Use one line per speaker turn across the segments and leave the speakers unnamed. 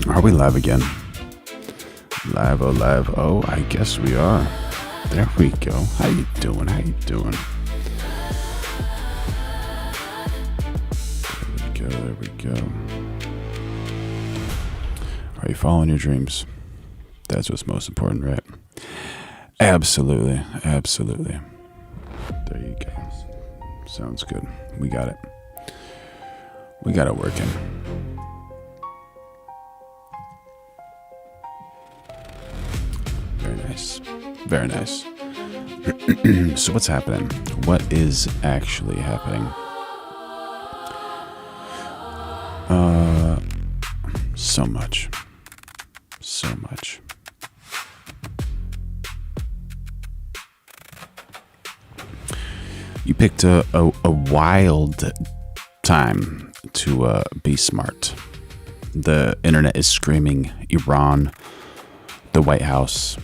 Are we live again? Live, oh live, oh, I guess we are. There we go. How you doing? How you doing? There we go. Are you following your dreams? That's what's most important, right? Absolutely, absolutely. There you go. Sounds good. We got it. We got it working. Very nice. Very nice. So what's happening? What is actually happening? So much. So much. You picked a wild time to be smart. The internet is screaming Iran, the White House,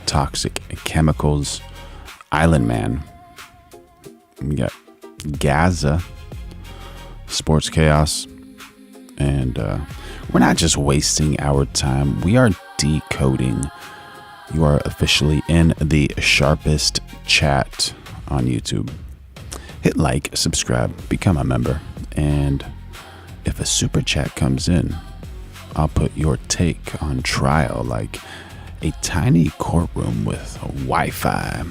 toxic chemicals, Island Man. We got Gaza, sports chaos, and we're not just wasting our time. We are decoding. You are officially in the sharpest chat on YouTube. Hit like, subscribe, become a member, and if a super chat comes in, I'll put your take on trial like a tiny courtroom with Wi-Fi.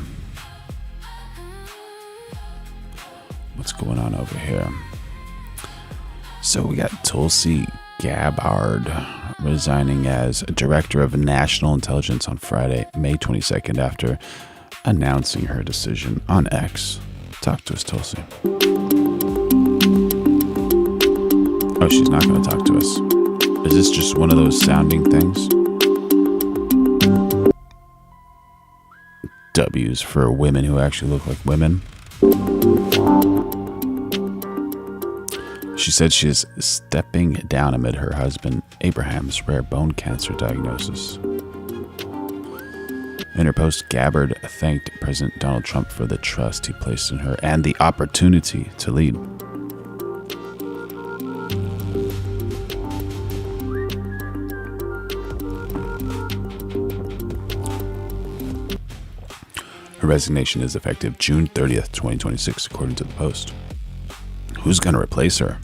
What's going on over here? So we got Tulsi Gabbard resigning as Director of National Intelligence on Friday, May 22nd, after announcing her decision on X. Talk to us, Tulsi. Oh, she's not going to talk to us. Is this just one of those sounding things? W's for women who actually look like women. She said she is stepping down amid her husband Abraham's rare bone cancer diagnosis. In her post, Gabbard thanked President Donald Trump for the trust he placed in her and the opportunity to lead. Her resignation is effective June 30th, 2026, according to the Post. Who's going to replace her?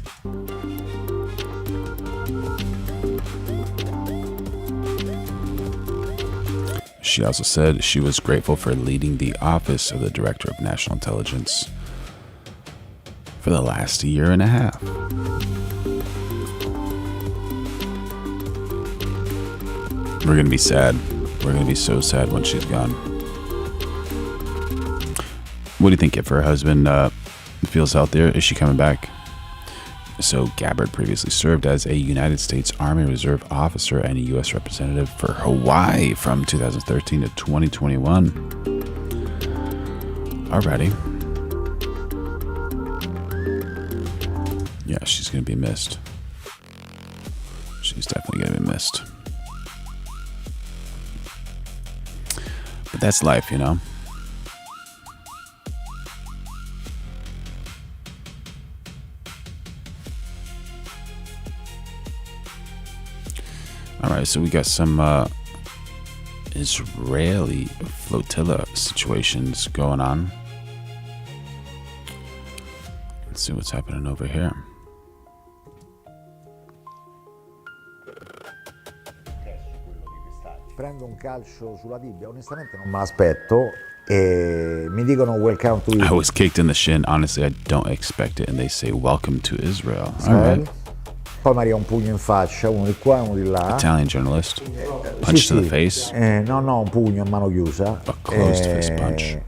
She also said she was grateful for leading the office of the Director of National Intelligence for the last year and a half. We're going to be sad. We're going to be so sad when she's gone. What do you think if her husband feels healthier? Is she coming back? So Gabbard previously served as a United States Army Reserve officer and a U.S. representative for Hawaii from 2013 to 2021. Alrighty. Yeah, she's going to be missed. She's definitely going to be missed. But that's life, you know? All right, so we got some Israeli flotilla situations going on. Let's see what's happening over here.
Prendo un calcio sulla tibia, onestamente non me l'aspetto e mi dicono welcome to Israel.
I was kicked in the shin. Honestly, I don't expect it, and they say welcome to Israel. All right.
Poi mi arriva un pugno in faccia, uno di qua e uno di là.
Italian journalist. Punch to the face.
No, un pugno a mano chiusa.
A closed fist punch.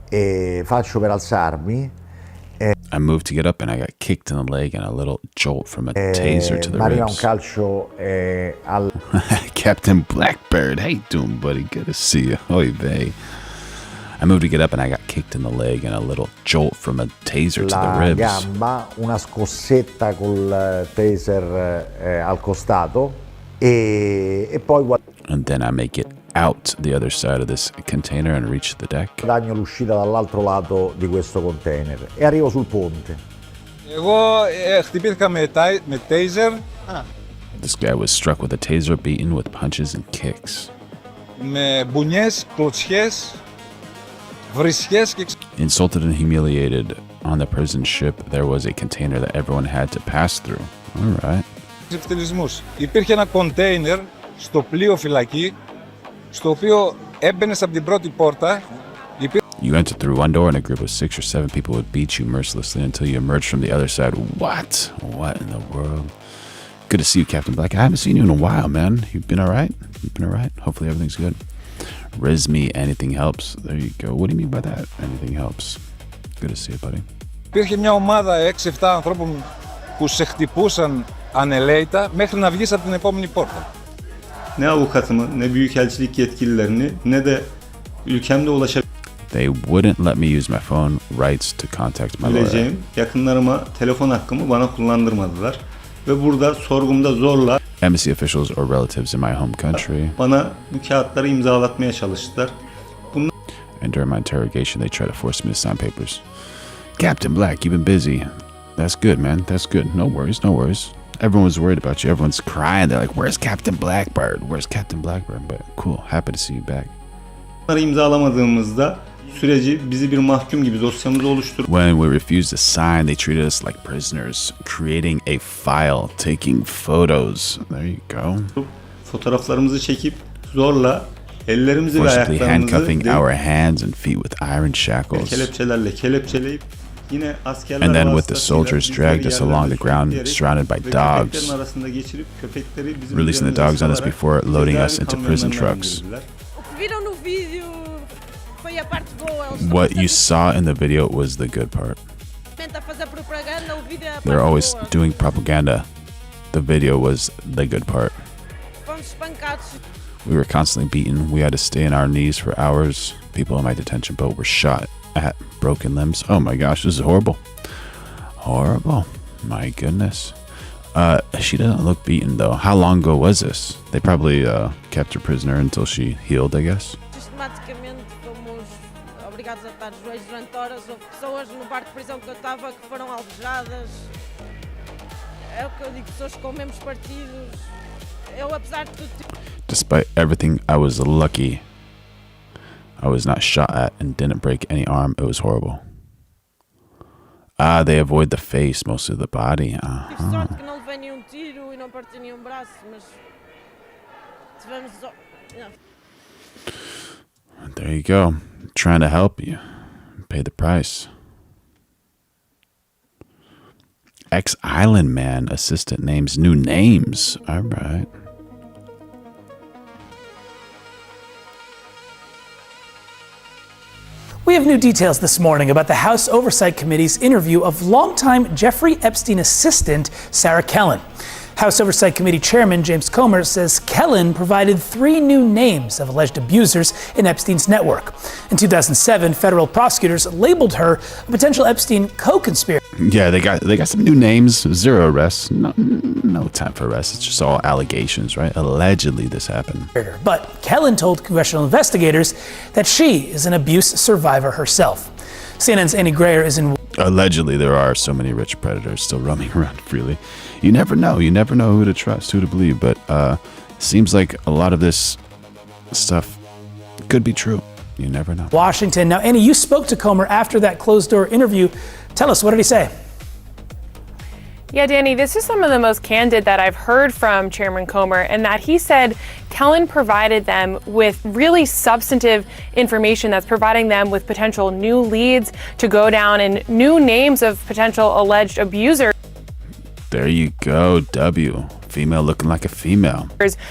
E faccio per alzarmi.
I moved to get up and I got kicked in the leg and a little jolt from a taser to the
mi arriva un
ribs.
calcio al...
Captain Blackbird, how you doing, buddy? Good to see you. Oy vey. I moved to get up and I got kicked in the leg and a little jolt from a taser to the ribs.
Gamba, una scossetta col taser al costato e poi
And then I make it out the other side of this container and reach the deck.
guadagno l'uscita dall'altro lato di questo container e arrivo sul ponte.
Εγώ χτυπήθηκα με taser
This guy was struck with a taser, beaten with punches and kicks. Insulted and humiliated. On the prison ship, there was a container that everyone had to pass through. All right.
Υπήρχε ένα κοντέινερ στο πλοίο φυλακή, στο οποίο έμπαινες από την πρώτη πόρτα.
You entered through one door and a group of 6 or 7 people would beat you mercilessly until you emerged from the other side. What? What in the world? Good to see you, Captain Black. I haven't seen you in a while, man. You've been all right? You've been all right? Hopefully everything's good. Me, anything helps. There you go. What do you mean by that? Anything helps. Good to see you, buddy.
Υπήρχε μια ομάδα 6-7 ανθρώπων που σε χτυπούσαν ανελαίητα μέχρι να βγεις από την επόμενη πόρτα.
Ne avukatımı, ne büyükelçilik yetkililerini, ne de ülkemde
They wouldn't let me use my phone rights to contact my lawyer.
Yakınlarıma telefon hakkımı bana kullandırmadılar ve burada sorgumda zorla
Embassy officials or relatives in my home country.
Bana bu kağıtları imzalatmaya çalıştılar.
And during my interrogation, they tried to force me to sign papers. Captain Black, you've been busy. That's good, man. That's good. No worries, no worries. Everyone was worried about you. Everyone's crying. They're like, "Where's Captain Blackbird? Where's Captain Blackbird?" But cool, happy to see you back.
Bunları imzalamadığımızda süreci bizi bir mahkum gibi dosyamızı oluşturup
when we refused to sign, they treated us like prisoners, creating a file, taking photos. There you go.
Fotoğraflarımızı çekip zorla ellerimizi ve
Forcibly handcuffing
ayaklarımızı
our hands and feet with iron shackles.
kelepçelerle kelepçeleyip yine askerler
And then with the soldiers dragged us along the ground, surrounded by dogs, releasing the dogs on us before loading us into prison trucks. What you saw in the video was the good part. They're always doing propaganda. The video was the good part. We were constantly beaten. We had to stay on our knees for hours. People in my detention boat were shot at, broken limbs. Oh my gosh, this is horrible. Horrible. My goodness. She doesn't look beaten though. How long ago was this? They probably kept her prisoner until she healed, I guess. Despite everything, I was lucky. I was not shot at and didn't break any arm. It was horrible. They avoid the face, mostly the body. There you go. Trying to help you. Pay the price. Ex-Island Man assistant names new names. All right.
We have new details this morning about the House Oversight Committee's interview of longtime Jeffrey Epstein assistant Sarah Kellen. House Oversight Committee Chairman James Comer says Kellen provided 3 new names of alleged abusers in Epstein's network. In 2007, federal prosecutors labeled her a potential Epstein co-conspirator.
Yeah, they got some new names. 0 arrests. No time for arrests. It's just all allegations, right? Allegedly, this happened.
But Kellen told congressional investigators that she is an abuse survivor herself. CNN's Annie Grayer is in.
Allegedly, there are so many rich predators still roaming around freely. You never know. You never know who to trust, who to believe. But it seems like a lot of this stuff could be true. You never know.
Washington. Now, Annie, you spoke to Comer after that closed-door interview. Tell us, what did he say?
Yeah, Danny, this is some of the most candid that I've heard from Chairman Comer, and that he said Kellen provided them with really substantive information that's providing them with potential new leads to go down and new names of potential alleged abusers.
There you go, W. Female looking like a female.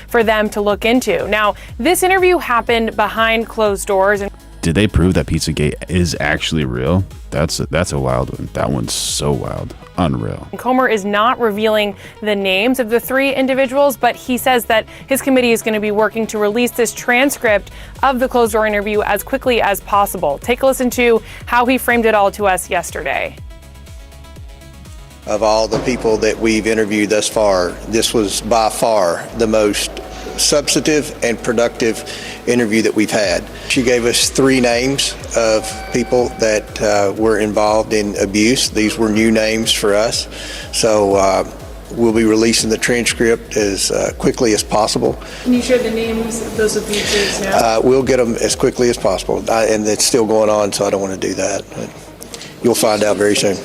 For them to look into. Now, this interview happened behind closed doors. And
did they prove that Pizzagate is actually real? That's a wild one. That one's so wild. Unreal.
Comer is not revealing the names of the 3 individuals, but he says that his committee is going to be working to release this transcript of the closed-door interview as quickly as possible. Take a listen to how he framed it all to us yesterday.
Of all the people that we've interviewed thus far, this was by far the most substantive and productive interview that we've had. She gave us 3 names of people that were involved in abuse. These were new names for us. So we'll be releasing the transcript as quickly as possible.
Can you share the names of those abusers now?
We'll get them as quickly as possible, and it's still going on, so I don't want to do that. But you'll find out very soon.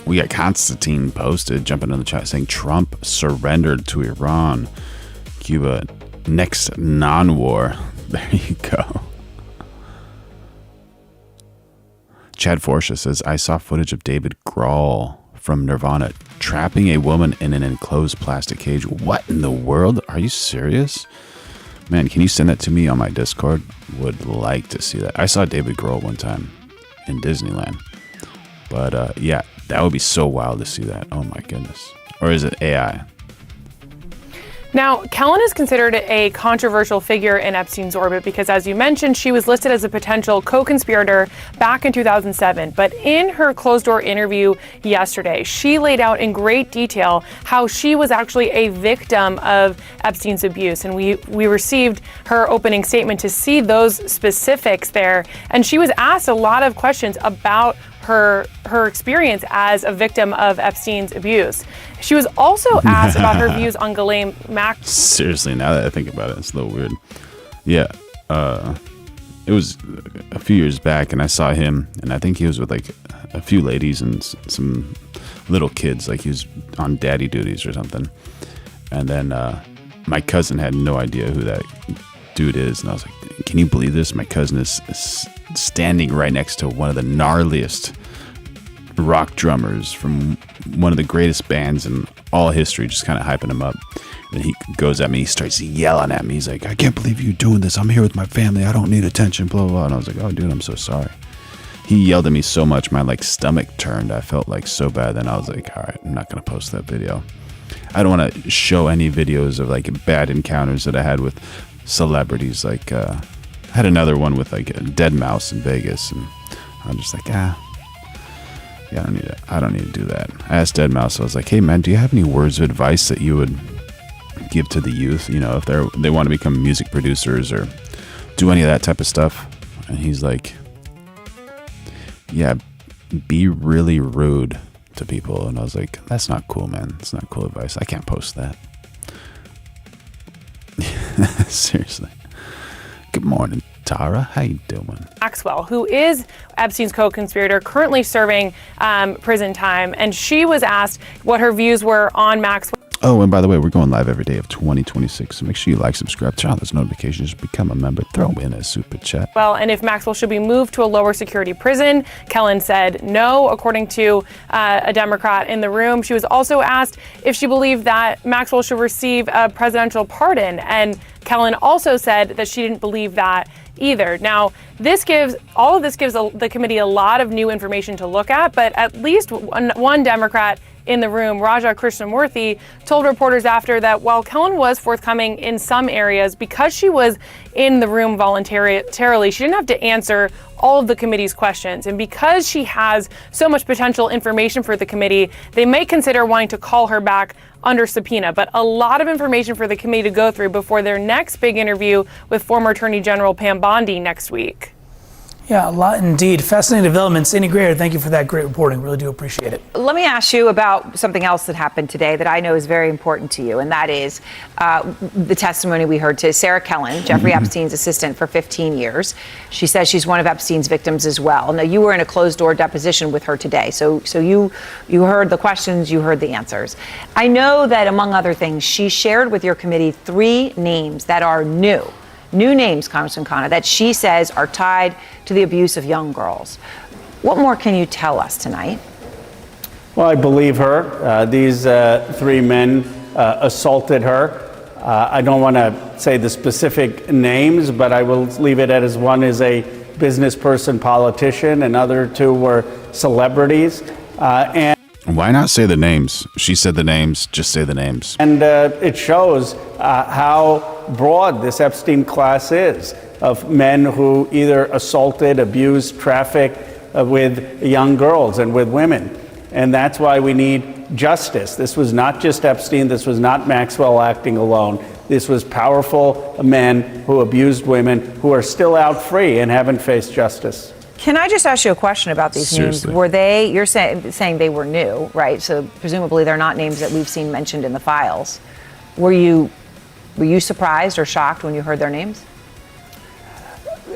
We got Constantine posted, jumping in the chat, saying Trump surrendered to Iran. Cuba, next non-war. There you go. Chad Forsha says, I saw footage of David Grohl from Nirvana trapping a woman in an enclosed plastic cage. What in the world? Are you serious? Man, can you send that to me on my Discord? Would like to see that. I saw David Grohl one time in Disneyland. But yeah, that would be so wild to see that. Oh my goodness. Or is it AI?
Now, Kellen is considered a controversial figure in Epstein's orbit because, as you mentioned, she was listed as a potential co-conspirator back in 2007. But in her closed-door interview yesterday, she laid out in great detail how she was actually a victim of Epstein's abuse. And we received her opening statement to see those specifics there. And she was asked a lot of questions about her experience as a victim of Epstein's abuse. She was also asked about her views on Ghislaine Maxwell.
Seriously, now that I think about it, it's a little weird. Yeah, it was a few years back, and I saw him, and I think he was with like a few ladies and some little kids, like he was on daddy duties or something. And then my cousin had no idea who that dude is, and I was like, can you believe this? My cousin is standing right next to one of the gnarliest rock drummers from one of the greatest bands in all history, just kind of hyping him up. And he goes at me, he starts yelling at me. He's like, I can't believe you're doing this. I'm here with my family. I don't need attention, blah, blah, blah. And I was like, oh, dude, I'm so sorry. He yelled at me so much, my like stomach turned. I felt like so bad. Then I was like, all right, I'm not going to post that video. I don't want to show any videos of like bad encounters that I had with celebrities. Like, I had another one with like a dead mouse in Vegas, and I'm just like, yeah, I don't need to do that. I asked Dead Mouse, I was like, hey man, do you have any words of advice that you would give to the youth, you know, if they want to become music producers or do any of that type of stuff? And he's like, yeah, be really rude to people. And I was like, that's not cool, man. It's not cool advice. I can't post that. Seriously. Good morning, Tara. How you doing?
Maxwell, who is Epstein's co-conspirator, currently serving prison time, and she was asked what her views were on Maxwell.
Oh, and by the way, we're going live every day of 2026, so make sure you like, subscribe, turn on those notifications, become a member, throw in a super chat.
Well, and if Maxwell should be moved to a lower security prison, Kellen said no, according to a Democrat in the room. She was also asked if she believed that Maxwell should receive a presidential pardon, and Kellen also said that she didn't believe that either. Now, all of this gives the committee a lot of new information to look at, but at least one Democrat in the room, Raja Krishnamurthy, told reporters after that while Kellen was forthcoming in some areas, because she was in the room voluntarily, she didn't have to answer all of the committee's questions. And because she has so much potential information for the committee, they may consider wanting to call her back under subpoena. But a lot of information for the committee to go through before their next big interview with former Attorney General Pam Bondi next week.
Yeah, a lot indeed. Fascinating developments. Annie Greer, thank you for that great reporting. Really do appreciate it.
Let me ask you about something else that happened today that I know is very important to you, and that is the testimony we heard to Sarah Kellen, Jeffrey Epstein's assistant for 15 years. She says she's one of Epstein's victims as well. Now, you were in a closed-door deposition with her today, so you heard the questions, you heard the answers. I know that, among other things, she shared with your committee 3 names that are new names, Congressman Khanna, that she says are tied to the abuse of young girls. What more can you tell us tonight?
Well, I believe her. These 3 men assaulted her. I don't want to say the specific names, but I will leave it as one is a business person, politician, and other 2 were celebrities. And
why not say the names? She said the names, just say the names.
And it shows how broad this Epstein class is, of men who either assaulted, abused, trafficked with young girls and with women. And that's why we need justice. This was not just Epstein. This was not Maxwell acting alone. This was powerful men who abused women who are still out free and haven't faced justice.
Can I just ask you a question about these
Seriously.
names? Were they, you're saying they were new, right? So presumably they're not names that we've seen mentioned in the files. Were you surprised or shocked when you heard their names?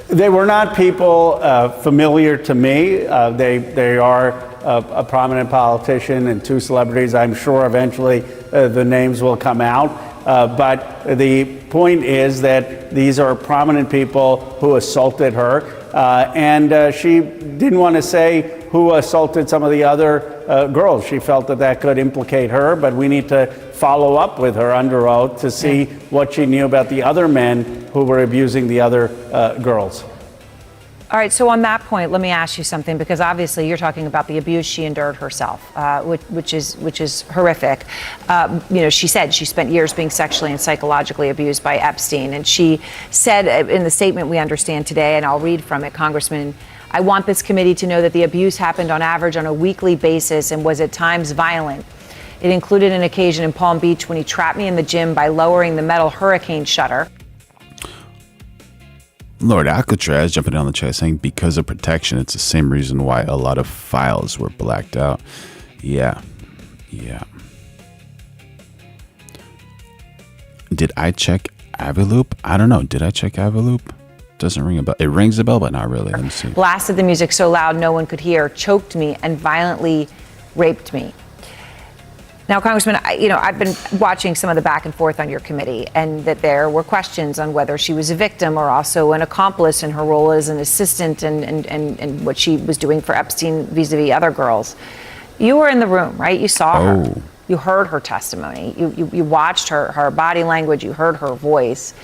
They were not people familiar to me. They are a prominent politician and two celebrities. I'm sure eventually the names will come out. But the point is that these are prominent people who assaulted her. And she didn't want to say who assaulted some of the other girls. She felt that could implicate her, but we need to follow up with her under oath to see what she knew about the other men who were abusing the other girls.
All right, so on that point, let me ask you something, because obviously you're talking about the abuse she endured herself, which is horrific. She said she spent years being sexually and psychologically abused by Epstein, and she said in the statement we understand today, and I'll read from it, Congressman, I want this committee to know that the abuse happened on average on a weekly basis and was at times violent. It included an occasion in Palm Beach when he trapped me in the gym by lowering the metal hurricane shutter.
Lord Alcatraz jumping on the chat saying because of protection, it's the same reason why a lot of files were blacked out. Yeah. Did I check Avioop? I don't know. Did I check Avioop? Doesn't ring a bell. It rings a bell, but not really. Let me see.
Blasted the music so loud no one could hear, choked me, and violently raped me. Now, Congressman, I've been watching some of the back and forth on your committee, and that there were questions on whether she was a victim or also an accomplice in her role as an assistant and what she was doing for Epstein vis-a-vis other girls. You were in the room, right? You saw her. You heard her testimony. You watched her body language. You heard her voice.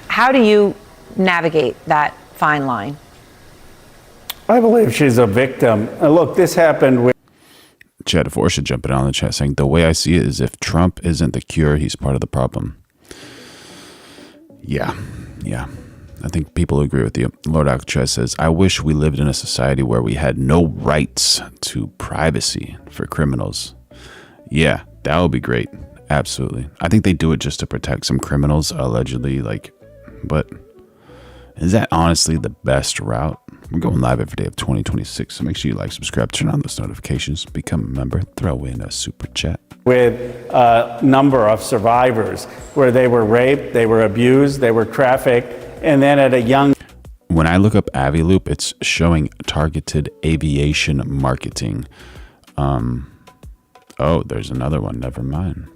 How do you navigate that fine line?
I believe she's a victim. Look, this happened with
Chad Forcia jumping on the chat saying the way I see it is if Trump isn't the cure, he's part of the problem. Yeah. I think people agree with you. Lord Alcatraz says, I wish we lived in a society where we had no rights to privacy for criminals. Yeah, that would be great. Absolutely. I think they do it just to protect some criminals, allegedly, but is that honestly the best route? We're going live every day of 2026, so make sure you like, subscribe, turn on those notifications, become a member, throw in a super chat.
With a number of survivors where they were raped, they were abused, they were trafficked, and then at a young...
When I look up Avioop, it's showing targeted aviation marketing. Oh, there's another one, never mind.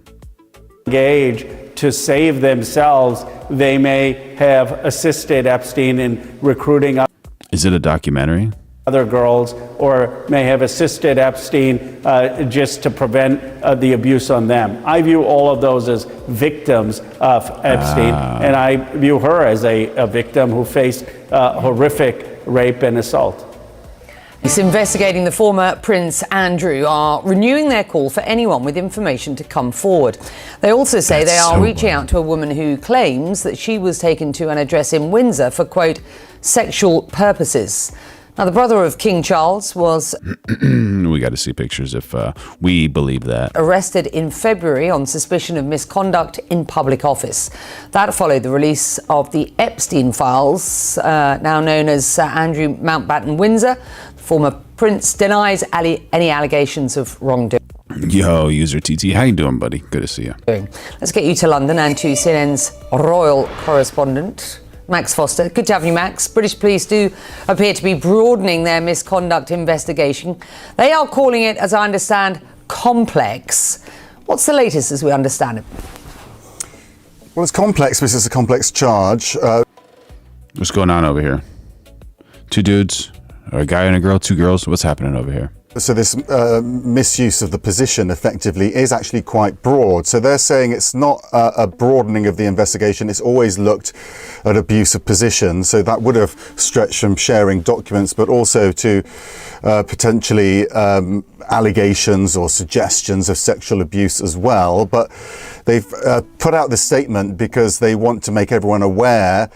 Age to save themselves, they may have assisted Epstein in recruiting
Is it a documentary?
Other girls, or may have assisted Epstein just to prevent the abuse on them. I view all of those as victims of Epstein, and I view her as a victim who faced horrific rape and assault.
Police investigating the former Prince Andrew are renewing their call for anyone with information to come forward. They also say they are reaching out to a woman who claims that she was taken to an address in Windsor for, quote, sexual purposes. Now, the brother of King Charles was
we got to see pictures if we believe that.
Arrested in February on suspicion of misconduct in public office. That followed the release of the Epstein files, now known as Andrew Mountbatten Windsor. The former prince denies any allegations of wrongdoing.
Yo, user TT, how you doing, buddy? Good to see you.
Let's get you to London and to CNN's royal correspondent, Max Foster. Good to have you, Max. British police do appear to be broadening their misconduct investigation. They are calling it, as I understand, complex. What's the latest as we understand it?
Well, it's complex because it's a complex charge.
What's going on over here? Two dudes, or a guy and a girl, two girls. What's happening over here?
So this misuse of the position effectively is actually quite broad. So they're saying it's not a broadening of the investigation. It's always looked at abuse of position. So that would have stretched from sharing documents, but also to potentially allegations or suggestions of sexual abuse as well. But they've put out this statement because they want to make everyone aware.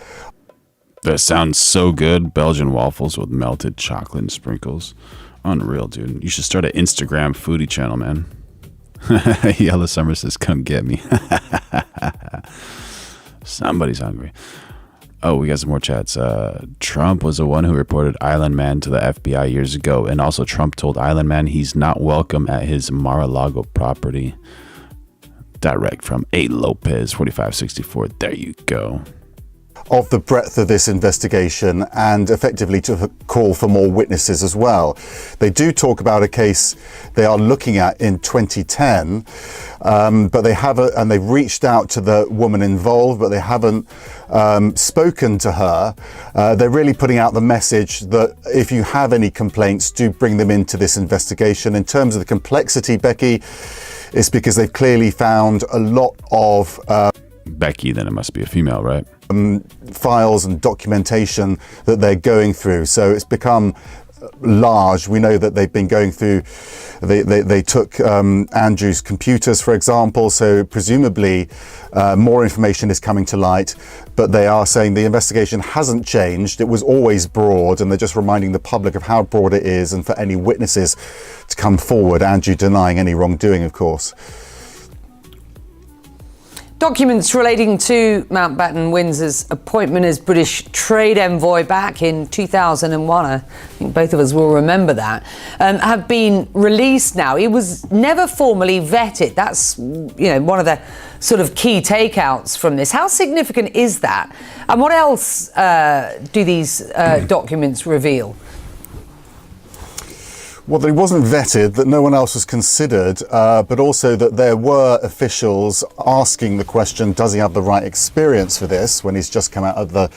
That sounds so good. Belgian waffles with melted chocolate and sprinkles. Unreal, dude. You should start an Instagram foodie channel, man. Yellow Summer says, come get me. Somebody's hungry. Oh, we got some more chats. Trump was the one who reported Island Man to the FBI years ago. And also Trump told Island Man he's not welcome at his Mar-a-Lago property. Direct from A. Lopez, 4564. There you go.
Of the breadth of this investigation and effectively to call for more witnesses as well. They do talk about a case they are looking at in 2010, but they haven't, and they've reached out to the woman involved, but they haven't spoken to her. They're really putting out the message that if you have any complaints, do bring them into this investigation. In terms of the complexity, Becky, it's because they've clearly found a lot of
Becky, then it must be a female, right?
Files and documentation that they're going through. So it's become large. We know that they've been going through, they took Andrew's computers, for example, so presumably more information is coming to light, but they are saying the investigation hasn't changed. It was always broad, and they're just reminding the public of how broad it is and for any witnesses to come forward. Andrew denying any wrongdoing, of course.
Documents relating to Mountbatten Windsor's appointment as British trade envoy back in 2001, I think both of us will remember that, have been released now. He was never formally vetted. That's, one of the sort of key takeouts from this. How significant is that? And what else do these documents reveal?
Well, that he wasn't vetted, that no one else was considered, but also that there were officials asking the question, does he have the right experience for this, when he's just come out of the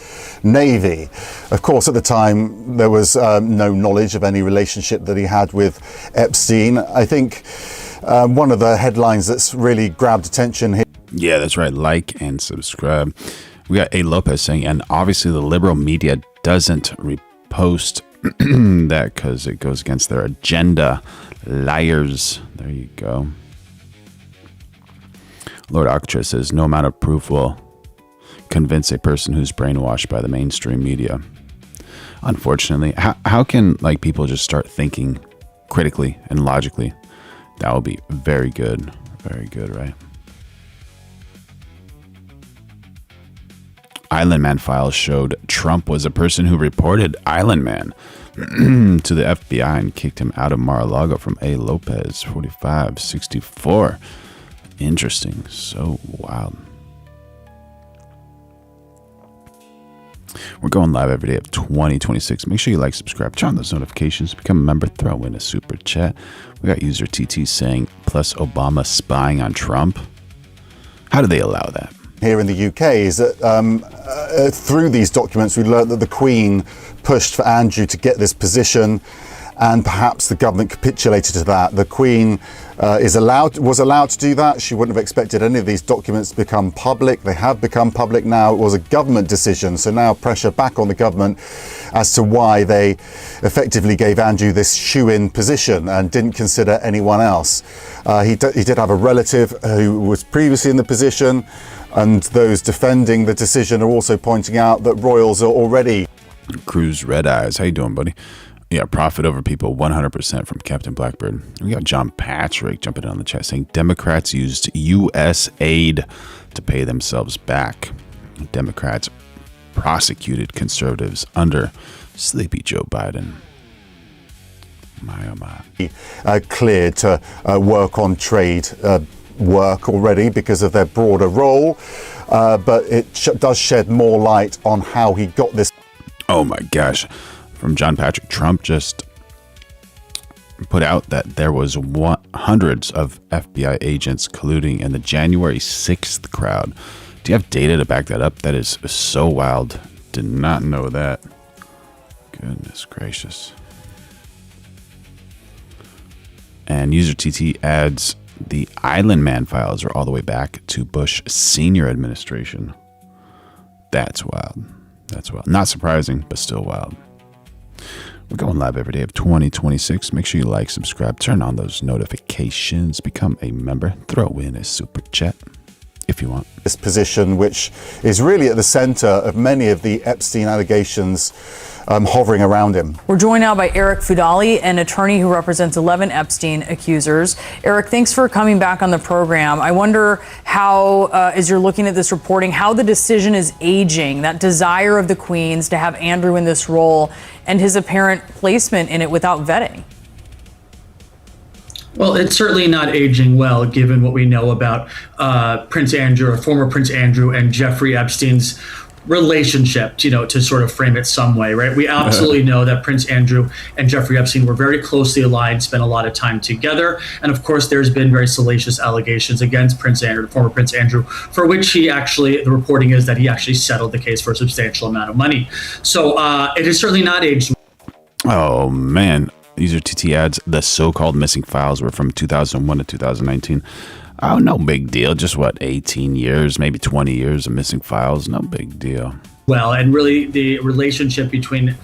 Navy? Of course, at the time, there was no knowledge of any relationship that he had with Epstein. I think one of the headlines that's really grabbed attention here.
Yeah, that's right. Like and subscribe. We got A. Lopez saying, and obviously the liberal media doesn't repost that because it goes against their agenda. Liars. There you go. Lord Octra says no amount of proof will convince a person who's brainwashed by the mainstream media. Unfortunately, how can people just start thinking critically and logically? That would be very good. Very good, right? Island Man files showed Trump was a person who reported Island Man to the FBI and kicked him out of Mar-a-Lago from A. Lopez, 4564. Interesting. So wild. We're going live every day of 2026. Make sure you like, subscribe, turn on those notifications, become a member, throw in a super chat. We got user TT saying, plus Obama spying on Trump. How do they allow that?
Here in the UK is that through these documents we learned that the Queen pushed for Andrew to get this position, and perhaps the government capitulated to that. The Queen was allowed to do that. She wouldn't have expected any of these documents to become public. They have become public now. It was a government decision, so now pressure back on the government as to why they effectively gave Andrew this shoe-in position and didn't consider anyone else. He did have a relative who was previously in the position, and those defending the decision are also pointing out that royals are already.
Cruz Red Eyes, how you doing, buddy? Yeah, profit over people, 100% from Captain Blackbird. We got John Patrick jumping in on the chat saying Democrats used U.S. aid to pay themselves back. Democrats prosecuted conservatives under sleepy Joe Biden. My oh my.
Cleared to work on trade work already because of their broader role, but it does shed more light on how he got this.
Oh my gosh. From John Patrick, Trump just put out that there was hundreds of FBI agents colluding in the January 6th crowd. Do you have data to back that up? That is so wild. Did not know that. Goodness gracious. And user TT adds the Island Man files are all the way back to Bush Senior administration. That's wild. That's wild. Not surprising, but still wild. We're going live every day of 2026. Make sure you like, subscribe, turn on those notifications, become a member, throw in a super chat. If if you want.
This position, which is really at the center of many of the Epstein allegations hovering around him.
We're joined now by Eric Fudali, an attorney who represents 11 Epstein accusers. Eric, thanks for coming back on the program. I wonder how, as you're looking at this reporting, how the decision is aging, that desire of the Queens to have Andrew in this role and his apparent placement in it without vetting.
Well, it's certainly not aging well, given what we know about Prince Andrew, or former Prince Andrew, and Jeffrey Epstein's relationship, to sort of frame it some way, right? We absolutely know that Prince Andrew and Jeffrey Epstein were very closely aligned, spent a lot of time together. And of course, there's been very salacious allegations against Prince Andrew, former Prince Andrew, for which the reporting is that he actually settled the case for a substantial amount of money. So it is certainly not aged.
Oh, man. User TT adds, the so-called missing files were from 2001 to 2019. Oh, no big deal. Just 18 years, maybe 20 years of missing files. No big deal.
Well, and really the relationship between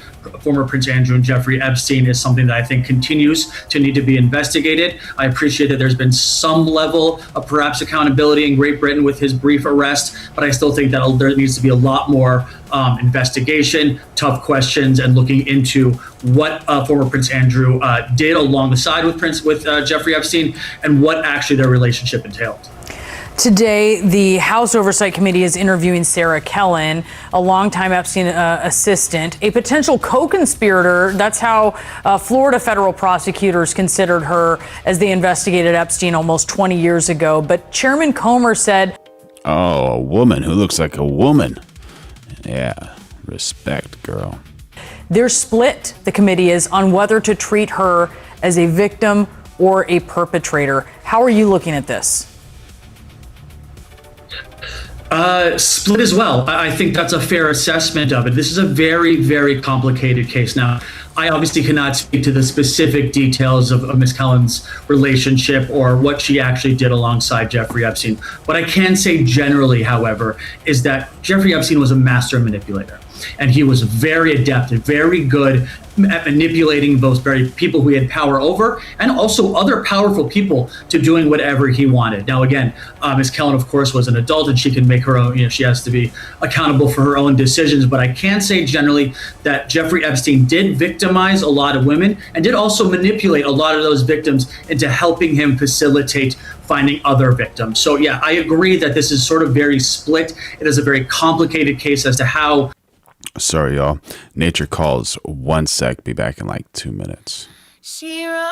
former Prince Andrew and Jeffrey Epstein is something that I think continues to need to be investigated. I appreciate that there's been some level of perhaps accountability in Great Britain with his brief arrest, but I still think that there needs to be a lot more investigation, tough questions, and looking into what former Prince Andrew did alongside with Jeffrey Epstein and what actually their relationship entailed.
Today, the House Oversight Committee is interviewing Sarah Kellen, a longtime Epstein assistant, a potential co-conspirator. That's how Florida federal prosecutors considered her as they investigated Epstein almost 20 years ago. But Chairman Comer said,
"Oh, a woman who looks like a woman. Yeah, respect, girl."
They're split, the committee is, on whether to treat her as a victim or a perpetrator. How are you looking at this?
Split as well. I think that's a fair assessment of it. This is a very, very complicated case. Now, I obviously cannot speak to the specific details of Ms. Kellen's relationship or what she actually did alongside Jeffrey Epstein. What I can say generally, however, is that Jeffrey Epstein was a master manipulator. And he was very adept and very good at manipulating those very people who he had power over, and also other powerful people to doing whatever he wanted. Now, again, Ms. Kellen, of course, was an adult and she can make her own, she has to be accountable for her own decisions. But I can say generally that Jeffrey Epstein did victimize a lot of women and did also manipulate a lot of those victims into helping him facilitate finding other victims. So, yeah, I agree that this is sort of very split. It is a very complicated case as to how.
Sorry, y'all. Nature calls. 1 sec. Be back in like 2 minutes.
She rose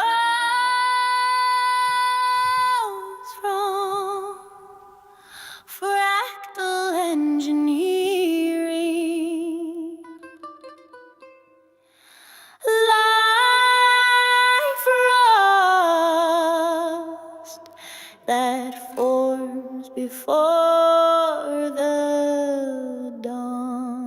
from fractal engineering. Life rust that forms before the dawn.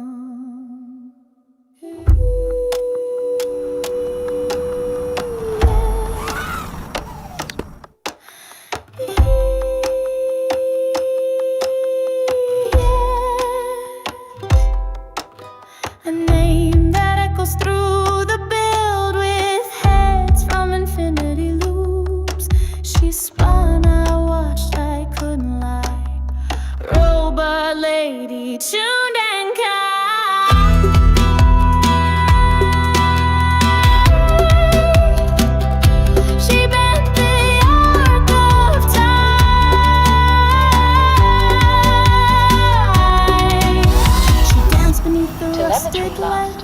A name that echoes through the build with heads from infinity loops. She spun, I watched, I couldn't lie. Robot lady, tuned and kind. She bent the arc of time. She danced beneath the rusted lamp,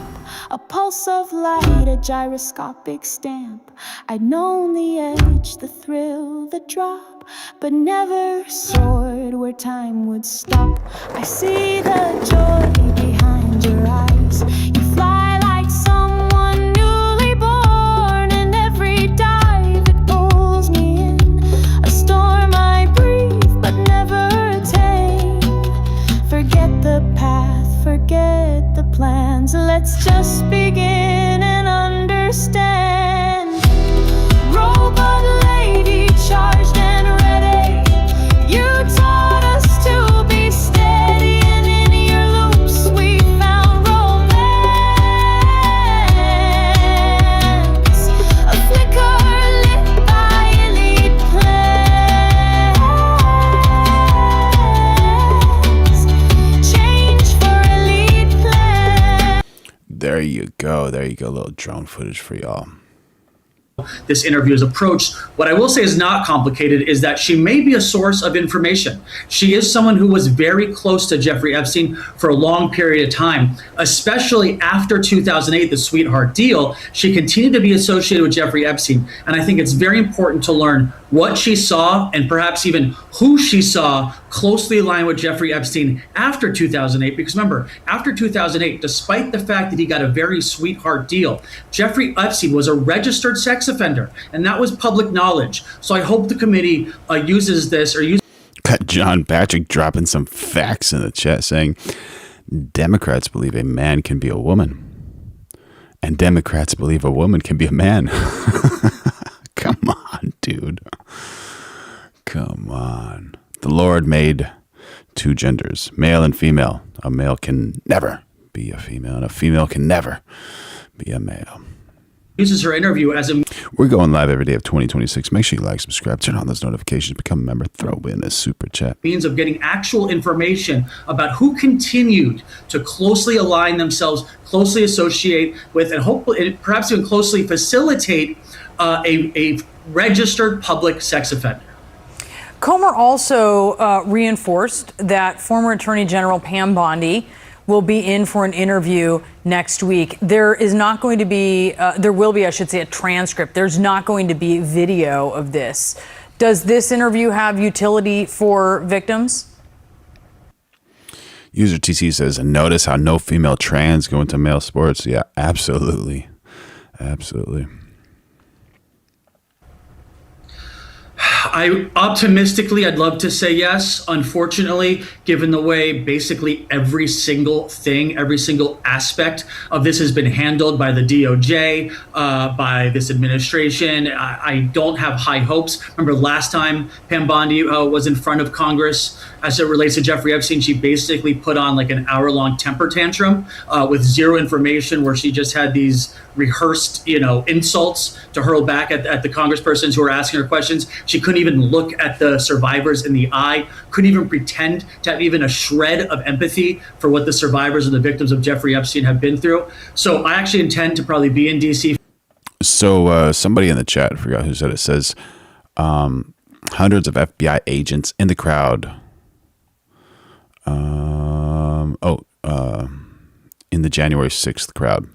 a pulse of light, a gyroscopic stamp. I'd known the edge, the thrill, the drop, but never soared where time would stop. I see the joy behind your eyes. You fly like someone newly born, and every dive it pulls me in. A storm I breathe but never attain. Forget the path, forget the plans. Let's just begin and understand. Robot lady, charged and ready. You taught us to be steady, and in your loops we found romance. A flicker lit by elite plans.
There you go. There you go. A little drone footage for y'all.
This interview is approached. What I will say is not complicated is that she may be a source of information. She is someone who was very close to Jeffrey Epstein for a long period of time, especially after 2008, the sweetheart deal. She continued to be associated with Jeffrey Epstein. And I think it's very important to learn what she saw and perhaps even who she saw closely aligned with Jeffrey Epstein after 2008. Because remember, after 2008, despite the fact that he got a very sweetheart deal, Jeffrey Epstein was a registered sex offender, and that was public knowledge. So I hope the committee uses this or uses.
Got John Patrick dropping some facts in the chat saying Democrats believe a man can be a woman, and Democrats believe a woman can be a man. Come on, dude. Come on. The Lord made two genders, male and female. A male can never be a female, and a female can never be a male.
Uses her interview as a.
We're going live every day of 2026. Make sure you like, subscribe, turn on those notifications, become a member, throw in a super chat.
Means of getting actual information about who continued to closely align themselves, closely associate with, and hopefully, perhaps even closely facilitate a registered public sex offender.
Comer also reinforced that former Attorney General Pam Bondi will be in for an interview next week. There is not going to be, there will be, I should say, a transcript. There's not going to be video of this. Does this interview have utility for victims?
User TC says, notice how no female trans go into male sports. Yeah, absolutely. Absolutely.
I'd love to say yes. Unfortunately, given the way basically every single thing, every single aspect of this has been handled by the DOJ, by this administration, I don't have high hopes. Remember last time Pam Bondi was in front of Congress as it relates to Jeffrey Epstein, she basically put on like an hour-long temper tantrum with zero information, where she just had these rehearsed, insults to hurl back at the congresspersons who were asking her questions. She couldn't even look at the survivors in the eye, couldn't even pretend to have even a shred of empathy for what the survivors and the victims of Jeffrey Epstein have been through. So I actually intend to probably be in DC.
So somebody in the chat, I forgot who said it, says hundreds of FBI agents in the crowd. In the January 6th crowd.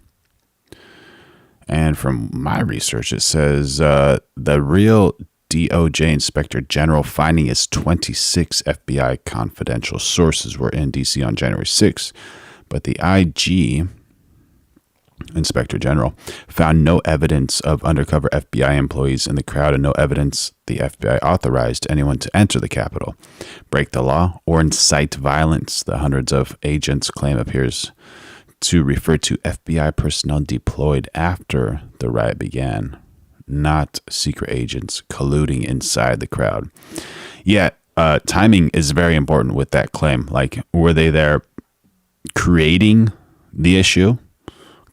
And from my research, it says the real DOJ Inspector General finding is 26 FBI confidential sources were in D.C. on January 6th, but the IG Inspector General found no evidence of undercover FBI employees in the crowd and no evidence the FBI authorized anyone to enter the Capitol, break the law, or incite violence. The hundreds of agents claim appears to refer to FBI personnel deployed after the riot began, not secret agents colluding inside the crowd. Yet, timing is very important with that claim. Like, were they there creating the issue,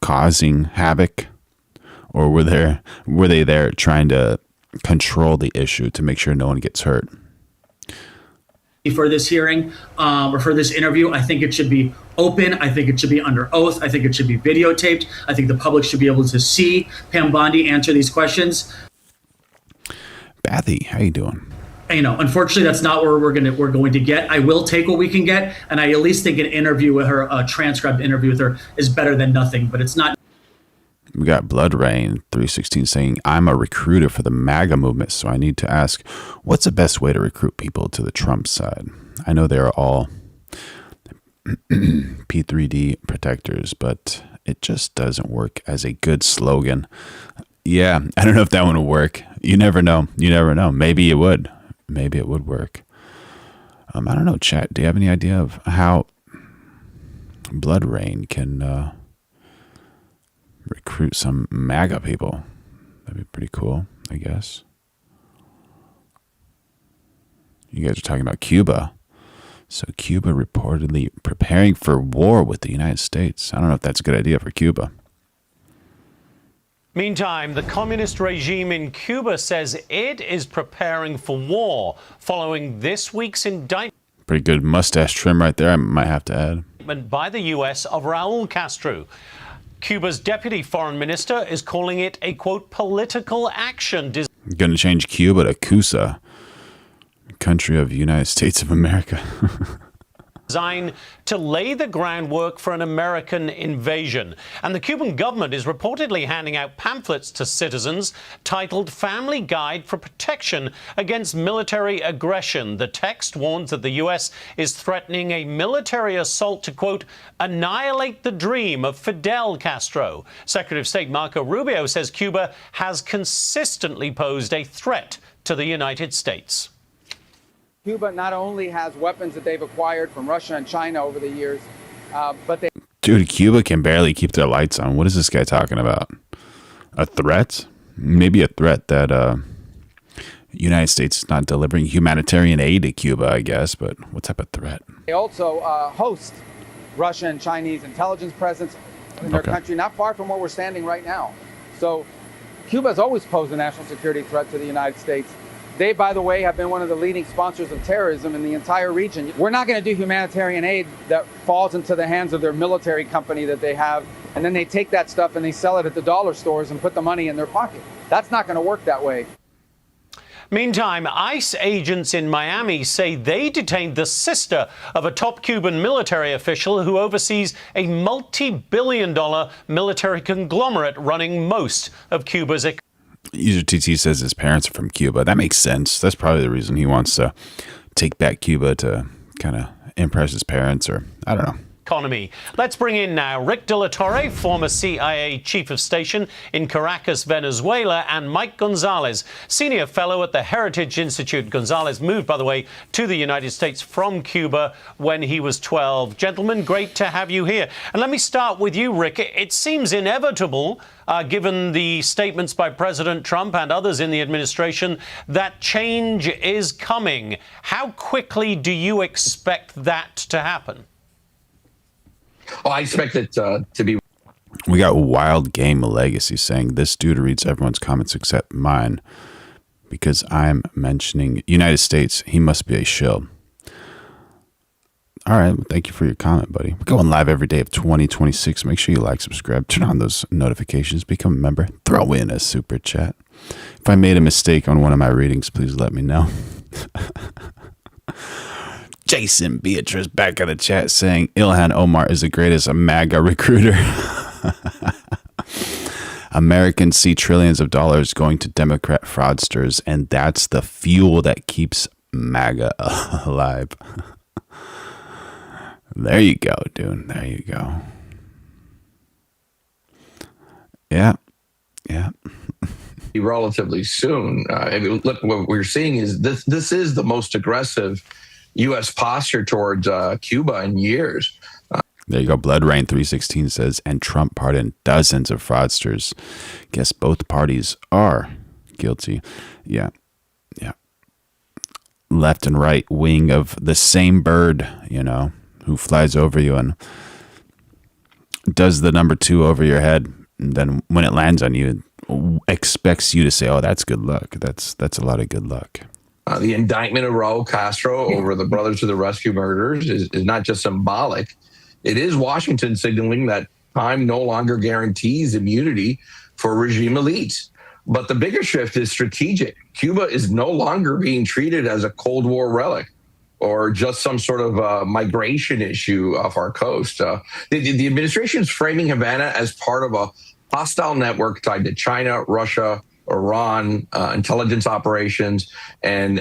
causing havoc, or were they there trying to control the issue to make sure no one gets hurt?
For this hearing or for this interview, I think it should be open. I think it should be under oath. I think it should be videotaped. I think the public should be able to see Pam Bondi answer these questions.
Bathy, how you doing?
Unfortunately, that's not where we're going to get. I will take what we can get, and I at least think an interview with her, a transcribed interview with her, is better than nothing. But it's not.
We got Blood Rain 316 saying, I'm a recruiter for the MAGA movement, so I need to ask, what's the best way to recruit people to the Trump side? I know they are all P3D protectors, but it just doesn't work as a good slogan. Yeah, I don't know if that one will work. You never know. You never know. Maybe it would. Maybe it would work. I don't know, chat. Do you have any idea of how Blood Rain can recruit some MAGA people? That'd be pretty cool, I guess. You guys are talking about Cuba. So Cuba reportedly preparing for war with the United States. I don't know if that's a good idea for Cuba.
Meantime, the communist regime in Cuba says it is preparing for war following this week's indictment.
Pretty good mustache trim right there, I might have to add.
By the U.S. of Raul Castro. Cuba's deputy foreign minister is calling it a, quote, political action.
Going to change Cuba to Cusa, country of United States of America.
Designed to lay the groundwork for an American invasion. And the Cuban government is reportedly handing out pamphlets to citizens titled Family Guide for Protection Against Military Aggression. The text warns that the U.S. is threatening a military assault to, quote, annihilate the dream of Fidel Castro. Secretary of State Marco Rubio says Cuba has consistently posed a threat to the United States.
Cuba not only has weapons that they've acquired from Russia and China over the years, but they...
Dude, Cuba can barely keep their lights on. What is this guy talking about? A threat? Maybe a threat that United States is not delivering humanitarian aid to Cuba, I guess. But what type of threat?
They also host Russian and Chinese intelligence presence in their country, not far from where we're standing right now. So Cuba has always posed a national security threat to the United States. They, by the way, have been one of the leading sponsors of terrorism in the entire region. We're not going to do humanitarian aid that falls into the hands of their military company that they have, and then they take that stuff and they sell it at the dollar stores and put the money in their pocket. That's not going to work that way.
Meantime, ICE agents in Miami say they detained the sister of a top Cuban military official who oversees a multi-billion-dollar military conglomerate running most of Cuba's economy.
User TT says his parents are from Cuba. That makes sense. That's probably the reason he wants to take back Cuba to kind of impress his parents, or I don't know.
Economy. Let's bring in now Rick De La Torre, former CIA chief of station in Caracas, Venezuela, and Mike Gonzalez, senior fellow at the Heritage Institute. Gonzalez moved, by the way, to the United States from Cuba when he was 12. Gentlemen, great to have you here. And let me start with you, Rick. It seems inevitable, given the statements by President Trump and others in the administration, that change is coming. How quickly do you expect that to happen?
Oh, I expect it to be.
We got Wild Game Legacy saying, this dude reads everyone's comments except mine because I'm mentioning United States. He must be a shill. All right. Well, thank you for your comment, buddy. We're going live every day of 2026. Make sure you like, subscribe, turn on those notifications, become a member, throw in a super chat. If I made a mistake on one of my readings, please let me know. Jason Beatrice back in the chat saying Ilhan Omar is the greatest MAGA recruiter. Americans see trillions of dollars going to Democrat fraudsters, and that's the fuel that keeps MAGA alive. There you go, dude. There you go. Yeah.
Relatively soon. Look, what we're seeing is this is the most aggressive U.S. posture towards Cuba in years.
There you go. Blood Rain 316 says, and Trump pardoned dozens of fraudsters. Guess both parties are guilty. Yeah. Left and right wing of the same bird, who flies over you and does the number 2 over your head. And then when it lands on you, expects you to say, oh, that's good luck. That's a lot of good luck.
The indictment of Raul Castro over the Brothers to the Rescue murders is not just symbolic. It is Washington signaling that time no longer guarantees immunity for regime elites. But the bigger shift is strategic. Cuba is no longer being treated as a Cold War relic or just some sort of migration issue off our coast. The administration is framing Havana as part of a hostile network tied to China, Russia, Iran, intelligence operations, and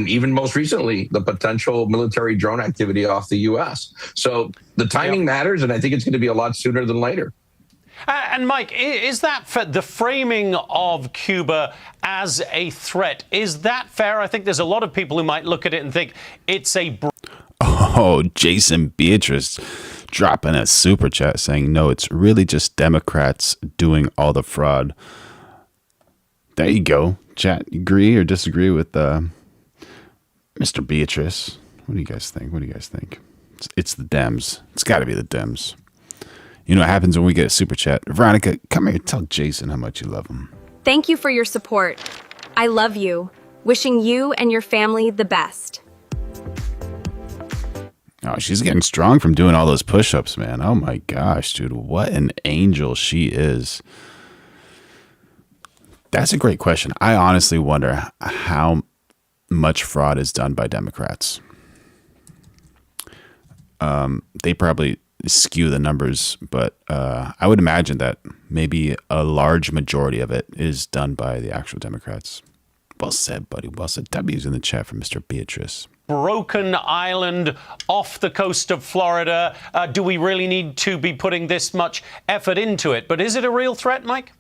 even most recently, the potential military drone activity off the U.S. So the timing matters, and I think it's going to be a lot sooner than later.
And Mike, is that the framing of Cuba as a threat? Is that fair? I think there's a lot of people who might look at it and think it's a...
Oh, Jason Beatrice dropping a super chat saying, no, it's really just Democrats doing all the fraud. There you go. Chat, agree or disagree with Mr. Beatrice? What do you guys think? It's the Dems. It's got to be the Dems. You know what happens when we get a super chat? Veronica, come here. Tell Jason how much you love him.
Thank you for your support. I love you. Wishing you and your family the best.
Oh, she's getting strong from doing all those push-ups, man. Oh my gosh, dude. What an angel she is. That's a great question. I honestly wonder how much fraud is done by Democrats. They probably skew the numbers, but I would imagine that maybe a large majority of it is done by the actual Democrats. Well said, buddy. Well said. W's in the chat from Mr. Beatrice.
Broken island off the coast of Florida. Do we really need to be putting this much effort into it? But is it a real threat, Mike?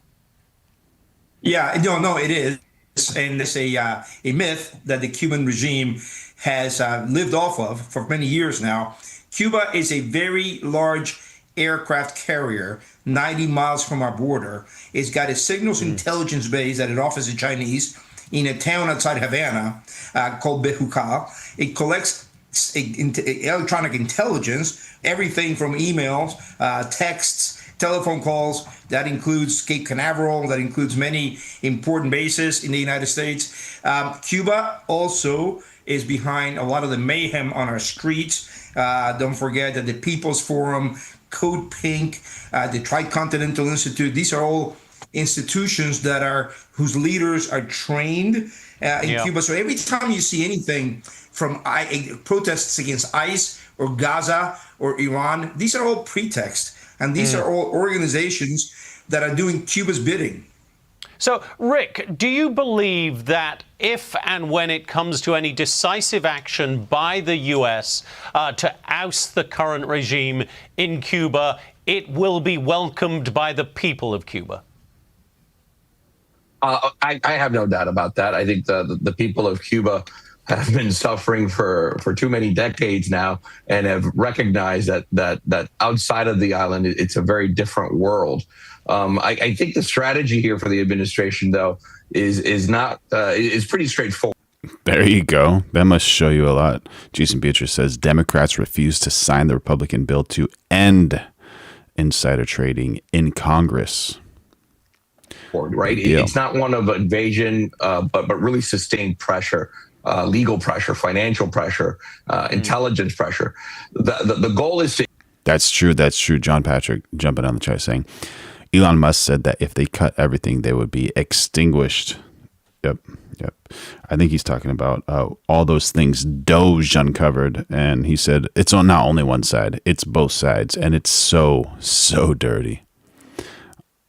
Yeah, no, it is. And it's a myth that the Cuban regime has lived off of for many years now. Cuba is a very large aircraft carrier, 90 miles from our border. It's got a signals intelligence base that it offers the Chinese in a town outside Havana called Bejucal. It collects electronic intelligence, everything from emails, texts, telephone calls. That includes Cape Canaveral. That includes many important bases in the United States. Cuba also is behind a lot of the mayhem on our streets. Don't forget that the People's Forum, Code Pink, the Tricontinental Institute, these are all institutions that are whose leaders are trained in Cuba. So every time you see anything from protests against ICE or Gaza or Iran, these are all pretext. And these are all organizations that are doing Cuba's bidding.
So, Rick, do you believe that if and when it comes to any decisive action by the U.S. To oust the current regime in Cuba, it will be welcomed by the people of Cuba?
I have no doubt about that. I think the people of Cuba have been suffering for too many decades now and have recognized that outside of the island, it's a very different world. I think the strategy here for the administration, though, is pretty straightforward.
There you go. That must show you a lot. Jason Beatrice says Democrats refuse to sign the Republican bill to end insider trading in Congress.
Right? It's not one of invasion, but really sustained pressure. Legal pressure, financial pressure, intelligence pressure. The goal is to...
That's true. That's true. John Patrick jumping on the chat saying, Elon Musk said that if they cut everything, they would be extinguished. Yep. I think he's talking about all those things Doge uncovered. And he said it's on not only one side, it's both sides. And it's so dirty.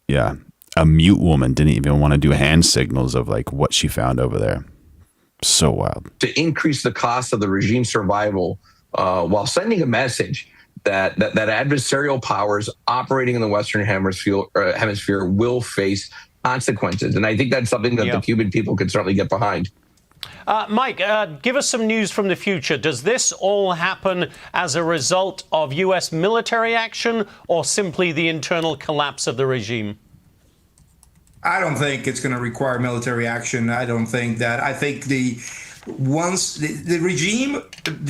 Yeah. A mute woman didn't even want to do hand signals of like what she found over there. So wild.
To increase the cost of the regime's survival while sending a message that adversarial powers operating in the Western hemisphere will face consequences. And I think that's something that the Cuban people could certainly get behind.
Mike, give us some news from the future. Does this all happen as a result of U.S. military action or simply the internal collapse of the regime?
I don't think it's going to require military action. I think the regime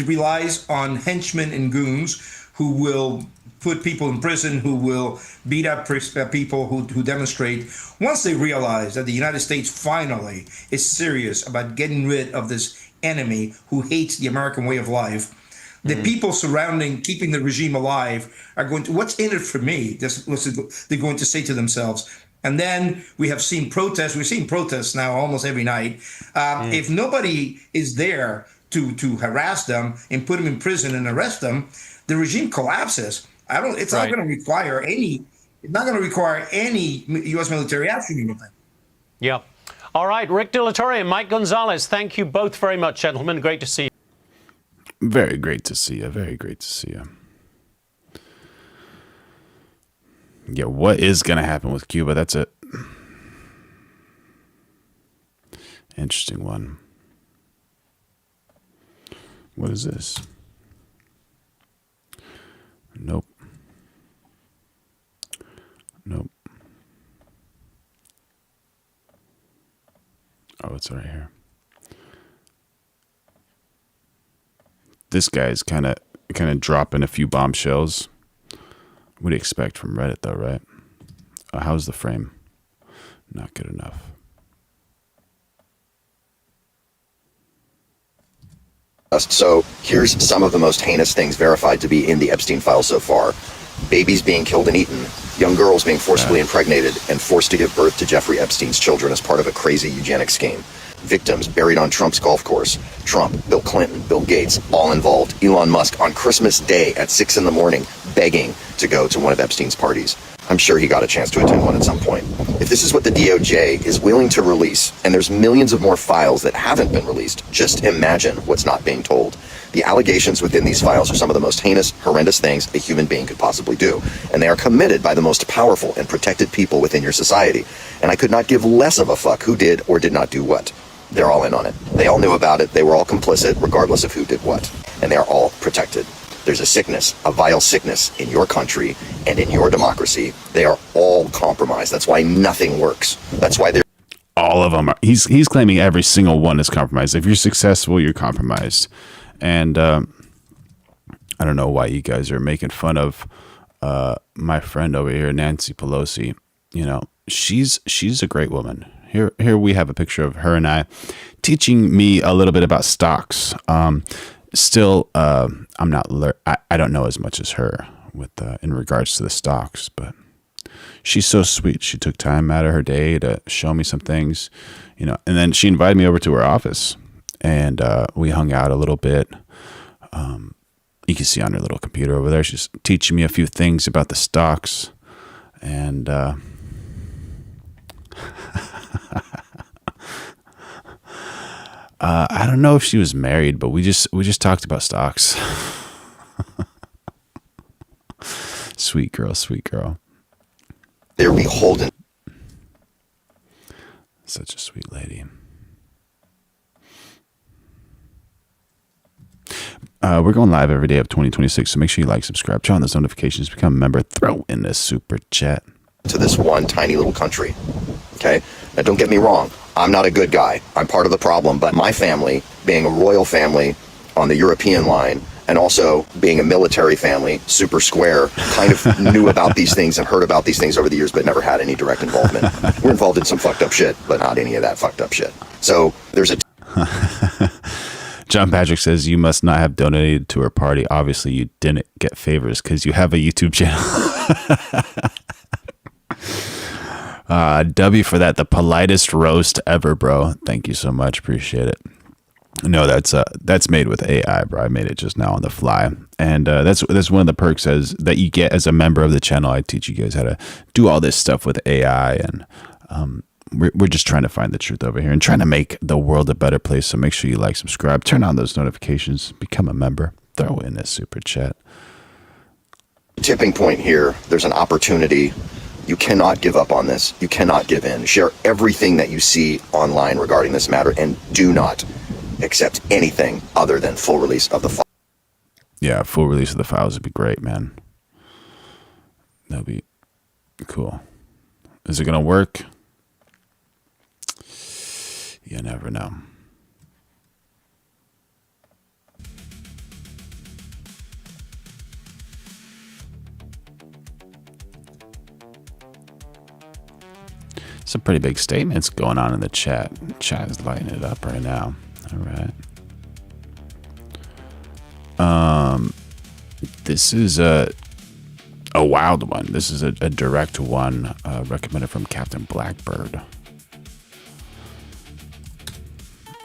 relies on henchmen and goons who will put people in prison, who will beat up people who demonstrate. Once they realize that the United States finally is serious about getting rid of this enemy who hates the American way of life, the people surrounding keeping the regime alive are going to, what's in it for me? That's what they're going to say to themselves. And then we have seen protests. We've seen protests now almost every night. If nobody is there to harass them and put them in prison and arrest them, the regime collapses. It's not going to require any. It's not going to require any U.S. military action.
Yeah. All right, Rick De La Torre and Mike Gonzalez. Thank you both very much, gentlemen. Great to see you.
Very great to see you. Very great to see you. Yeah, what is going to happen with Cuba? That's it. Interesting one. What is this? Nope. Oh, it's right here. This guy's kind of dropping a few bombshells. What do you expect from Reddit, though, right? How's the frame? Not good enough.
So here's some of the most heinous things verified to be in the Epstein files so far. Babies being killed and eaten, young girls being forcibly impregnated and forced to give birth to Jeffrey Epstein's children as part of a crazy eugenic scheme. Victims buried on Trump's golf course. Trump, Bill Clinton, Bill Gates, all involved. Elon Musk on Christmas Day at 6 in the morning, begging to go to one of Epstein's parties. I'm sure he got a chance to attend one at some point. If this is what the DOJ is willing to release, and there's millions of more files that haven't been released, just imagine what's not being told. The allegations within these files are some of the most heinous, horrendous things a human being could possibly do. And they are committed by the most powerful and protected people within your society. And I could not give less of a fuck who did or did not do what. They're all in on it. They all knew about it. They were all complicit, regardless of who did what. And they are all protected. There's a sickness, a vile sickness in your country and in your democracy. They are all compromised. That's why nothing works. That's why they're...
All of them are. He's claiming every single one is compromised. If you're successful, you're compromised. And I don't know why you guys are making fun of my friend over here, Nancy Pelosi. You know, she's a great woman. Here we have a picture of her and I teaching me a little bit about stocks. Still, I'm not. I don't know as much as her with in regards to the stocks, but she's so sweet. She took time out of her day to show me some things, you know. And then she invited me over to her office, and we hung out a little bit. You can see on her little computer over there, she's teaching me a few things about the stocks, and I don't know if she was married, but we just talked about stocks. Sweet girl, sweet girl.
They're beholden.
Such a sweet lady. We're going live every day of 2026, so make sure you like, subscribe, turn on those notifications, become a member, throw in this super chat.
To this one tiny little country. Okay? Now, don't get me wrong. I'm not a good guy. I'm part of the problem. But my family, being a royal family on the European line, and also being a military family, super square, kind of knew about these things and heard about these things over the years, but never had any direct involvement. We're involved in some fucked up shit, but not any of that fucked up shit. So there's a...
John Patrick says, you must not have donated to her party. Obviously, you didn't get favors because you have a YouTube channel. W for that, the politest roast ever, bro. Thank you so much. Appreciate it. No, that's made with AI, bro. I made it just now on the fly, and that's one of the perks that you get as a member of the channel. I teach you guys how to do all this stuff with AI, and we're just trying to find the truth over here and trying to make the world a better place. So make sure you like, subscribe, turn on those notifications, become a member, throw in a super chat.
Tipping point here. There's an opportunity. You cannot give up on this. You cannot give in. Share everything that you see online regarding this matter, and do not accept anything other than full release of the file.
Yeah, full release of the files would be great, man. That'd be cool. Is it going to work? You never know. Some pretty big statements going on in the chat. Chat is lighting it up right now. All right. This is a wild one. This is a direct one recommended from Captain Blackbird.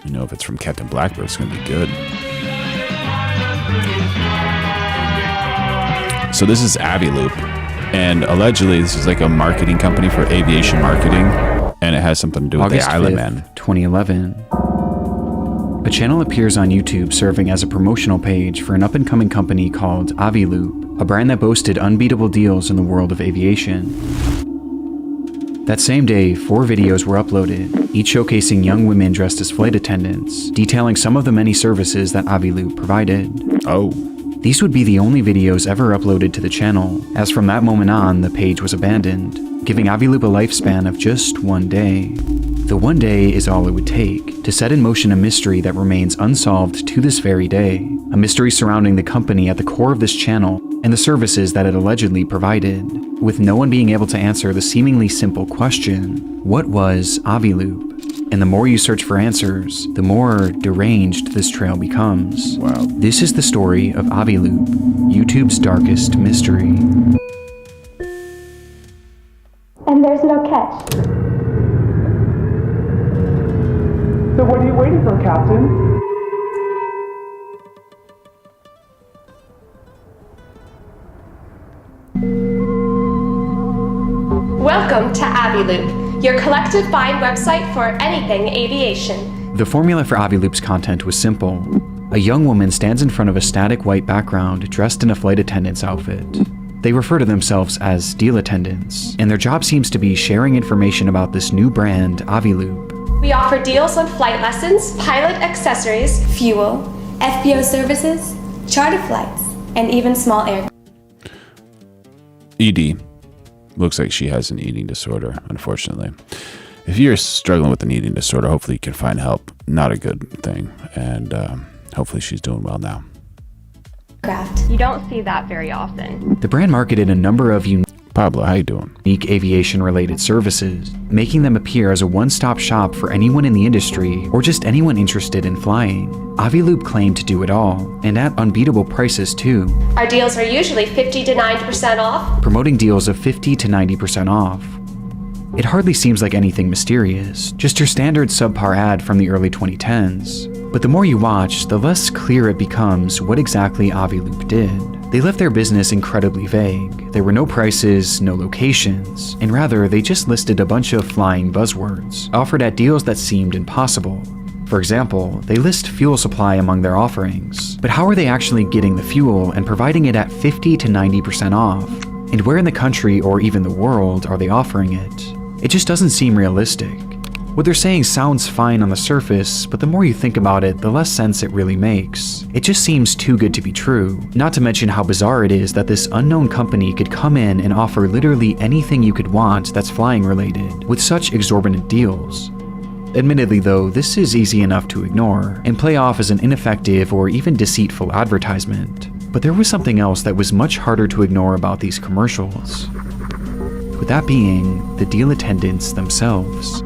You know, if it's from Captain Blackbird, it's going to be good. So this is Avioop, and allegedly this is like a marketing company for aviation marketing, and it has something to do with
August
the Island
5th,
Man.
2011. A channel appears on YouTube serving as a promotional page for an up-and-coming company called Avioop, a brand that boasted unbeatable deals in the world of aviation. That same day, 4 videos were uploaded, each showcasing young women dressed as flight attendants, detailing some of the many services that Avioop provided.
Oh.
These would be the only videos ever uploaded to the channel, as from that moment on, the page was abandoned, giving Avioop a lifespan of just 1 day. The 1 day is all it would take to set in motion a mystery that remains unsolved to this very day, a mystery surrounding the company at the core of this channel and the services that it allegedly provided, with no one being able to answer the seemingly simple question, what was Avioop? And the more you search for answers, the more deranged this trail becomes.
Wow.
This is the story of Avioop, YouTube's darkest mystery.
And there's no catch.
So what are you waiting for, Captain?
Welcome to Avioop, your collective buying website for anything aviation.
The formula for Avioop's content was simple. A young woman stands in front of a static white background dressed in a flight attendant's outfit. They refer to themselves as deal attendants, and their job seems to be sharing information about this new brand, Avioop.
We offer deals on flight lessons, pilot accessories, fuel, FBO services, charter flights, and even small air.
ED. Looks like she has an eating disorder, unfortunately. If you're struggling with an eating disorder, hopefully you can find help. Not a good thing. And hopefully she's doing well now.
You don't see that very often.
The brand marketed a number of
Pablo, how you doing?
Unique aviation-related services, making them appear as a one-stop shop for anyone in the industry or just anyone interested in flying. Avioop claimed to do it all, and at unbeatable prices too.
Our deals are usually 50 to 90% off.
Promoting deals of 50 to 90% off. It hardly seems like anything mysterious, just your standard subpar ad from the early 2010s. But the more you watch, the less clear it becomes what exactly Avioop did. They left their business incredibly vague. There were no prices, no locations, and rather they just listed a bunch of flying buzzwords, offered at deals that seemed impossible. For example, they list fuel supply among their offerings, but how are they actually getting the fuel and providing it at 50 to 90% off? And where in the country or even the world are they offering it? It just doesn't seem realistic. What they're saying sounds fine on the surface, but the more you think about it, the less sense it really makes. It just seems too good to be true, not to mention how bizarre it is that this unknown company could come in and offer literally anything you could want that's flying related, with such exorbitant deals. Admittedly though, this is easy enough to ignore, and play off as an ineffective or even deceitful advertisement. But there was something else that was much harder to ignore about these commercials. With that being, the deal attendants themselves.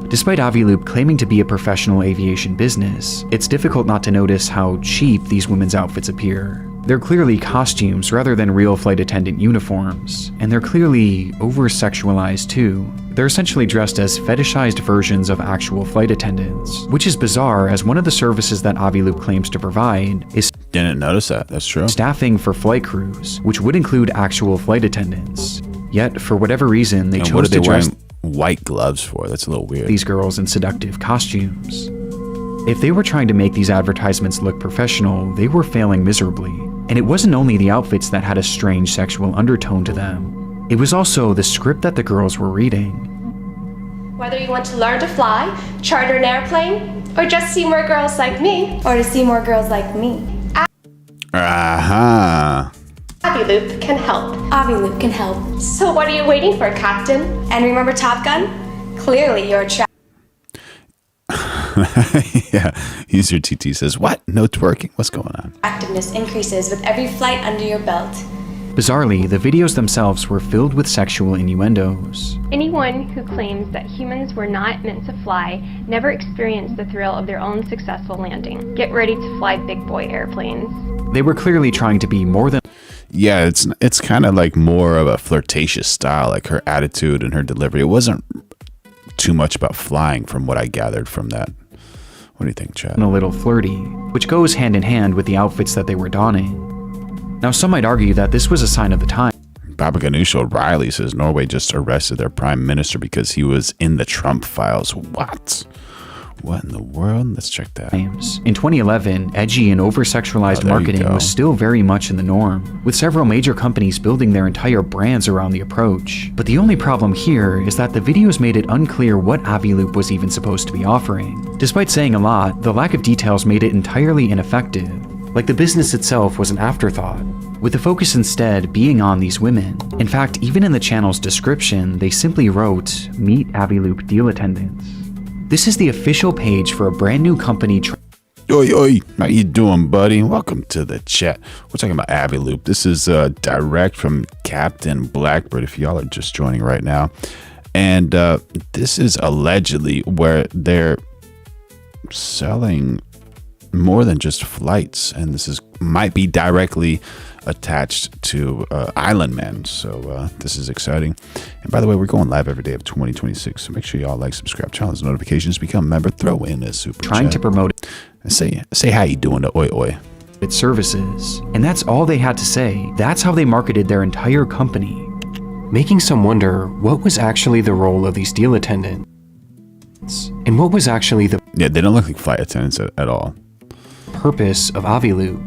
Despite Avioop claiming to be a professional aviation business, it's difficult not to notice how cheap these women's outfits appear. They're clearly costumes rather than real flight attendant uniforms, and they're clearly over-sexualized too. They're essentially dressed as fetishized versions of actual flight attendants, which is bizarre as one of the services that Avioop claims to provide is
Didn't notice that, that's true.
Staffing for flight crews, which would include actual flight attendants. Yet, for whatever reason, they chose to dress
white gloves for. That's a little weird.
These girls in seductive costumes. If they were trying to make these advertisements look professional, they were failing miserably. And it wasn't only the outfits that had a strange sexual undertone to them. It was also the script that the girls were reading.
Whether you want to learn to fly, charter an airplane, or just see more girls like me, or to see more girls like me, Avioop can help. Avioop can help. So what are you waiting for, Captain? And remember Top Gun? Clearly you're trapped.
Yeah, user TT says, what? No twerking? What's going on?
Activeness increases with every flight under your belt.
Bizarrely, the videos themselves were filled with sexual innuendos.
Anyone who claims that humans were not meant to fly never experienced the thrill of their own successful landing. Get ready to fly big boy airplanes.
They were clearly trying to be more than...
Yeah, it's kind of like more of a flirtatious style, like her attitude and her delivery. It wasn't too much about flying from what I gathered from that. What do you think, Chad?
A little flirty, which goes hand in hand with the outfits that they were donning. Now, some might argue that this was a sign of the time.
Baba Ganoush O'Reilly says Norway just arrested their prime minister because he was in the Trump files. What? What in the world? Let's check that.
In 2011, edgy and over-sexualized marketing was still very much in the norm, with several major companies building their entire brands around the approach. But the only problem here is that the videos made it unclear what Avioop was even supposed to be offering. Despite saying a lot, the lack of details made it entirely ineffective. Like the business itself was an afterthought, with the focus instead being on these women. In fact, even in the channel's description, they simply wrote, "Meet Avioop deal attendants." This is the official page for a brand new company.
Oi, oi, how you doing, buddy? Welcome to the chat. We're talking about Avioop. This is direct from Captain Blackbird, if y'all are just joining right now. And this is allegedly where they're selling more than just flights, and this might be directly attached to Island Man. So this is exciting. And by the way, we're going live every day of 2026. So make sure y'all like, subscribe, channels, notifications, become a member, throw in a super
Trying
chat.
to promote it.
Say how you doing to Oi Oi.
Its services. And that's all they had to say. That's how they marketed their entire company. Making some wonder what was actually the role of these deal attendants. And what was actually the
they don't look like flight attendants at all.
Purpose of Avioop.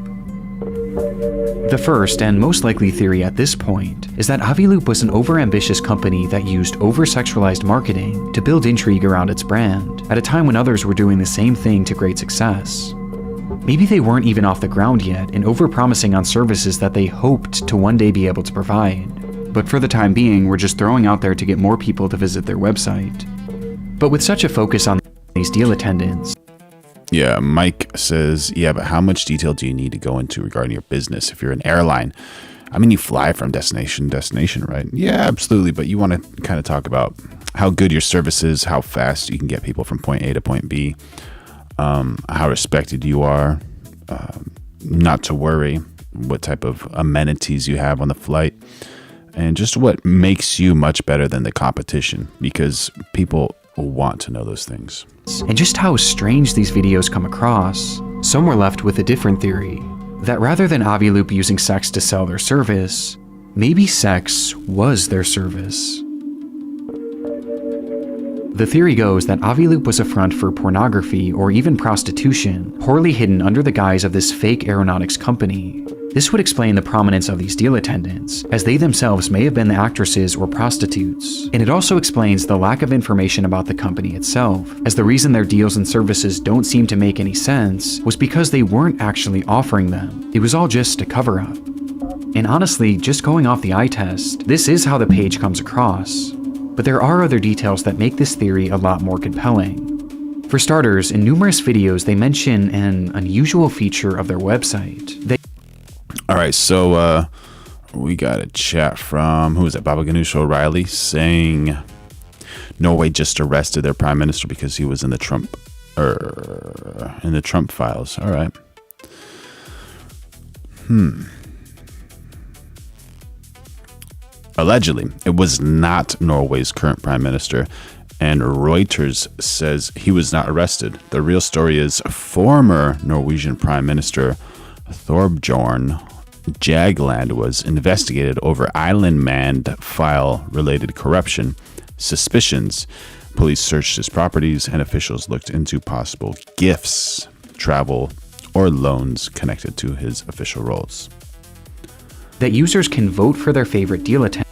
The first and most likely theory at this point is that Avioop was an overambitious company that used over-sexualized marketing to build intrigue around its brand at a time when others were doing the same thing to great success. Maybe they weren't even off the ground yet and over-promising on services that they hoped to one day be able to provide. But for the time being, we're just throwing out there to get more people to visit their website. But with such a focus on these deal attendants.
Yeah, Mike says, yeah, but how much detail do you need to go into regarding your business if you're an airline? I mean, you fly from destination to destination, right? Yeah, absolutely. But you want to kind of talk about how good your service is, how fast you can get people from point A to point B, how respected you are, not to worry, what type of amenities you have on the flight, and just what makes you much better than the competition, because people want to know those things.
And just how strange these videos come across, some were left with a different theory, that rather than Avioop using sex to sell their service, maybe sex was their service. The theory goes that Avioop was a front for pornography or even prostitution, poorly hidden under the guise of this fake aeronautics company. This would explain the prominence of these deal attendants, as they themselves may have been the actresses or prostitutes. And it also explains the lack of information about the company itself, as the reason their deals and services don't seem to make any sense was because they weren't actually offering them. It was all just a cover-up. And honestly, just going off the eye test, this is how the page comes across. But there are other details that make this theory a lot more compelling. For starters, in numerous videos they mention an unusual feature of their website.
All right, so we got a chat from, who is it, Baba Ganoush O'Reilly, saying Norway just arrested their prime minister because he was in the Trump files. All right. Allegedly, it was not Norway's current prime minister, and Reuters says he was not arrested. The real story is former Norwegian Prime Minister Thorbjorn Jagland was investigated over Island Man file-related corruption suspicions. Police searched his properties, and officials looked into possible gifts, travel, or loans connected to his official roles.
That users can vote for their favorite deal attendant.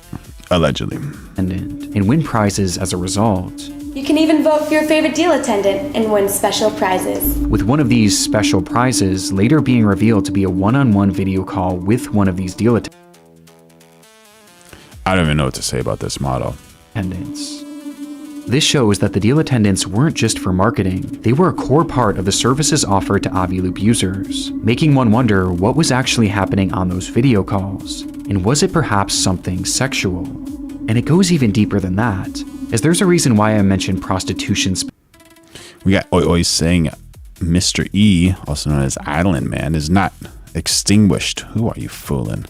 Allegedly.
And win prizes as a result.
You can even vote for your favorite deal attendant and win special prizes.
With one of these special prizes later being revealed to be a one-on-one video call with one of these deal attendants.
I don't even know what to say about this model.
This shows that the deal attendants weren't just for marketing, they were a core part of the services offered to Avioop users, making one wonder what was actually happening on those video calls, and was it perhaps something sexual? And it goes even deeper than that, as there's a reason why I mentioned prostitution.
We got Oi Oi saying Mr. E, also known as Island Man, is not extinguished. Who are you fooling?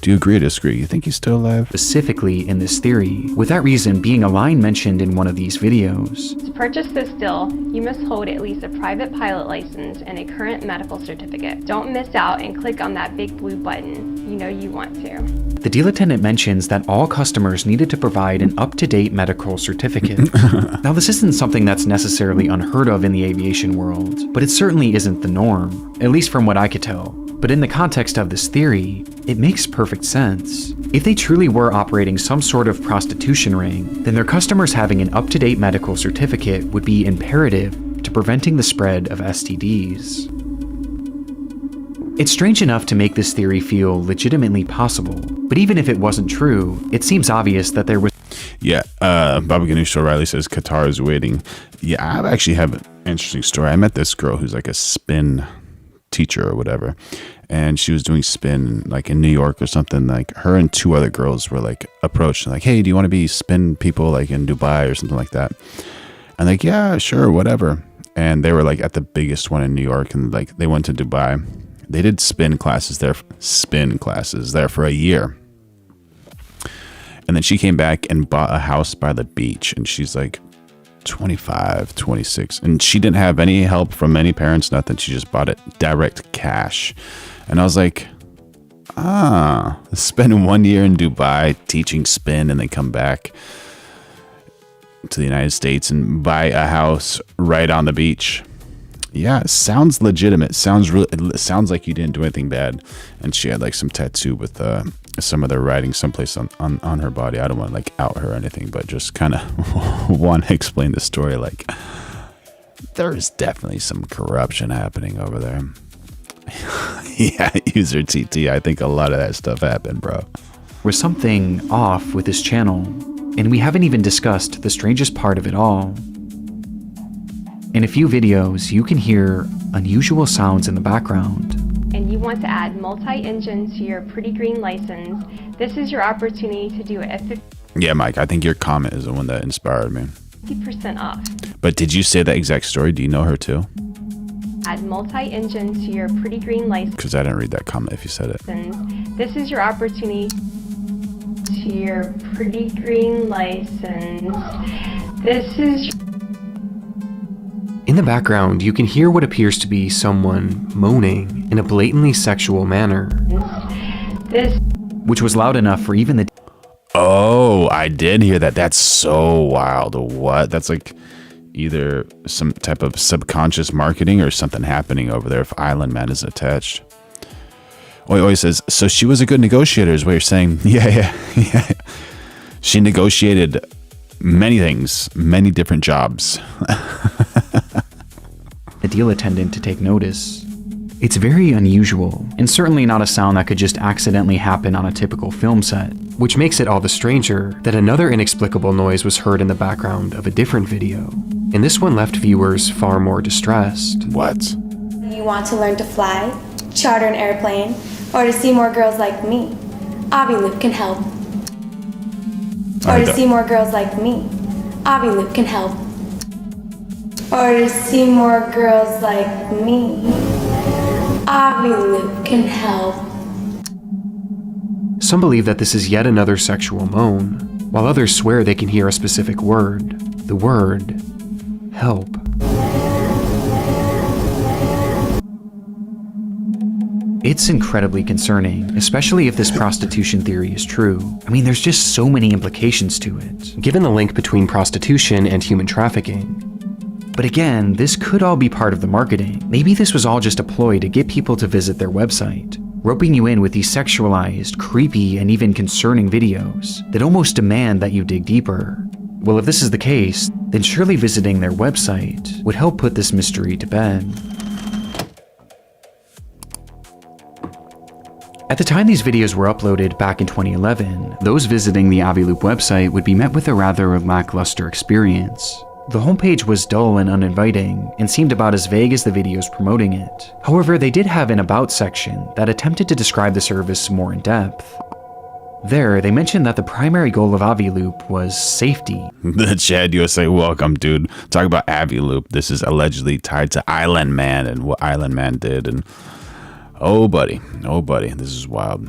Do you agree or disagree? You think he's still alive?
Specifically in this theory, with that reason being a line mentioned in one of these videos.
To purchase this deal, you must hold at least a private pilot license and a current medical certificate. Don't miss out and click on that big blue button. You know you want to.
The deal attendant mentions that all customers needed to provide an up-to-date medical certificate. Now, this isn't something that's necessarily unheard of in the aviation world, but it certainly isn't the norm, at least from what I could tell. But in the context of this theory, it makes perfect sense. If they truly were operating some sort of prostitution ring, then their customers having an up-to-date medical certificate would be imperative to preventing the spread of STDs. It's strange enough to make this theory feel legitimately possible, but even if it wasn't true, it seems obvious that there was...
Yeah, Baba Ganoush O'Reilly says Qatar is waiting. Yeah, I actually have an interesting story. I met this girl who's like a spin teacher or whatever, and she was doing spin like in New York or something. Like her and 2 other girls were like approached and like, hey, do you want to be spin people like in Dubai or something like that? And like, yeah, sure, whatever. And they were like at the biggest one in New York, and like they went to Dubai. They did spin classes there for a year. And then she came back and bought a house by the beach, and she's like 25, 26, and she didn't have any help from any parents, nothing. She just bought it direct cash. And I was like, spend 1 year in Dubai teaching spin and then come back to the United States and buy a house right on the beach. Yeah, it sounds legitimate. It sounds like you didn't do anything bad. And she had like some tattoo with some of their writing someplace on her body. I don't want to like out her or anything, but just kind of want to explain the story. Like, there's definitely some corruption happening over there. Yeah, user TT. I think a lot of that stuff happened, bro.
Was something off with this channel, and we haven't even discussed the strangest part of it all. In a few videos, you can hear unusual sounds in the background.
And you want to add multi-engine to your pretty green license, this is your opportunity to do it at
Yeah, Mike, I think your comment is the one that inspired me.
50% off.
But did you say that exact story? Do you know her too?
Add multi-engine to your pretty green license.
Because I didn't read that comment if you said it.
This is your opportunity to your pretty green license. This is...
In the background, you can hear what appears to be someone moaning in a blatantly sexual manner, which was loud enough for even the...
Oh, I did hear that. That's so wild. What? That's like either some type of subconscious marketing or something happening over there if Island Man is attached. Oi says, so she was a good negotiator is what you're saying. Yeah. She negotiated many things, many different jobs.
The deal attendant to take notice. It's very unusual, and certainly not a sound that could just accidentally happen on a typical film set, which makes it all the stranger that another inexplicable noise was heard in the background of a different video, and this one left viewers far more distressed.
What?
You want to learn to fly, charter an airplane, or to see more girls like me? Avioop can help. Or to see more girls like me? Avioop can help. Or to see more girls like me? Avioop can help.
Some believe that this is yet another sexual moan, while others swear they can hear a specific word, the word help. It's incredibly concerning, especially if this prostitution theory is true. I mean, there's just so many implications to it, given the link between prostitution and human trafficking. But again, this could all be part of the marketing. Maybe this was all just a ploy to get people to visit their website, roping you in with these sexualized, creepy, and even concerning videos that almost demand that you dig deeper. Well, if this is the case, then surely visiting their website would help put this mystery to bed. At the time these videos were uploaded back in 2011, those visiting the Avioop website would be met with a rather lackluster experience. The homepage was dull and uninviting, and seemed about as vague as the videos promoting it. However, they did have an About section that attempted to describe the service more in depth. There, they mentioned that the primary goal of Avioop was safety.
The Chad USA, welcome, dude. Talk about Avioop. This is allegedly tied to Island Man and what Island Man did, and oh buddy, this is wild.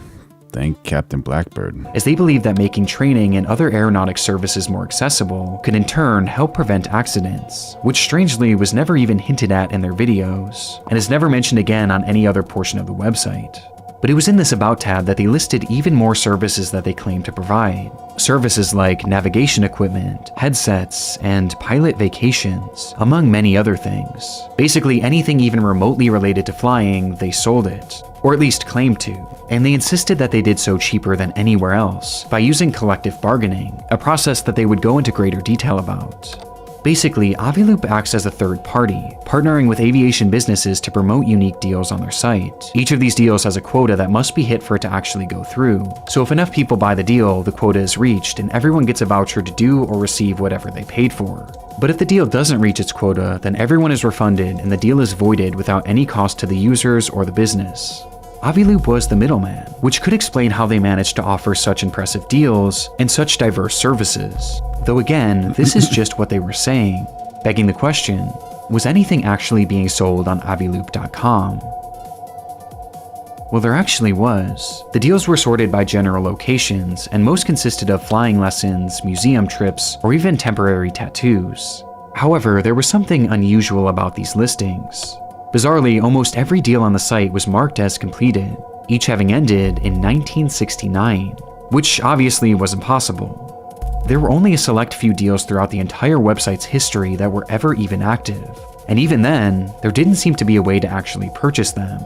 Thank Captain Blackbird.
As they believe that making training and other aeronautic services more accessible could in turn help prevent accidents, which strangely was never even hinted at in their videos, and is never mentioned again on any other portion of the website. But it was in this About tab that they listed even more services that they claim to provide. Services like navigation equipment, headsets, and pilot vacations, among many other things. Basically anything even remotely related to flying, they sold it. Or at least claimed to. And they insisted that they did so cheaper than anywhere else, by using collective bargaining, a process that they would go into greater detail about. Basically, Avioop acts as a third party, partnering with aviation businesses to promote unique deals on their site. Each of these deals has a quota that must be hit for it to actually go through. So if enough people buy the deal, the quota is reached and everyone gets a voucher to do or receive whatever they paid for. But if the deal doesn't reach its quota, then everyone is refunded and the deal is voided without any cost to the users or the business. Avioop was the middleman, which could explain how they managed to offer such impressive deals and such diverse services. Though again, this is just what they were saying, begging the question, was anything actually being sold on Avioop.com? Well, there actually was. The deals were sorted by general locations, and most consisted of flying lessons, museum trips, or even temporary tattoos. However, there was something unusual about these listings. Bizarrely, almost every deal on the site was marked as completed, each having ended in 1969, which obviously was impossible. There were only a select few deals throughout the entire website's history that were ever even active, and even then, there didn't seem to be a way to actually purchase them.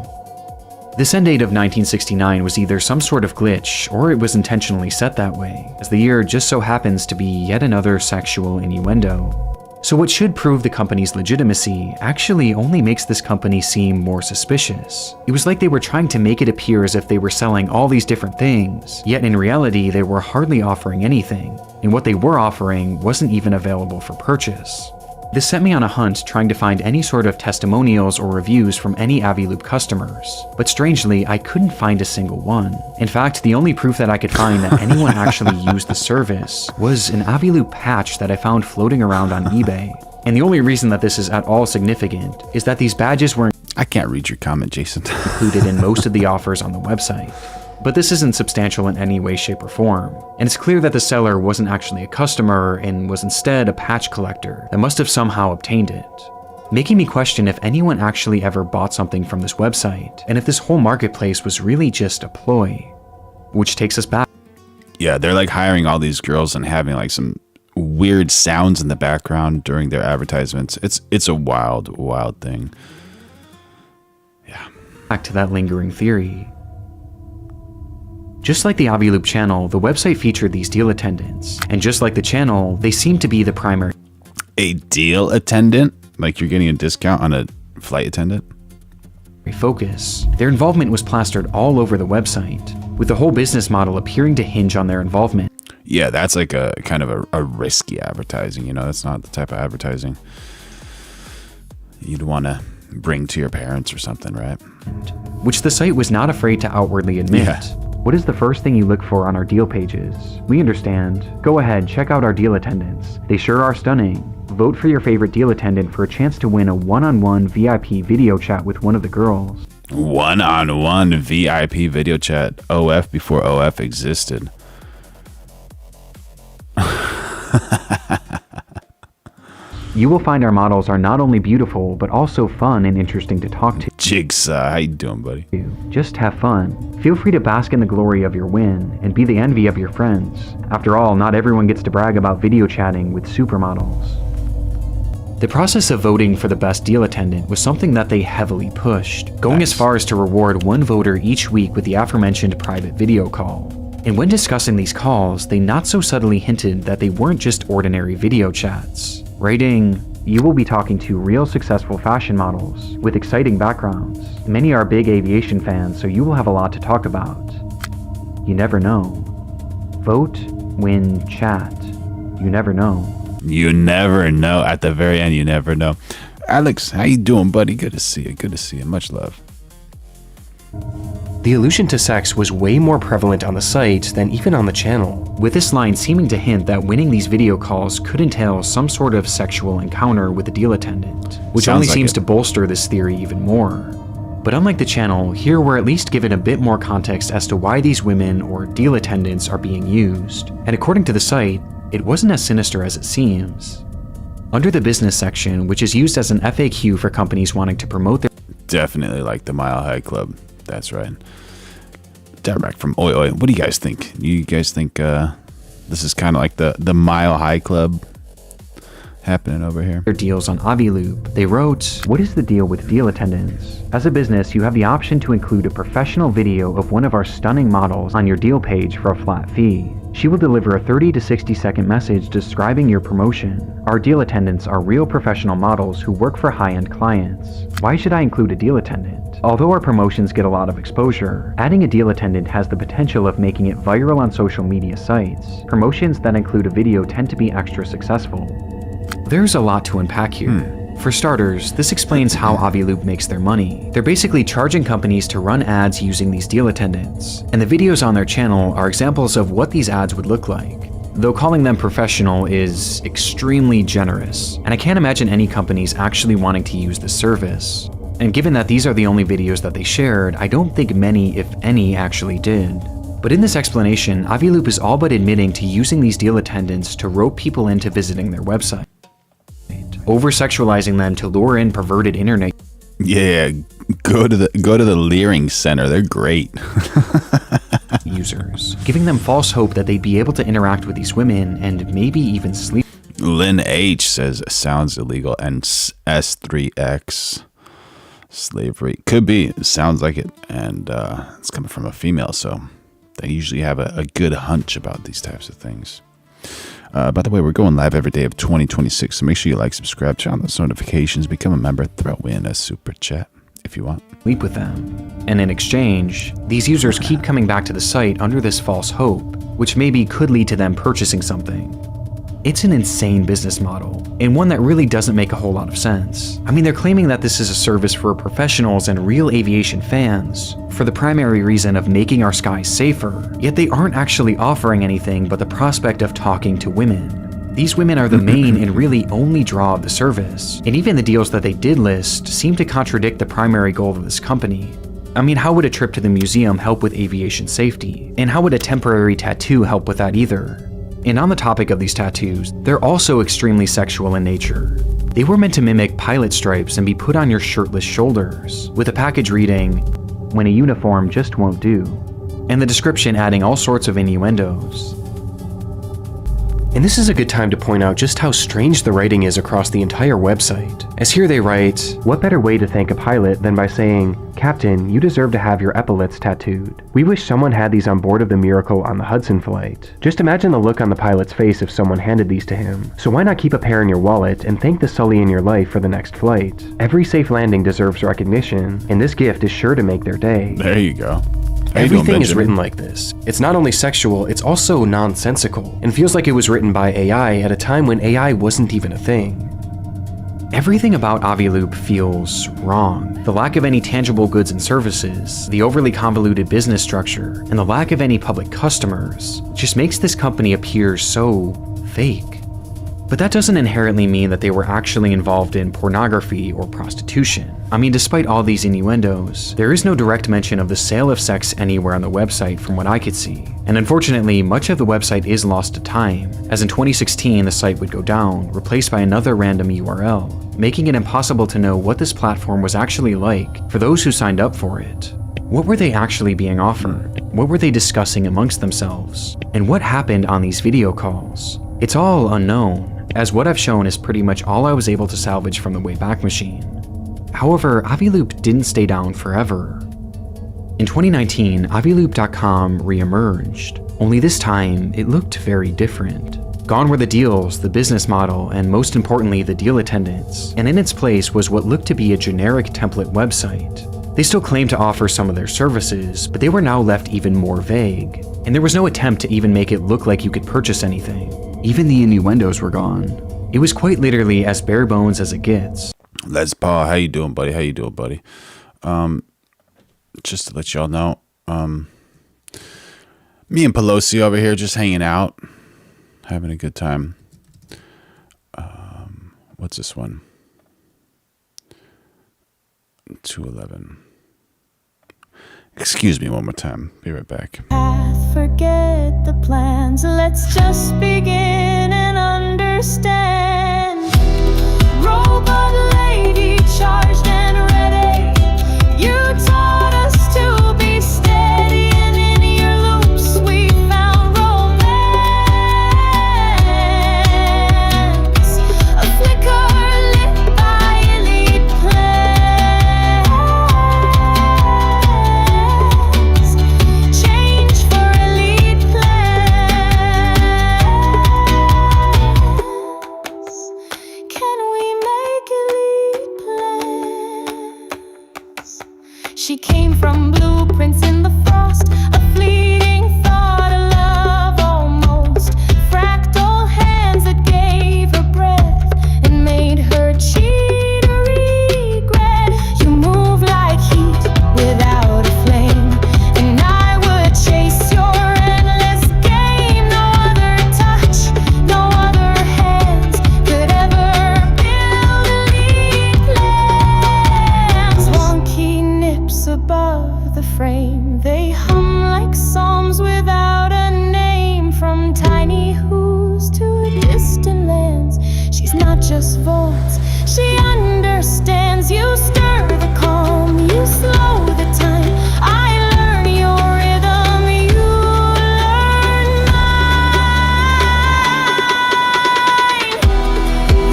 This end date of 1969 was either some sort of glitch, or it was intentionally set that way, as the year just so happens to be yet another sexual innuendo. So what should prove the company's legitimacy actually only makes this company seem more suspicious. It was like they were trying to make it appear as if they were selling all these different things, yet in reality they were hardly offering anything, and what they were offering wasn't even available for purchase. This set me on a hunt trying to find any sort of testimonials or reviews from any Avioop customers, but strangely, I couldn't find a single one. In fact, the only proof that I could find that anyone actually used the service was an Avioop patch that I found floating around on eBay. And the only reason that this is at all significant is that these badges were
I can't read your comment, Jason.
included in most of the offers on the website. But this isn't substantial in any way, shape, or form, and it's clear that the seller wasn't actually a customer and was instead a patch collector that must have somehow obtained it, making me question if anyone actually ever bought something from this website, and if this whole marketplace was really just a ploy. Which takes us back.
Yeah, they're like hiring all these girls and having like some weird sounds in the background during their advertisements. It's a wild, wild thing. Yeah.
Back to that lingering theory. Just like the Avioop channel, the website featured these deal attendants, and just like the channel, they seem to be the primary.
A deal attendant? Like you're getting a discount on a flight attendant?
Focus. Their involvement was plastered all over the website, with the whole business model appearing to hinge on their involvement.
Yeah, that's like a kind of a risky advertising, you know, that's not the type of advertising you'd want to bring to your parents or something, right?
Which the site was not afraid to outwardly admit.
Yeah.
What is the first thing you look for on our deal pages? We understand. Go ahead, check out our deal attendants. They sure are stunning. Vote for your favorite deal attendant for a chance to win a one-on-one VIP video chat with one of the girls.
One-on-one VIP video chat. OF before OF existed.
You will find our models are not only beautiful, but also fun and interesting to talk to.
Jigsaw, how you doing, buddy?
Just have fun. Feel free to bask in the glory of your win and be the envy of your friends. After all, not everyone gets to brag about video chatting with supermodels. The process of voting for the best deal attendant was something that they heavily pushed, going as far as to reward one voter each week with the aforementioned private video call. And when discussing these calls, they not so subtly hinted that they weren't just ordinary video chats. Writing, you will be talking to real successful fashion models with exciting backgrounds. Many are big aviation fans, so you will have a lot to talk about. You never know. Vote, win, chat. You never know.
You never know. At the very end, you never know. Alex, how you doing, buddy? Good to see you. Good to see you. Much love.
The allusion to sex was way more prevalent on the site than even on the channel, with this line seeming to hint that winning these video calls could entail some sort of sexual encounter with the deal attendant, which only seems to bolster this theory even more. But unlike the channel, here we're at least given a bit more context as to why these women or deal attendants are being used, and according to the site, it wasn't as sinister as it seems. Under the business section, which is used as an FAQ for companies wanting to promote their—
Definitely like the Mile High Club. That's right. Direct from Oi Oi. What do you guys think? You guys think this is kind of like the Mile High Club happening over here?
Their deals on Avioop. They wrote, "What is the deal with deal attendants? As a business, you have the option to include a professional video of one of our stunning models on your deal page for a flat fee. She will deliver a 30 to 60 second message describing your promotion. Our deal attendants are real professional models who work for high-end clients. Why should I include a deal attendant? Although our promotions get a lot of exposure, adding a deal attendant has the potential of making it viral on social media sites. Promotions that include a video tend to be extra successful." There's a lot to unpack here. For starters, this explains how Avioop makes their money. They're basically charging companies to run ads using these deal attendants, and the videos on their channel are examples of what these ads would look like. Though calling them professional is extremely generous, and I can't imagine any companies actually wanting to use this service. And given that these are the only videos that they shared, I don't think many, if any, actually did. But in this explanation, Avioop is all but admitting to using these deal attendants to rope people into visiting their website, over-sexualizing them to lure in perverted internet.
Yeah, go to the Leering Center. They're great.
Users, giving them false hope that they'd be able to interact with these women and maybe even sleep.
Lynn H says sounds illegal, and S3X slavery could be. It sounds like it, and it's coming from a female, so they usually have a good hunch about these types of things. By the way, we're going live every day of 2026, so make sure you like, subscribe, turn on those notifications, become a member, throw in a super chat if you want.
Sleep with them. And in exchange, these users keep coming back to the site under this false hope, which maybe could lead to them purchasing something. It's an insane business model, and one that really doesn't make a whole lot of sense. I mean, they're claiming that this is a service for professionals and real aviation fans, for the primary reason of making our skies safer, yet they aren't actually offering anything but the prospect of talking to women. These women are the main and really only draw of the service, and even the deals that they did list seem to contradict the primary goal of this company. I mean, how would a trip to the museum help with aviation safety? And how would a temporary tattoo help with that either? And on the topic of these tattoos, they're also extremely sexual in nature. They were meant to mimic pilot stripes and be put on your shirtless shoulders, with a package reading, "When a uniform just won't do," and the description adding all sorts of innuendos. And this is a good time to point out just how strange the writing is across the entire website. As here they write, "What better way to thank a pilot than by saying, 'Captain, you deserve to have your epaulets tattooed. We wish someone had these on board of the Miracle on the Hudson flight.' Just imagine the look on the pilot's face if someone handed these to him. So why not keep a pair in your wallet and thank the Sully in your life for the next flight? Every safe landing deserves recognition, and this gift is sure to make their day."
There you go.
Everything is written like this. It's not only sexual, it's also nonsensical, and feels like it was written by AI at a time when AI wasn't even a thing. Everything about Avioop feels wrong. The lack of any tangible goods and services, the overly convoluted business structure, and the lack of any public customers just makes this company appear so fake. But that doesn't inherently mean that they were actually involved in pornography or prostitution. I mean, despite all these innuendos, there is no direct mention of the sale of sex anywhere on the website from what I could see. And unfortunately, much of the website is lost to time, as in 2016 the site would go down, replaced by another random URL, making it impossible to know what this platform was actually like for those who signed up for it. What were they actually being offered? What were they discussing amongst themselves? And what happened on these video calls? It's all unknown, as what I've shown is pretty much all I was able to salvage from the Wayback Machine. However, Avioop didn't stay down forever. In 2019, Avioop.com re-emerged, only this time it looked very different. Gone were the deals, the business model, and most importantly the deal attendants, and in its place was what looked to be a generic template website. They still claimed to offer some of their services, but they were now left even more vague, and there was no attempt to even make it look like you could purchase anything. Even the innuendos were gone. It was quite literally as bare bones as it gets.
Les Paul, how you doing, buddy? How you doing, buddy? Just to let y'all know, me and Pelosi over here just hanging out, having a good time. What's this one? 211. Excuse me one more time. Be right back.
Forget the plans. Let's just begin and understand. Robot lady charged and ready. You taught us to be steady, and in your loops we found romance. A flicker lit by elite plans. Change for elite plans. Can we make elite plans? She came from blueprints in the frost, a fleeting thought, a love almost, fractal hands that gave her breath and made her cheat just volts. She understands. You stir the calm, you slow the time. I learn your rhythm, you learn mine.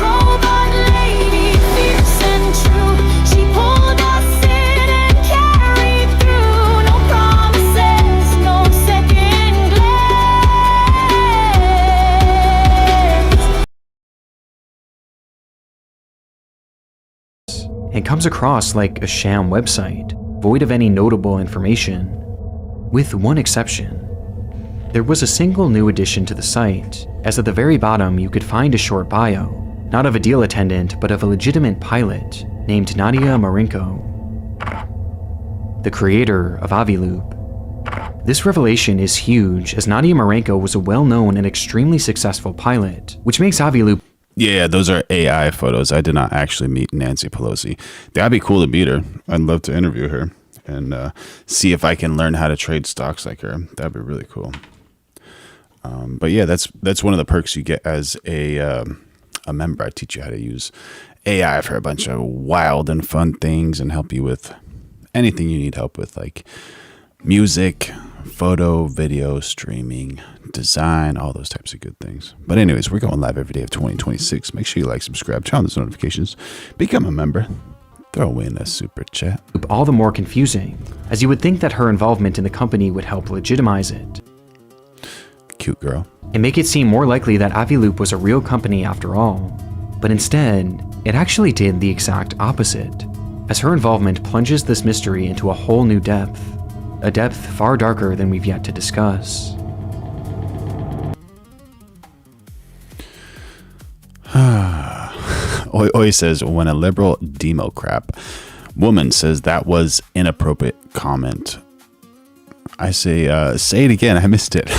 Robot lady, fierce and true. She pulled us in and carried through. No promises, no second
It comes across like a sham website, void of any notable information, with one exception. There was a single new addition to the site, as at the very bottom you could find a short bio, not of a deal attendant, but of a legitimate pilot named Nadia Marenko, the creator of Avioop. This revelation is huge, as Nadia Marenko was a well-known and extremely successful pilot, which makes Avioop.
Yeah, those are AI photos. I did not actually meet Nancy Pelosi. That'd be cool to meet her. I'd love to interview her and see if I can learn how to trade stocks like her. That'd be really cool. But yeah, that's one of the perks you get as a member. I teach you how to use AI for a bunch of wild and fun things and help you with anything you need help with, like music, photo, video, streaming, design, all those types of good things. But anyways, we're going live every day of 2026. Make sure you like, subscribe, turn on those notifications, become a member, throw in a super chat.
All the more confusing, as you would think that her involvement in the company would help legitimize it.
Cute girl.
And make it seem more likely that Avioop was a real company after all. But instead, it actually did the exact opposite, as her involvement plunges this mystery into a whole new depth. A depth far darker than we've yet to discuss.
Oi says, when a liberal Democrat woman says that was inappropriate comment, I say it again. I missed it.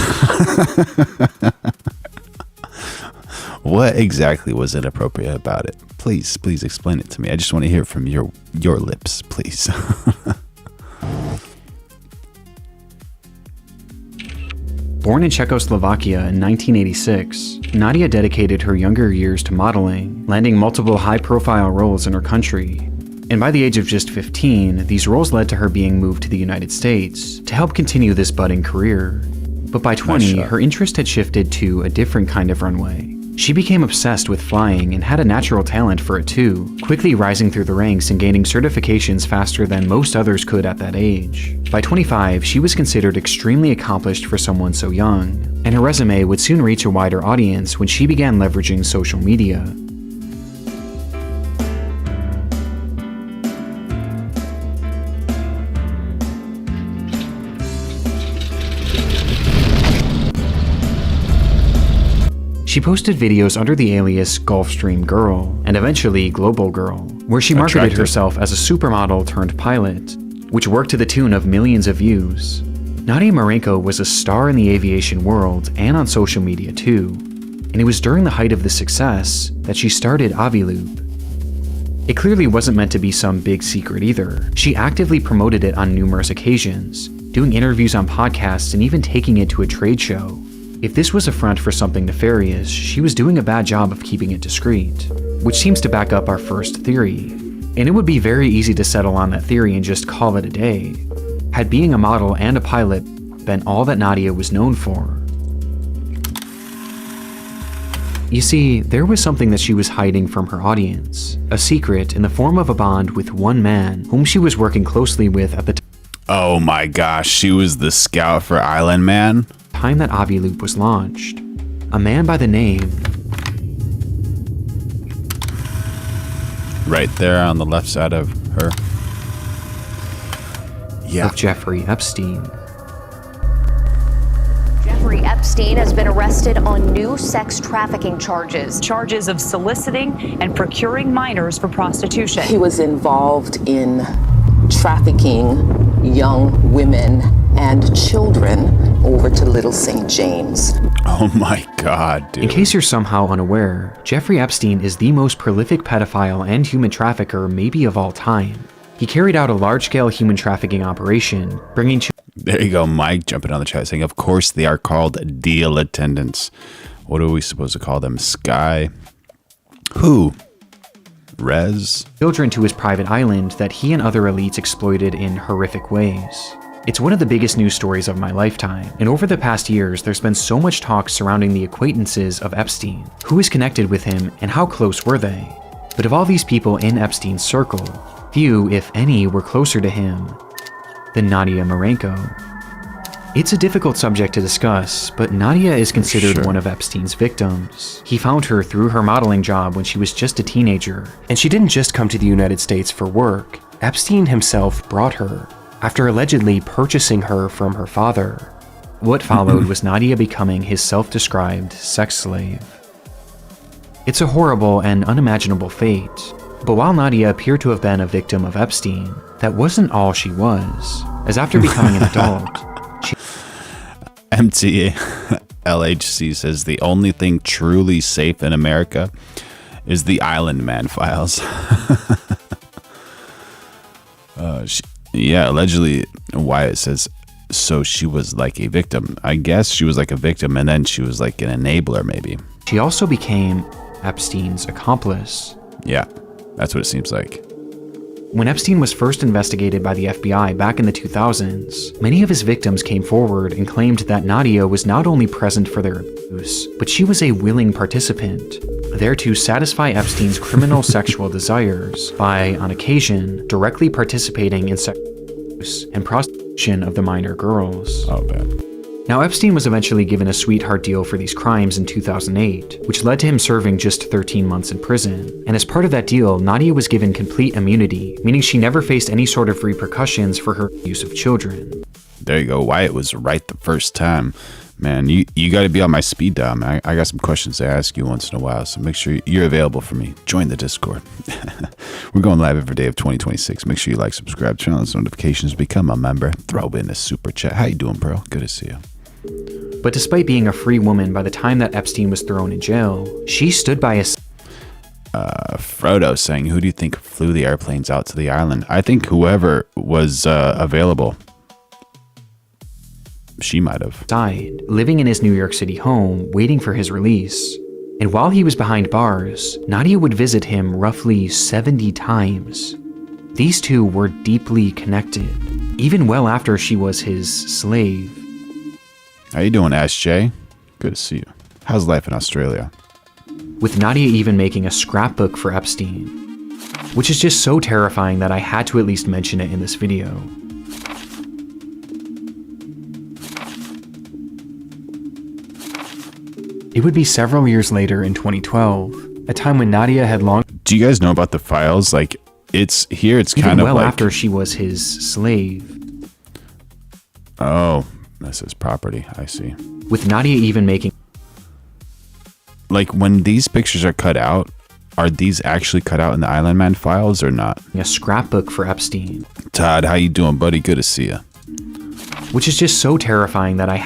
What exactly was inappropriate about it? Please explain it to me. I just want to hear it from your lips, please.
Born in Czechoslovakia in 1986, Nadia dedicated her younger years to modeling, landing multiple high-profile roles in her country. And by the age of just 15, these roles led to her being moved to the United States to help continue this budding career. But by 20, her interest had shifted to a different kind of runway. She became obsessed with flying and had a natural talent for it too, quickly rising through the ranks and gaining certifications faster than most others could at that age. By 25, she was considered extremely accomplished for someone so young, and her resume would soon reach a wider audience when she began leveraging social media. She posted videos under the alias Gulfstream Girl, and eventually Global Girl, where she marketed herself as a supermodel turned pilot, which worked to the tune of millions of views. Nadia Marenko was a star in the aviation world and on social media too, and it was during the height of this success that she started Avioop. It clearly wasn't meant to be some big secret either. She actively promoted it on numerous occasions, doing interviews on podcasts and even taking it to a trade show. If this was a front for something nefarious, she was doing a bad job of keeping it discreet, which seems to back up our first theory. And it would be very easy to settle on that theory and just call it a day, had being a model and a pilot been all that Nadia was known for. You see, there was something that she was hiding from her audience, a secret in the form of a bond with one man whom she was working closely with at the time.
Oh my gosh, she was the scout for Island Man?
Time that Avioop was launched. A man by the name...
Right there on the left side of her. Yeah.
Of Jeffrey Epstein.
Jeffrey Epstein has been arrested on new sex trafficking charges.
Charges of soliciting and procuring minors for prostitution.
He was involved in trafficking young women and children over to Little St. James.
Oh my God, dude.
In case you're somehow unaware, Jeffrey Epstein is the most prolific pedophile and human trafficker maybe of all time. He carried out a large-scale human trafficking operation, bringing...
There you go, Mike jumping on the chat saying, of course they are called deal attendants. What are we supposed to call them? Sky Who? Rez?
Children to his private island that he and other elites exploited in horrific ways. It's one of the biggest news stories of my lifetime, and over the past years, there's been so much talk surrounding the acquaintances of Epstein. Who is connected with him, and how close were they? But of all these people in Epstein's circle, few, if any, were closer to him than Nadia Marenko. It's a difficult subject to discuss, but Nadia is considered one of Epstein's victims. He found her through her modeling job when she was just a teenager, and she didn't just come to the United States for work. Epstein himself brought her, after allegedly purchasing her from her father. What followed was Nadia becoming his self-described sex slave. It's a horrible and unimaginable fate, but while Nadia appeared to have been a victim of Epstein, that wasn't all she was, as after becoming an adult,
MTLHC says the only thing truly safe in America is the Island Man files. Yeah, allegedly, Wyatt says, so she was like a victim. I guess she was like a victim, and then she was like an enabler, maybe.
She also became Epstein's accomplice.
Yeah, that's what it seems like.
When Epstein was first investigated by the FBI back in the 2000s, many of his victims came forward and claimed that Nadia was not only present for their abuse, but she was a willing participant, there to satisfy Epstein's criminal sexual desires by, on occasion, directly participating in sexual abuse and prostitution of the minor girls.
Oh, bad.
Now, Epstein was eventually given a sweetheart deal for these crimes in 2008, which led to him serving just 13 months in prison. And as part of that deal, Nadia was given complete immunity, meaning she never faced any sort of repercussions for her use of children.
There you go. Wyatt was right the first time. Man, you got to be on my speed dial, man. I got some questions to ask you once in a while, so make sure you're available for me. Join the Discord. We're going live every day of 2026. Make sure you like, subscribe, turn on those notifications, become a member, throw in a super chat. How you doing, bro? Good to see you.
But despite being a free woman by the time that Epstein was thrown in jail, she stood by his
Frodo saying, who do you think flew the airplanes out to the island? I think whoever was available. She might have
died, living in his New York City home, waiting for his release. And while he was behind bars, Nadia would visit him roughly 70 times. These two were deeply connected, even well after she was his slave.
How you doing, SJ? Good to see you. How's life in Australia?
With Nadia even making a scrapbook for Epstein, which is just so terrifying that I had to at least mention it in this video. It would be several years later in 2012, a time when Nadia had long...
Do you guys know about the files? Like, it's here, it's kind of
well
like...
after she was his slave.
Oh, this is property, I see.
With Nadia even making...
Like, when these pictures are cut out, are these actually cut out in the Island Man files or not?
A scrapbook for Epstein.
Todd, how you doing, buddy? Good to see you.
Which is just so terrifying that I...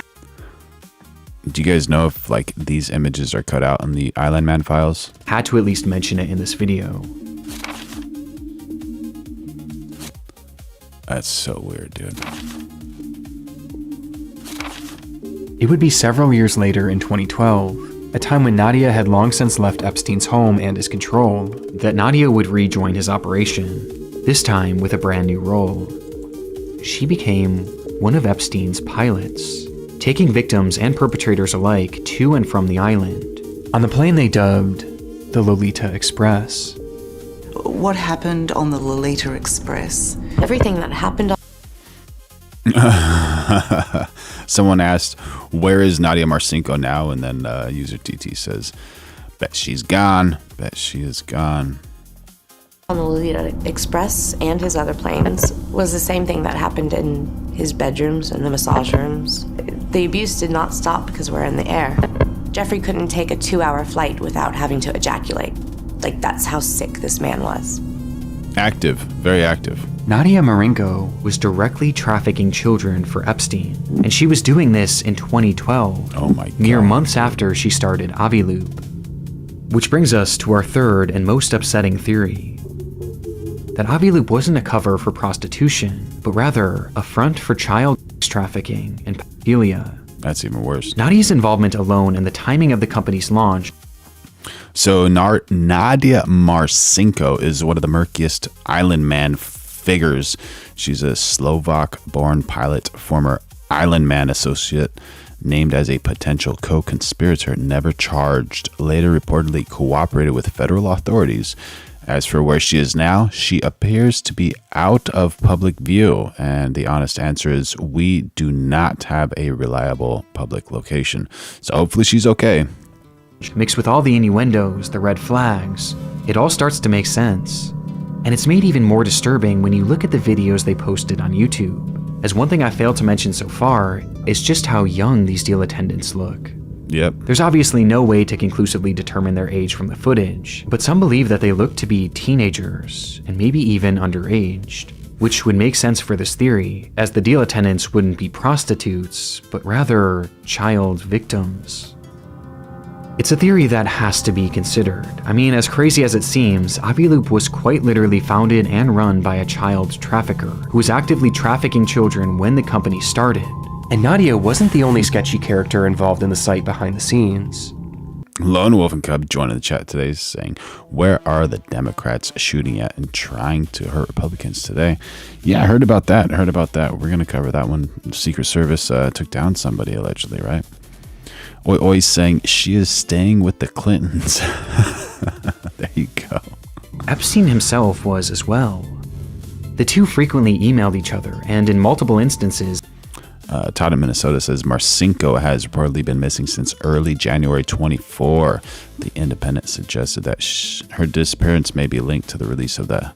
Do you guys know if, like, these images are cut out in the Island Man files?
Had to at least mention it in this video.
That's so weird, dude.
It would be several years later in 2012, a time when Nadia had long since left Epstein's home and his control, that Nadia would rejoin his operation, this time with a brand new role. She became one of Epstein's pilots, taking victims and perpetrators alike to and from the island, on the plane they dubbed the Lolita Express.
What happened on the Lolita Express?
Everything that happened on...
Someone asked, where is Nadia Marcinko now? And then user TT says, bet she's gone. Bet she is gone.
On the Lolita Express and his other planes was the same thing that happened in his bedrooms and the massage rooms. The abuse did not stop because we're in the air. Jeffrey couldn't take a 2-hour flight without having to ejaculate. Like, that's how sick this man was.
Active, very active.
Nadia Marenko was directly trafficking children for Epstein, and she was doing this in 2012,
oh my God,
mere months after she started Avioop. Which brings us to our third and most upsetting theory, that Avioop wasn't a cover for prostitution, but rather a front for child trafficking and pedophilia.
That's even worse.
Nadia's involvement alone and the timing of the company's launch.
So Nadia Marcinko is one of the murkiest Island Man figures. She's a Slovak-born pilot, former Island Man associate, named as a potential co-conspirator, never charged, later reportedly cooperated with federal authorities. As for where she is now, she appears to be out of public view, and the honest answer is we do not have a reliable public location. So hopefully she's okay.
Mixed with all the innuendos, the red flags, it all starts to make sense. And it's made even more disturbing when you look at the videos they posted on YouTube. As one thing I failed to mention so far is just how young these deal attendants look.
Yep.
There's obviously no way to conclusively determine their age from the footage, but some believe that they look to be teenagers and maybe even underaged, which would make sense for this theory, as the deal attendants wouldn't be prostitutes, but rather child victims. It's a theory that has to be considered. I mean, as crazy as it seems, Avioop was quite literally founded and run by a child trafficker who was actively trafficking children when the company started.
And Nadia wasn't the only sketchy character involved in the site behind the scenes.
Lone Wolf and Cub joined in the chat today saying, where are the Democrats shooting at and trying to hurt Republicans today? Yeah, I heard about that. We're going to cover that one. The Secret Service took down somebody allegedly, right? Always saying she is staying with the Clintons. There you go.
Epstein himself was as well. The two frequently emailed each other, and in multiple instances,
Todd in Minnesota says Marcinko has reportedly been missing since early January 24. The Independent suggested that her disappearance may be linked to the release of the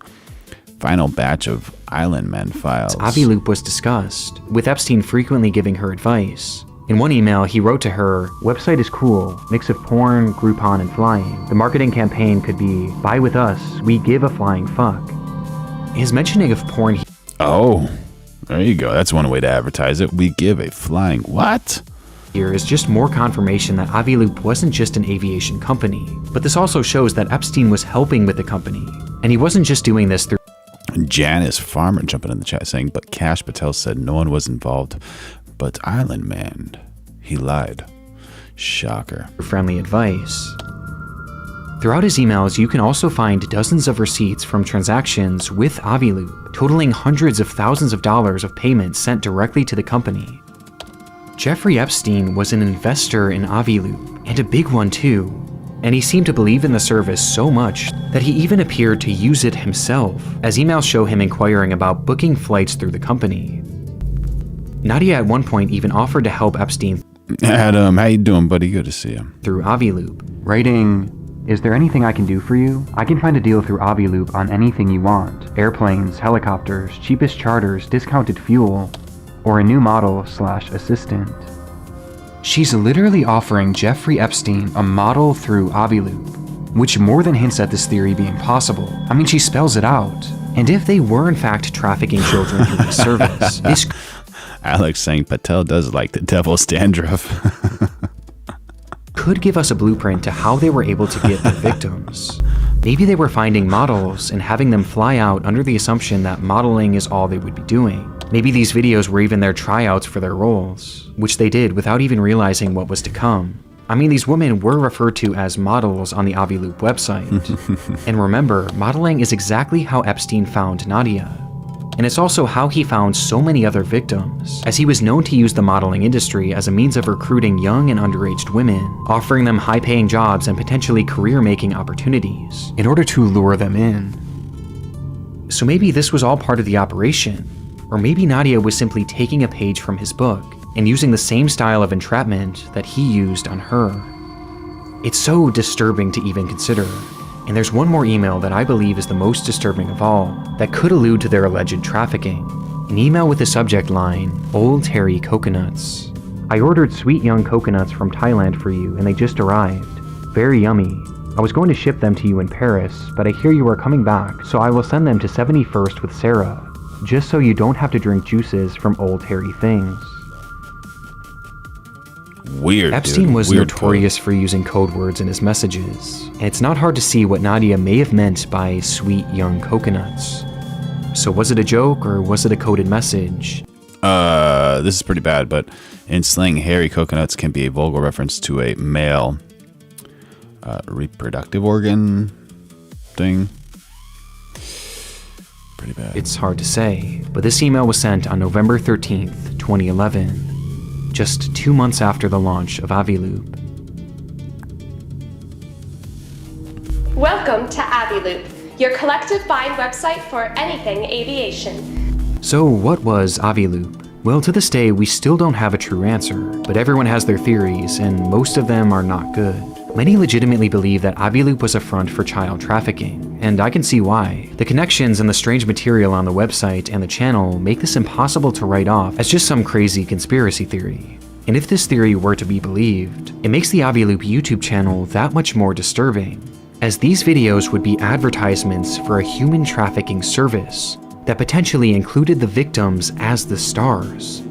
final batch of Island Men files.
Avioop was discussed, with Epstein frequently giving her advice. In one email, he wrote to her, "Website is cool, mix of porn, Groupon, and flying. The marketing campaign could be, buy with us, we give a flying fuck." His mentioning of porn...
Oh, there you go. That's one way to advertise it. We give a flying what?
Here is just more confirmation that Avioop wasn't just an aviation company, but this also shows that Epstein was helping with the company, and he wasn't just doing this through...
Janice Farmer jumping in the chat saying, but Kash Patel said no one was involved. But Island Man, he lied. Shocker.
Friendly advice. Throughout his emails, you can also find dozens of receipts from transactions with Avioop, totaling hundreds of thousands of dollars of payments sent directly to the company. Jeffrey Epstein was an investor in Avioop, and a big one too, and he seemed to believe in the service so much that he even appeared to use it himself, as emails show him inquiring about booking flights through the company. Nadia at one point even offered to help Epstein.
Adam, how you doing, buddy? Good to see you.
Through Avioop, writing, "Is there anything I can do for you? I can find a deal through Avioop on anything you want. Airplanes, helicopters, cheapest charters, discounted fuel, or a new model/assistant." She's literally offering Jeffrey Epstein a model through Avioop, which more than hints at this theory being possible. I mean, she spells it out. And if they were in fact trafficking children through this service, this...
Alex saying Patel does like the devil's dandruff.
could give us a blueprint to how they were able to get their victims. Maybe they were finding models and having them fly out under the assumption that modeling is all they would be doing. Maybe these videos were even their tryouts for their roles, which they did without even realizing what was to come. I mean, these women were referred to as models on the Avioop website. And remember, modeling is exactly how Epstein found Nadia. And it's also how he found so many other victims, as he was known to use the modeling industry as a means of recruiting young and underaged women, offering them high-paying jobs and potentially career-making opportunities, in order to lure them in. So maybe this was all part of the operation, or maybe Nadia was simply taking a page from his book, and using the same style of entrapment that he used on her. It's so disturbing to even consider. And there's one more email that I believe is the most disturbing of all, that could allude to their alleged trafficking. An email with the subject line, "Old Terry Coconuts. I ordered sweet young coconuts from Thailand for you and they just arrived. Very yummy. I was going to ship them to you in Paris, but I hear you are coming back, so I will send them to 71st with Sarah, just so you don't have to drink juices from Old Terry things."
Weird.
Epstein was notorious for using code words in his messages, and it's not hard to see what Nadia may have meant by sweet young coconuts. So was it a joke or was it a coded message?
This is pretty bad, but in slang, hairy coconuts can be a vulgar reference to a male reproductive organ thing. Pretty bad.
It's hard to say, but this email was sent on November 13th, 2011, just 2 months after the launch of Avioop.
Welcome to Avioop, your collective find website for anything aviation.
So what was Avioop? Well, to this day, we still don't have a true answer, but everyone has their theories, and most of them are not good. Many legitimately believe that Avioop was a front for child trafficking, and I can see why. The connections and the strange material on the website and the channel make this impossible to write off as just some crazy conspiracy theory. And if this theory were to be believed, it makes the Avioop YouTube channel that much more disturbing, as these videos would be advertisements for a human trafficking service that potentially included the victims as the stars.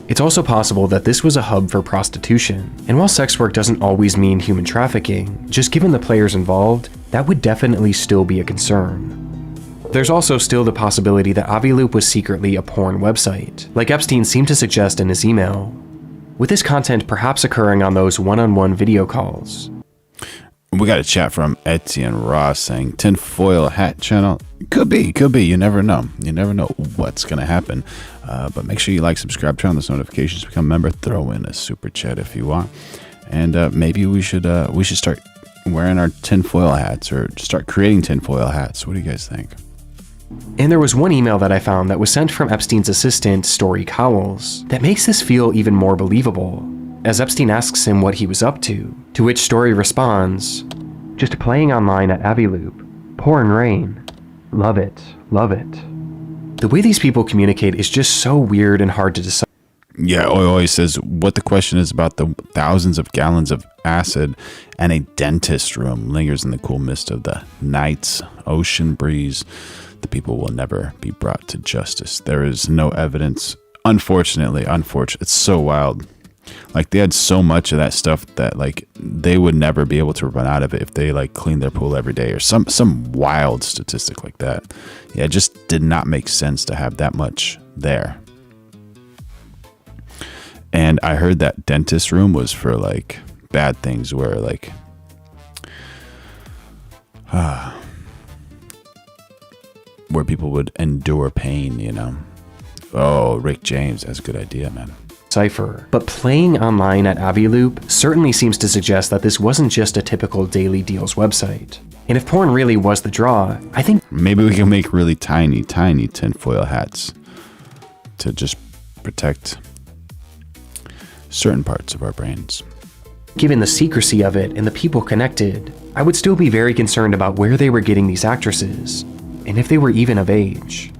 It's also possible that this was a hub for prostitution, and while sex work doesn't always mean human trafficking, just given the players involved, that would definitely still be a concern. There's also still the possibility that Avioop was secretly a porn website, like Epstein seemed to suggest in his email, with this content perhaps occurring on those one-on-one video calls.
We got a chat from Etienne Ross saying tinfoil hat channel. Could be. You never know. You never know what's going to happen. But make sure you like, subscribe, turn on those notifications, become a member, throw in a super chat if you want. And maybe we should start wearing our tinfoil hats or start creating tinfoil hats. What do you guys think?
And there was one email that I found that was sent from Epstein's assistant, Story Cowles, that makes this feel even more believable, as Epstein asks him what he was up to which Story responds, "Just playing online at Avioop. Pouring rain. Love it, love it." The way these people communicate is just so weird and hard to decide.
Yeah, Oi says what the question is about the thousands of gallons of acid and a dentist room lingers in the cool mist of the night's ocean breeze. The people will never be brought to justice. There is no evidence. Unfortunately, it's so wild. Like, they had so much of that stuff that, like, they would never be able to run out of it if they, like, cleaned their pool every day or some wild statistic like that. Yeah, it just did not make sense to have that much there. And I heard that dentist room was for, like, bad things where, like, where people would endure pain, you know. Oh, Rick James, that's a good idea, man.
Cipher. But playing online at Avioop certainly seems to suggest that this wasn't just a typical daily deals website. And if porn really was the draw, I think
maybe we can make really tiny tinfoil hats to just protect certain parts of our brains.
Given the secrecy of it and the people connected, I would still be very concerned about where they were getting these actresses, and if they were even of age.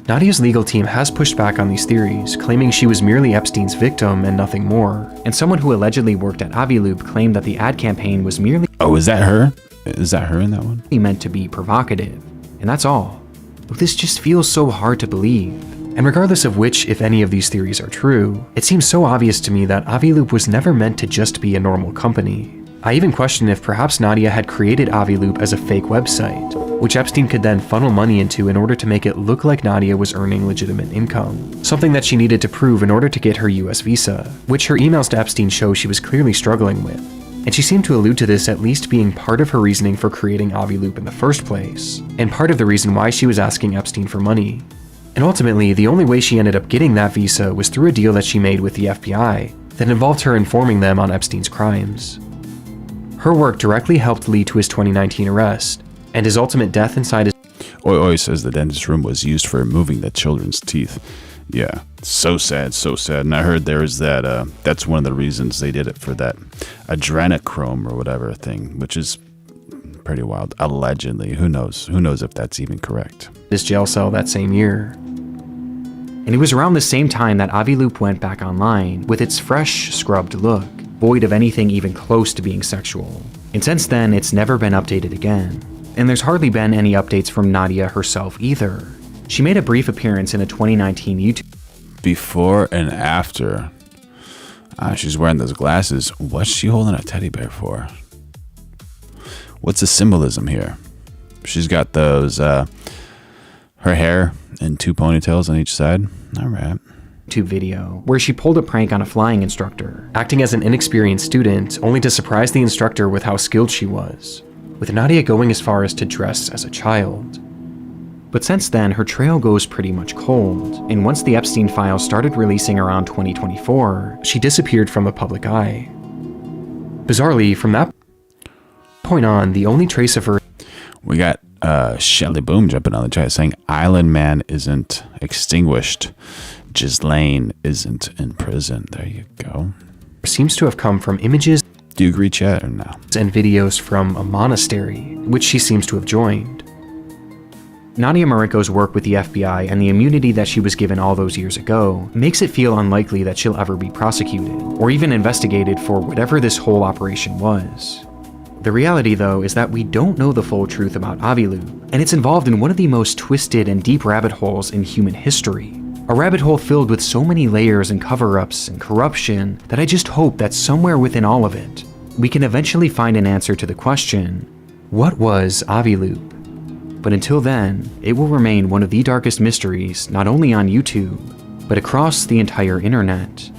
Nadia's legal team has pushed back on these theories, claiming she was merely Epstein's victim and nothing more, and someone who allegedly worked at Avioop claimed that the ad campaign was merely—
Oh, is that her? Is that her in that one?
—meant to be provocative, and that's all. But this just feels so hard to believe. And regardless of which, if any of these theories are true, it seems so obvious to me that Avioop was never meant to just be a normal company. I even question if perhaps Nadia had created Avioop as a fake website, which Epstein could then funnel money into in order to make it look like Nadia was earning legitimate income, something that she needed to prove in order to get her US visa, which her emails to Epstein show she was clearly struggling with. And she seemed to allude to this at least being part of her reasoning for creating Avioop in the first place, and part of the reason why she was asking Epstein for money. And ultimately, the only way she ended up getting that visa was through a deal that she made with the FBI that involved her informing them on Epstein's crimes. Her work directly helped lead to his 2019 arrest, and his ultimate death inside his—
Oi says the dentist room was used for removing the children's teeth. Yeah, so sad. And I heard there is that, that's one of the reasons they did it, for that adrenochrome or whatever thing, which is pretty wild. Allegedly, who knows if that's even correct.
His jail cell that same year. And it was around the same time that Avioop went back online with its fresh, scrubbed look, void of anything even close to being sexual. And since then, it's never been updated again. And there's hardly been any updates from Nadia herself either. She made a brief appearance in a 2019 YouTube—
Before and after. She's wearing those glasses. What's she holding a teddy bear for? What's the symbolism here? She's got those, her hair in two ponytails on each side. All right.
YouTube video where she pulled a prank on a flying instructor, acting as an inexperienced student only to surprise the instructor with how skilled she was, with Nadia going as far as to dress as a child. But since then, her trail goes pretty much cold, and once the Epstein files started releasing around 2024, she disappeared from the public eye. Bizarrely, from that point on, the only trace of her...
We got Shelly Boom jumping on the chat saying, Island Man isn't extinguished. Ghislaine isn't in prison. There you go.
Seems to have come from images...
Do you agree, chat, or no?
...and videos from a monastery, which she seems to have joined. Nadia Marinko's work with the FBI and the immunity that she was given all those years ago makes it feel unlikely that she'll ever be prosecuted, or even investigated for whatever this whole operation was. The reality, though, is that we don't know the full truth about Avioop, and it's involved in one of the most twisted and deep rabbit holes in human history. A rabbit hole filled with so many layers and cover-ups and corruption that I just hope that somewhere within all of it, we can eventually find an answer to the question, what was Avioop? But until then, it will remain one of the darkest mysteries not only on YouTube, but across the entire internet.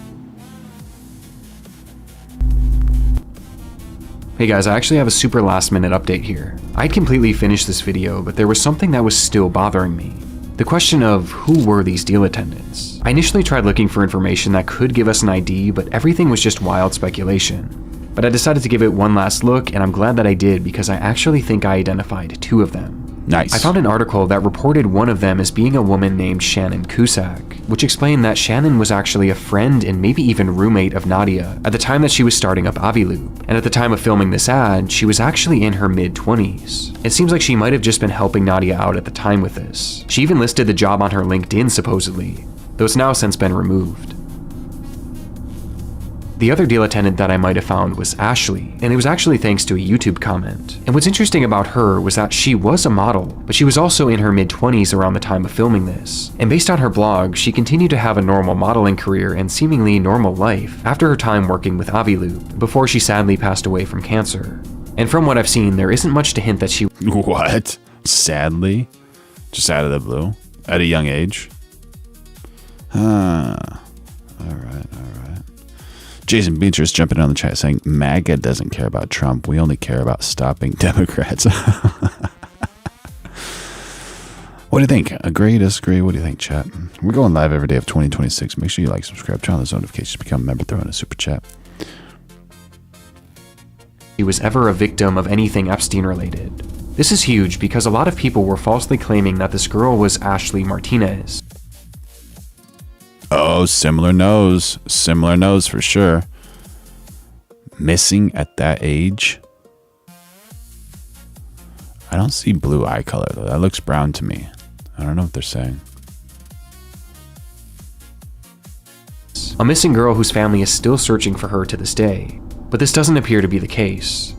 Hey guys, I actually have a super last minute update here. I'd completely finished this video, but there was something that was still bothering me. The question of who were these deal attendants? I initially tried looking for information that could give us an ID, but everything was just wild speculation. But I decided to give it one last look, and I'm glad that I did because I actually think I identified 2 of them.
Nice.
I found an article that reported one of them as being a woman named Shannon Cusack, which explained that Shannon was actually a friend and maybe even roommate of Nadia at the time that she was starting up Avioop, and at the time of filming this ad, she was actually in her mid-20s. It seems like she might have just been helping Nadia out at the time with this. She even listed the job on her LinkedIn supposedly, though it's now since been removed. The other deal attendant that I might have found was Ashley, and it was actually thanks to a YouTube comment. And what's interesting about her was that she was a model, but she was also in her mid-20s around the time of filming this. And based on her blog, she continued to have a normal modeling career and seemingly normal life after her time working with Avioop, before she sadly passed away from cancer. And from what I've seen, there isn't much to hint that she...
What? Sadly? Just out of the blue? At a young age? Alright. Jason Beatrice jumping on the chat saying, MAGA doesn't care about Trump. We only care about stopping Democrats. What do you think? Agree, disagree? What do you think, chat? We're going live every day of 2026. Make sure you like, subscribe, turn on those notifications, become a member, throw in a super chat.
He was ever a victim of anything Epstein-related. This is huge because a lot of people were falsely claiming that this girl was Ashley Martinez.
Oh, similar nose for sure. Missing at that age. I don't see blue eye color though. That looks brown to me. I don't know what they're saying.
A missing girl whose family is still searching for her to this day. But this doesn't appear to be the case.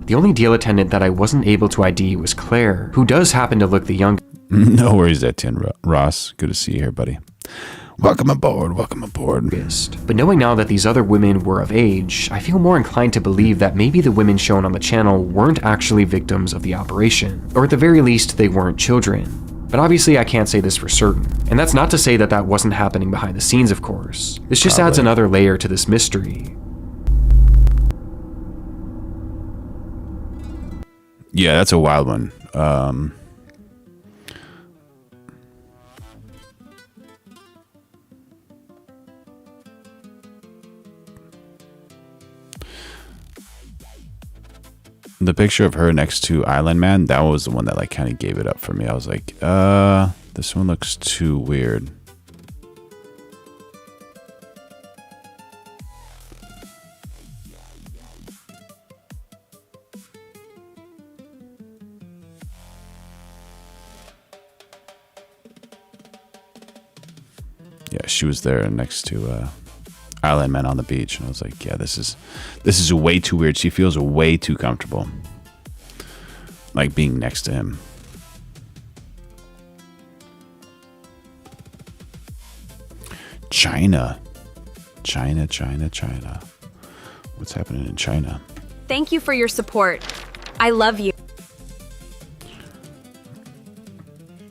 The only deal attendant that I wasn't able to ID was Claire, who does happen to look the youngest.
No worries, Etienne Ross. Good to see you here, buddy. Welcome aboard, welcome aboard.
But knowing now that these other women were of age, I feel more inclined to believe that maybe the women shown on the channel weren't actually victims of the operation, or at the very least, they weren't children. But obviously I can't say this for certain, and that's not to say that that wasn't happening behind the scenes, of course. This just adds another layer to this mystery.
Yeah, that's a wild one. The picture of her next to Island Man, that was the one that like kind of gave it up for me. I was like, this one looks too weird. Yeah, she was there next to Island Man on the beach, and I was like, yeah, this is way too weird. She feels way too comfortable, like being next to him. China. What's happening in China?
Thank you for your support. I love you.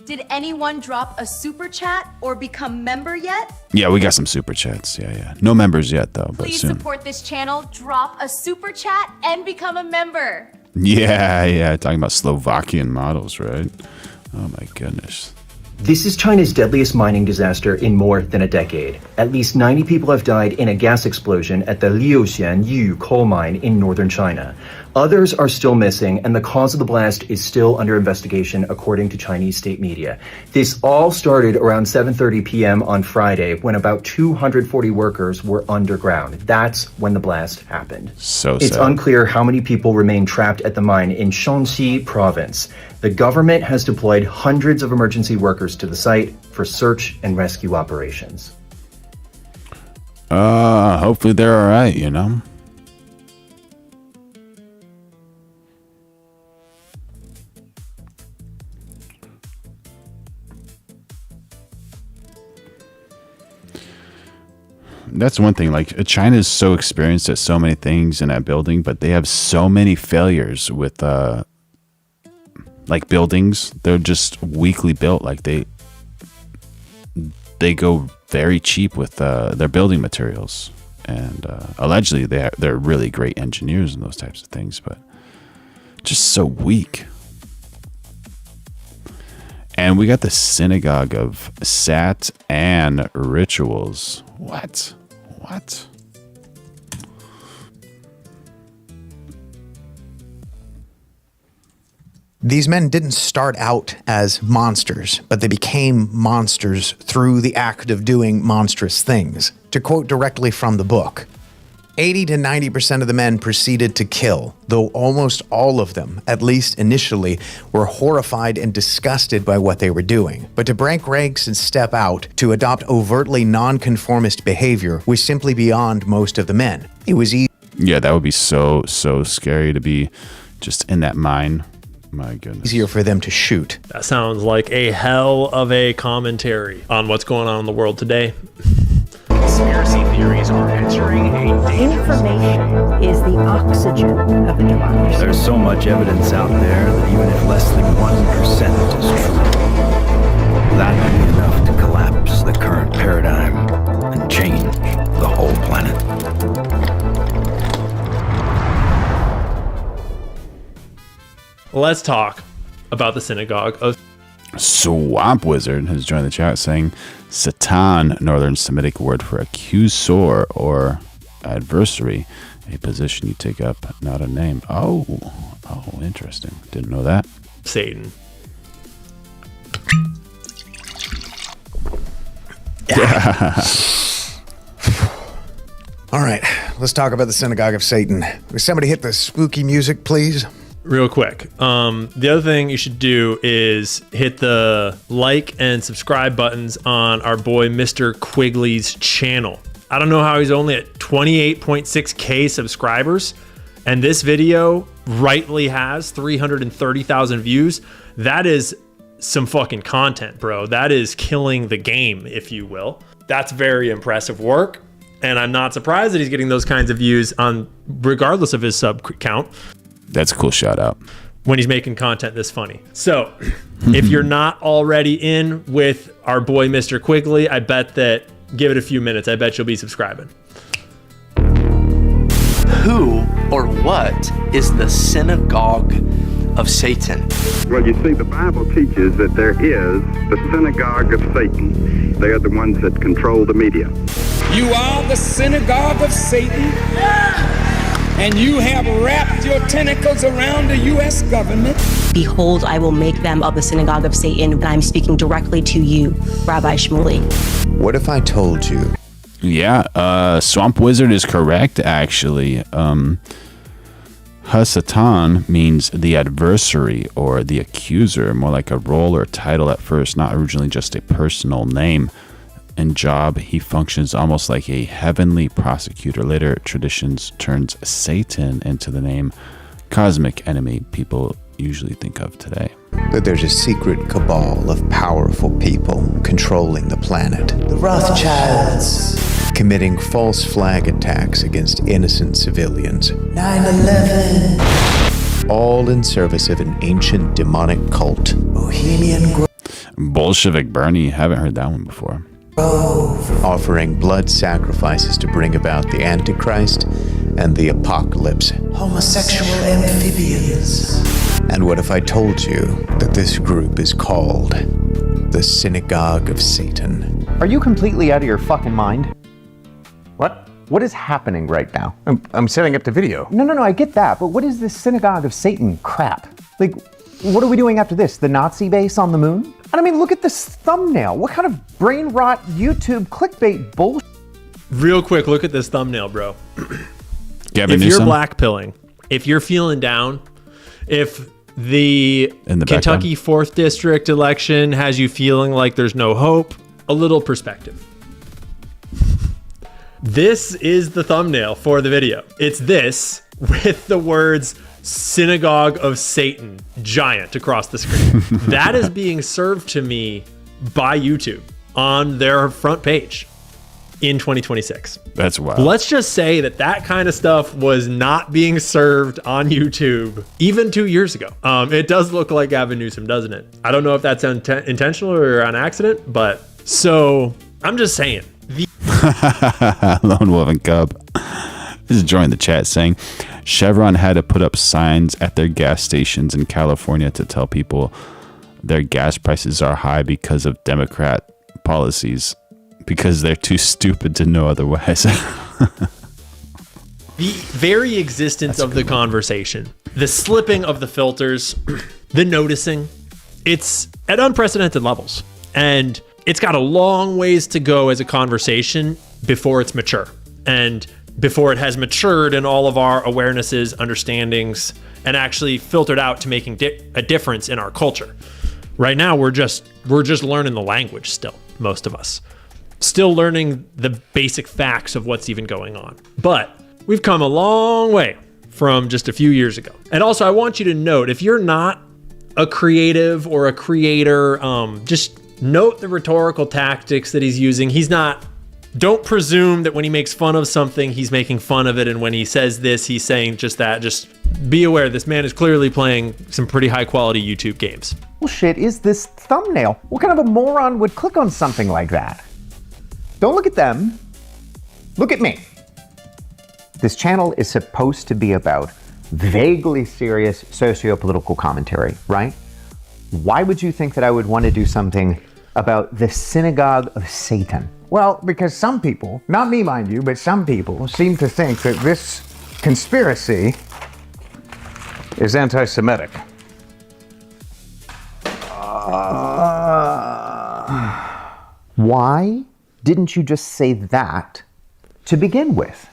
Did anyone drop a super chat or become member yet?
Yeah, we got some super chats. Yeah. No members yet, though, but
Please
soon.
support this channel, drop a super chat, and become a member.
Yeah. Talking about Slovakian models, right? Oh, my goodness.
This is China's deadliest mining disaster in more than a decade. At least 90 people have died in a gas explosion at the Liuxianyu coal mine in northern China. Others are still missing, and the cause of the blast is still under investigation, according to Chinese state media. This all started around 7:30 p.m. on Friday, when about 240 workers were underground. That's when the blast happened.
So
It's
sad.
unclear how many people remain trapped at the mine in Shaanxi province. The government has deployed hundreds of emergency workers to the site for search and rescue operations.
Hopefully they're all right, you know? That's one thing. Like, China is so experienced at so many things in that building, but they have so many failures with, like, buildings. They're just weakly built. Like, they go very cheap with their building materials, and allegedly they're really great engineers and those types of things, but just so weak. And we got the synagogue of Satan rituals. What?
These men didn't start out as monsters, but they became monsters through the act of doing monstrous things. To quote directly from the book, 80 to 90% of the men proceeded to kill, though almost all of them, at least initially, were horrified and disgusted by what they were doing. But to break ranks and step out, to adopt overtly nonconformist behavior, was simply beyond most of the men. It was easy.
Yeah, that would be so scary to be just in that mine. My goodness.
Easier for them to shoot.
That sounds like a hell of a commentary on what's going on in the world today.
Conspiracy theories are entering a dangerous
Information is the oxygen of the democracy.
There's so much evidence out there that even if less than 1% is true, that would be enough to collapse the current paradigm and change the whole planet.
Let's talk about the synagogue of
Swamp Wizard has joined the chat saying Satan, Northern Semitic word for accuser or adversary, a position you take up, not a name. Oh, interesting. Didn't know that.
Satan.
Yeah. All right, let's talk about the synagogue of Satan. Will somebody hit the spooky music, please?
Real quick. The other thing you should do is hit the like and subscribe buttons on our boy Mr. Quigley's channel. I don't know how he's only at 28.6K subscribers, and this video rightly has 330,000 views. That is some fucking content, bro. That is killing the game, if you will. That's very impressive work, and I'm not surprised that he's getting those kinds of views on regardless of his sub count.
That's a cool shout out.
When he's making content this funny. So if you're not already in with our boy, Mr. Quigley, I bet that give it a few minutes. I bet you'll be subscribing.
Who or what is the synagogue of Satan?
Well, you see, the Bible teaches that there is the synagogue of Satan. They are the ones that control the media.
You are the synagogue of Satan. And you have wrapped your tentacles around the U.S. government.
Behold, I will make them of the synagogue of Satan, and I'm speaking directly to you, Rabbi Shmuley.
What if I told you?
Yeah, Swamp Wizard is correct, actually. Hasatan means the adversary or the accuser, more like a role or title at first, not originally just a personal name. In job, he functions almost like a heavenly prosecutor. Later, traditions turns Satan into the name cosmic enemy people usually think of today.
That there's a secret cabal of powerful people controlling the planet. The Rothschilds. Committing false flag attacks against innocent civilians.
9/11.
All in service of an ancient demonic cult.
Bohemian
Bolshevik Bernie. Haven't heard that one before.
Offering blood sacrifices to bring about the Antichrist and the apocalypse.
Homosexual amphibians.
And what if I told you that this group is called the Synagogue of Satan?
Are you completely out of your fucking mind? What? What is happening right now?
I'm setting up the video.
No, I get that, but what is this Synagogue of Satan crap? Like, what are we doing after this? The Nazi base on the moon? And I mean, look at this thumbnail. What kind of brain rot YouTube clickbait bullshit?
Real quick, look at this thumbnail, bro.
Gavin
If
Newsom?
you're blackpilling, if you're feeling down, if the Kentucky 4th District election has you feeling like there's no hope, a little perspective. This is the thumbnail for the video. It's this with the words Synagogue of Satan giant across the screen. That is being served to me by YouTube on their front page in 2026.
That's wild.
Let's just say that kind of stuff was not being served on YouTube even 2 years ago. It does look like Gavin Newsom, doesn't it? I don't know if that's intentional or on accident, but so I'm just saying.
Lone Wolf and Cub is enjoying the chat saying Chevron had to put up signs at their gas stations in California to tell people their gas prices are high because of Democrat policies, because they're too stupid to know otherwise.
The very existence of the conversation, the slipping of the filters, the noticing, it's at unprecedented levels. And it's got a long ways to go as a conversation before it's mature. And before it has matured in all of our awarenesses, understandings, and actually filtered out to making a difference in our culture. Right now, we're just learning the language still, most of us. Still learning the basic facts of what's even going on. But we've come a long way from just a few years ago. And also, I want you to note, if you're not a creative or a creator, just note the rhetorical tactics that he's using. Don't presume that when he makes fun of something, he's making fun of it. And when he says this, he's saying just that. Just be aware, this man is clearly playing some pretty high quality YouTube games.
Bullshit is this thumbnail? What kind of a moron would click on something like that? Don't look at them. Look at me. This channel is supposed to be about vaguely serious socio-political commentary, right? Why would you think that I would want to do something about the Synagogue of Satan?
Well, because some people, not me mind you, but some people seem to think that this conspiracy is anti-Semitic.
Why didn't you just say that to begin with?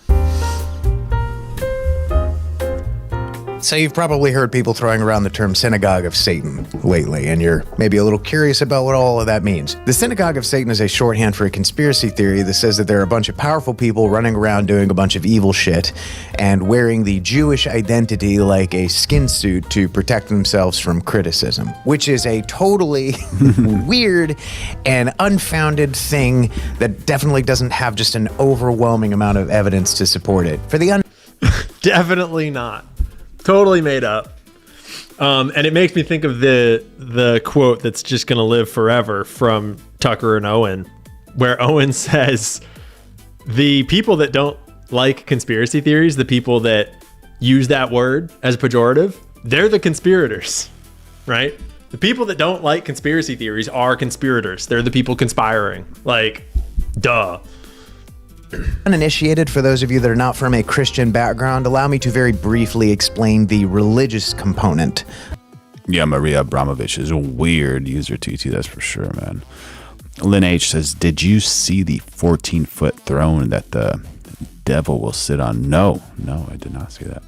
So you've probably heard people throwing around the term Synagogue of Satan lately, and you're maybe a little curious about what all of that means. The Synagogue of Satan is a shorthand for a conspiracy theory that says that there are a bunch of powerful people running around doing a bunch of evil shit and wearing the Jewish identity like a skin suit to protect themselves from criticism, which is a totally weird and unfounded thing that definitely doesn't have just an overwhelming amount of evidence to support it. For the
Definitely not. Totally made up. And it makes me think of the quote that's just going to live forever from Tucker and Owen, where Owen says, the people that don't like conspiracy theories, the people that use that word as pejorative, they're the conspirators, right? The people that don't like conspiracy theories are conspirators. They're the people conspiring. Like, duh.
Uninitiated, for those of you that are not from a Christian background, allow me to very briefly explain the religious component.
Yeah, Maria Abramovich is a weird user, TT, that's for sure, man. Lynn H says, did you see the 14-foot throne that the devil will sit on? No, I did not see that.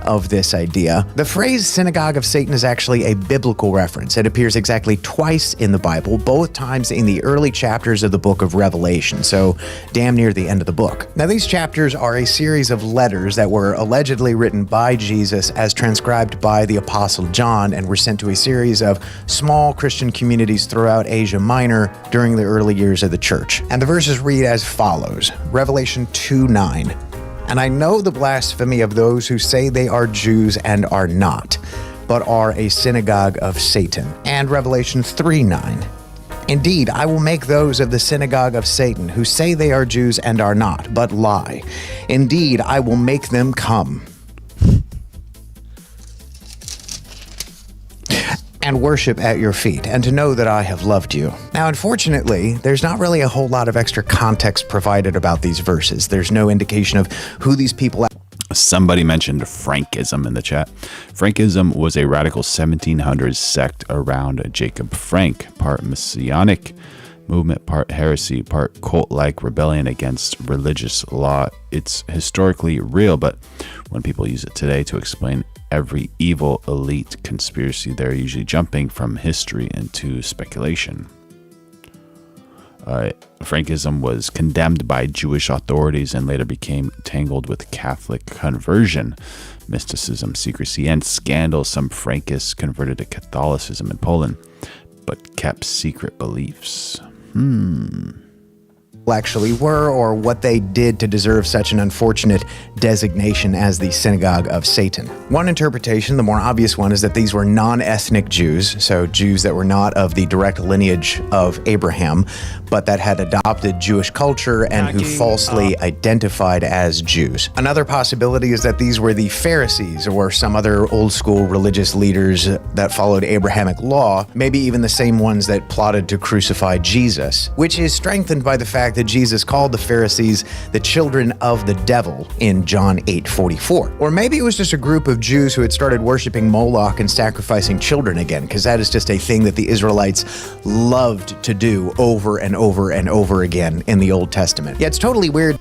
Of this idea. The phrase Synagogue of Satan is actually a biblical reference. It appears exactly twice in the Bible, both times in the early chapters of the book of Revelation, so damn near the end of the book. Now, these chapters are a series of letters that were allegedly written by Jesus as transcribed by the Apostle John and were sent to a series of small Christian communities throughout Asia Minor during the early years of the church. And the verses read as follows, Revelation 2:9. And I know the blasphemy of those who say they are Jews and are not, but are a synagogue of Satan. And Revelation 3:9. Indeed, I will make those of the synagogue of Satan who say they are Jews and are not, but lie. Indeed, I will make them come and worship at your feet, and to know that I have loved you. Now, unfortunately, there's not really a whole lot of extra context provided about these verses. There's no indication of who these people are.
Somebody mentioned Frankism in the chat. Frankism was a radical 1700s sect around Jacob Frank, part messianic movement, part heresy, part cult-like rebellion against religious law. It's historically real, but when people use it today to explain every evil elite conspiracy, they're usually jumping from history into speculation. Frankism was condemned by Jewish authorities and later became tangled with Catholic conversion, mysticism, secrecy, and scandal. Some Frankists converted to Catholicism in Poland, but kept secret beliefs.
Actually were, or what they did to deserve such an unfortunate designation as the synagogue of Satan. One interpretation, the more obvious one, is that these were non-ethnic Jews, so Jews that were not of the direct lineage of Abraham, but that had adopted Jewish culture and who falsely identified as Jews. Another possibility is that these were the Pharisees or some other old school religious leaders that followed Abrahamic law, maybe even the same ones that plotted to crucify Jesus, which is strengthened by the fact that Jesus called the Pharisees the children of the devil in John 8:44. Or maybe it was just a group of Jews who had started worshiping Moloch and sacrificing children again, because that is just a thing that the Israelites loved to do over and over and over again in the Old Testament. Yeah, it's totally weird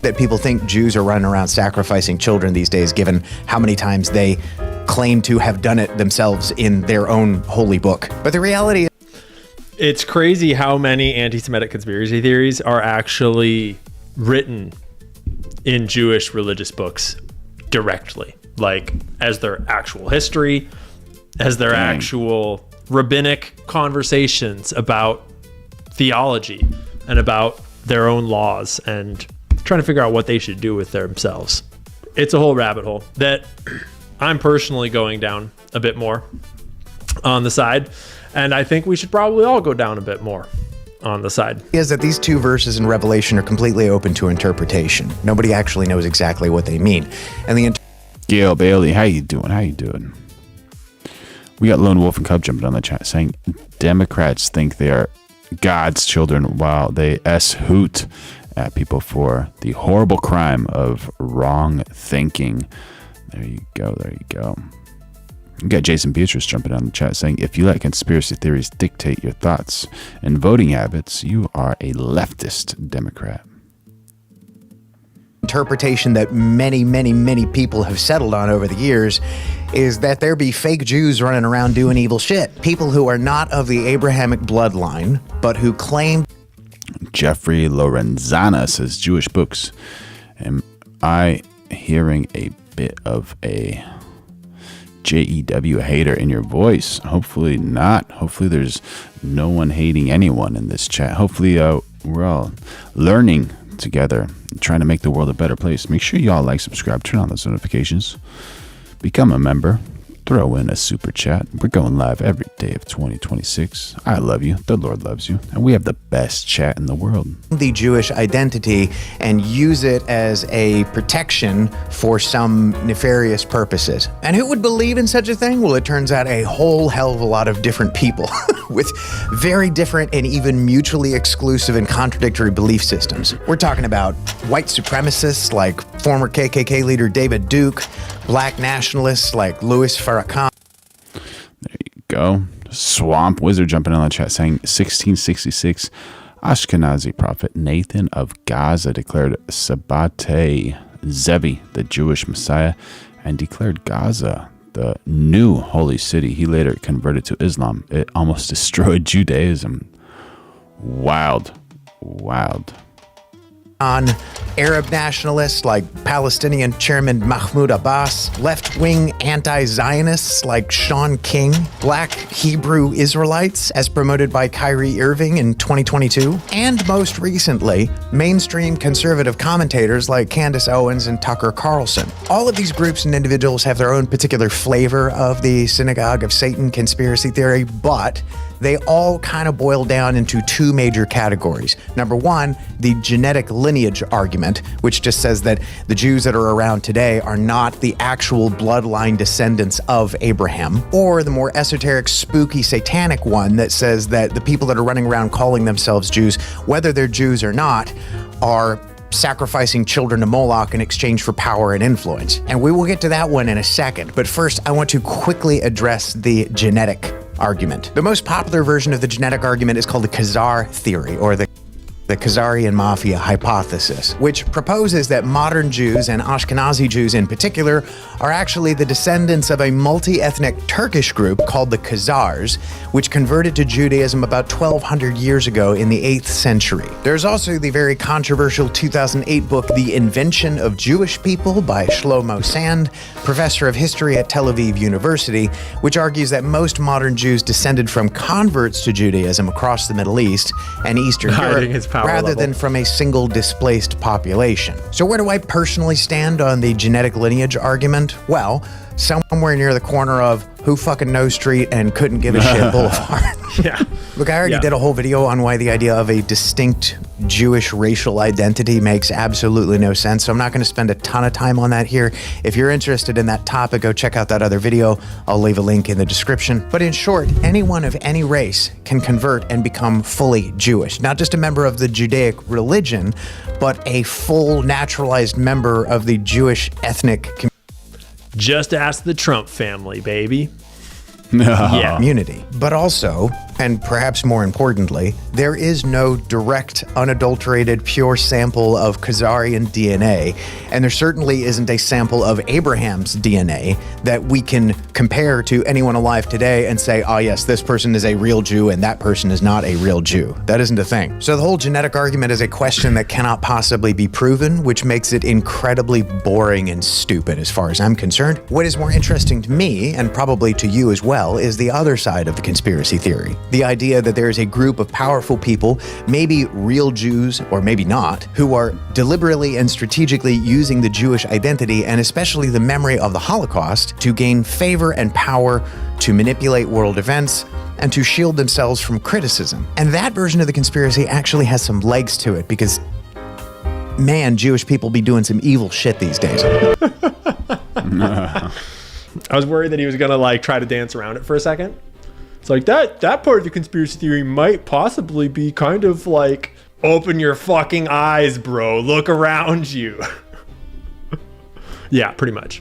that people think Jews are running around sacrificing children these days, given how many times they claim to have done it themselves in their own holy book. But the reality is,
it's crazy how many anti-Semitic conspiracy theories are actually written in Jewish religious books directly, like as their actual history, as their actual rabbinic conversations about theology and about their own laws and trying to figure out what they should do with themselves. It's a whole rabbit hole that I'm personally going down a bit more on the side. And I think we should probably all go down a bit more on the side.
Is that these two verses in Revelation are completely open to interpretation. Nobody actually knows exactly what they mean. And the
Gail Bailey, how you doing? We got Lone Wolf and Cub jumping on the chat saying Democrats think they are God's children while they hoot at people for the horrible crime of wrong thinking. There you go. We got Jason Beatrice jumping on the chat saying, if you let conspiracy theories dictate your thoughts and voting habits, you are a leftist Democrat.
Interpretation that many people have settled on over the years is that there be fake Jews running around doing evil shit. People who are not of the Abrahamic bloodline, but who claim...
Jeffrey Lorenzana says, Jewish books. Am I hearing a bit of a JEW hater in your voice? Hopefully not. Hopefully there's no one hating anyone in this chat. Hopefully we're all learning together, trying to make the world a better place. Make sure y'all like, subscribe, turn on those notifications, become a member, throw in a super chat. We're going live every day of 2026. I love you. The Lord loves you. And we have the best chat in the world.
The Jewish identity and use it as a protection for some nefarious purposes. And who would believe in such a thing? Well, it turns out a whole hell of a lot of different people with very different and even mutually exclusive and contradictory belief systems. We're talking about white supremacists like former KKK leader David Duke, black nationalists like Louis Farrakhan.
There you go. Swamp Wizard jumping on the chat saying 1666 Ashkenazi prophet Nathan of Gaza declared Sabbatei Zevi the Jewish Messiah and declared Gaza the new holy city. He later converted to Islam. It almost destroyed Judaism. Wild.
Arab nationalists like Palestinian Chairman Mahmoud Abbas, left-wing anti-Zionists like Sean King, black Hebrew Israelites as promoted by Kyrie Irving in 2022, and most recently, mainstream conservative commentators like Candace Owens and Tucker Carlson. All of these groups and individuals have their own particular flavor of the Synagogue of Satan conspiracy theory, but they all kind of boil down into two major categories. Number one, the genetic lineage argument, which just says that the Jews that are around today are not the actual bloodline descendants of Abraham. Or the more esoteric, spooky, satanic one that says that the people that are running around calling themselves Jews, whether they're Jews or not, are sacrificing children to Moloch in exchange for power and influence. And we will get to that one in a second. But first, I want to quickly address the genetic argument. The most popular version of the genetic argument is called the Khazar theory, or the Khazarian Mafia hypothesis, which proposes that modern Jews, and Ashkenazi Jews in particular, are actually the descendants of a multi-ethnic Turkish group called the Khazars, which converted to Judaism about 1,200 years ago in the 8th century. There's also the very controversial 2008 book, The Invention of Jewish People by Shlomo Sand, professor of history at Tel Aviv University, which argues that most modern Jews descended from converts to Judaism across the Middle East and Eastern Europe, rather than from a single displaced population. So where do I personally stand on the genetic lineage argument? Well, somewhere near the corner of Who Fucking Knows Street and Couldn't Give a Shit Boulevard.
Yeah.
Look, I already did a whole video on why the idea of a distinct Jewish racial identity makes absolutely no sense, so I'm not going to spend a ton of time on that here. If you're interested in that topic, go check out that other video. I'll leave a link in the description. But in short, anyone of any race can convert and become fully Jewish. Not just a member of the Judaic religion, but a full naturalized member of the Jewish ethnic community.
Just ask the Trump family, baby.
Yeah. Community. But also, and perhaps more importantly, there is no direct, unadulterated, pure sample of Khazarian DNA, and there certainly isn't a sample of Abraham's DNA that we can compare to anyone alive today and say, oh yes, this person is a real Jew and that person is not a real Jew. That isn't a thing. So the whole genetic argument is a question that cannot possibly be proven, which makes it incredibly boring and stupid as far as I'm concerned. What is more interesting to me, and probably to you as well, is the other side of the conspiracy theory. The idea that there is a group of powerful people, maybe real Jews or maybe not, who are deliberately and strategically using the Jewish identity and especially the memory of the Holocaust to gain favor and power, to manipulate world events, and to shield themselves from criticism. And that version of the conspiracy actually has some legs to it because, man, Jewish people be doing some evil shit these days.
I was worried that he was gonna like try to dance around it for a second. It's like that part of the conspiracy theory might possibly be kind of like, open your fucking eyes, bro. Look around you. Yeah, pretty much.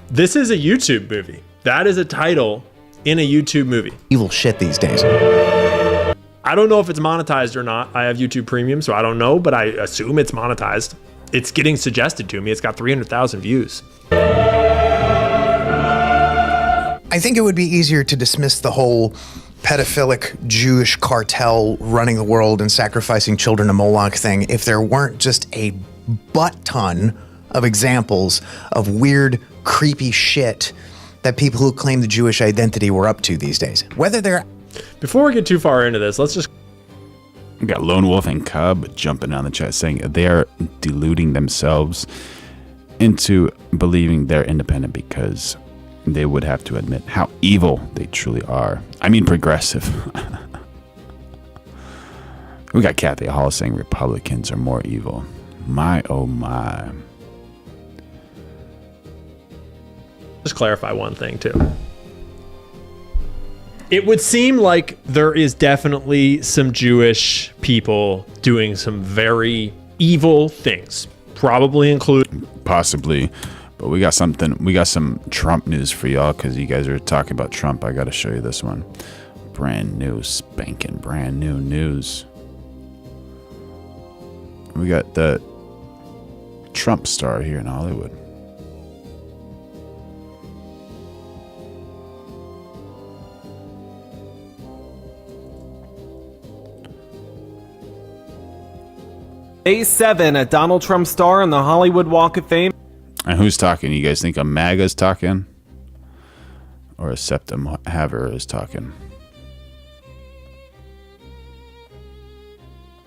This is a YouTube movie. That is a title in a YouTube movie.
Evil shit these days.
I don't know if it's monetized or not. I have YouTube Premium, so I don't know, but I assume it's monetized. It's getting suggested to me. It's got 300,000 views.
I think it would be easier to dismiss the whole pedophilic Jewish cartel running the world and sacrificing children to Moloch thing if there weren't just a butt ton of examples of weird, creepy shit that people who claim the Jewish identity were up to these days. Whether they're...
Before we get too far into this, let's just...
We got Lone Wolf and Cub jumping on the chat saying they are deluding themselves into believing they're independent because they would have to admit how evil they truly are. I mean, progressive. We got Kathy Hall saying Republicans are more evil. My, oh my.
Just clarify one thing, too. It would seem like there is definitely some Jewish people doing some very evil things, probably including...
Possibly. But we got some Trump news for y'all because you guys are talking about Trump. I got to show you this one. Brand new, spanking brand new news. We got the Trump star here in Hollywood.
Day 7, a Donald Trump star on the Hollywood Walk of Fame.
And who's talking? You guys think a MAGA's talking? Or a septum haver is talking?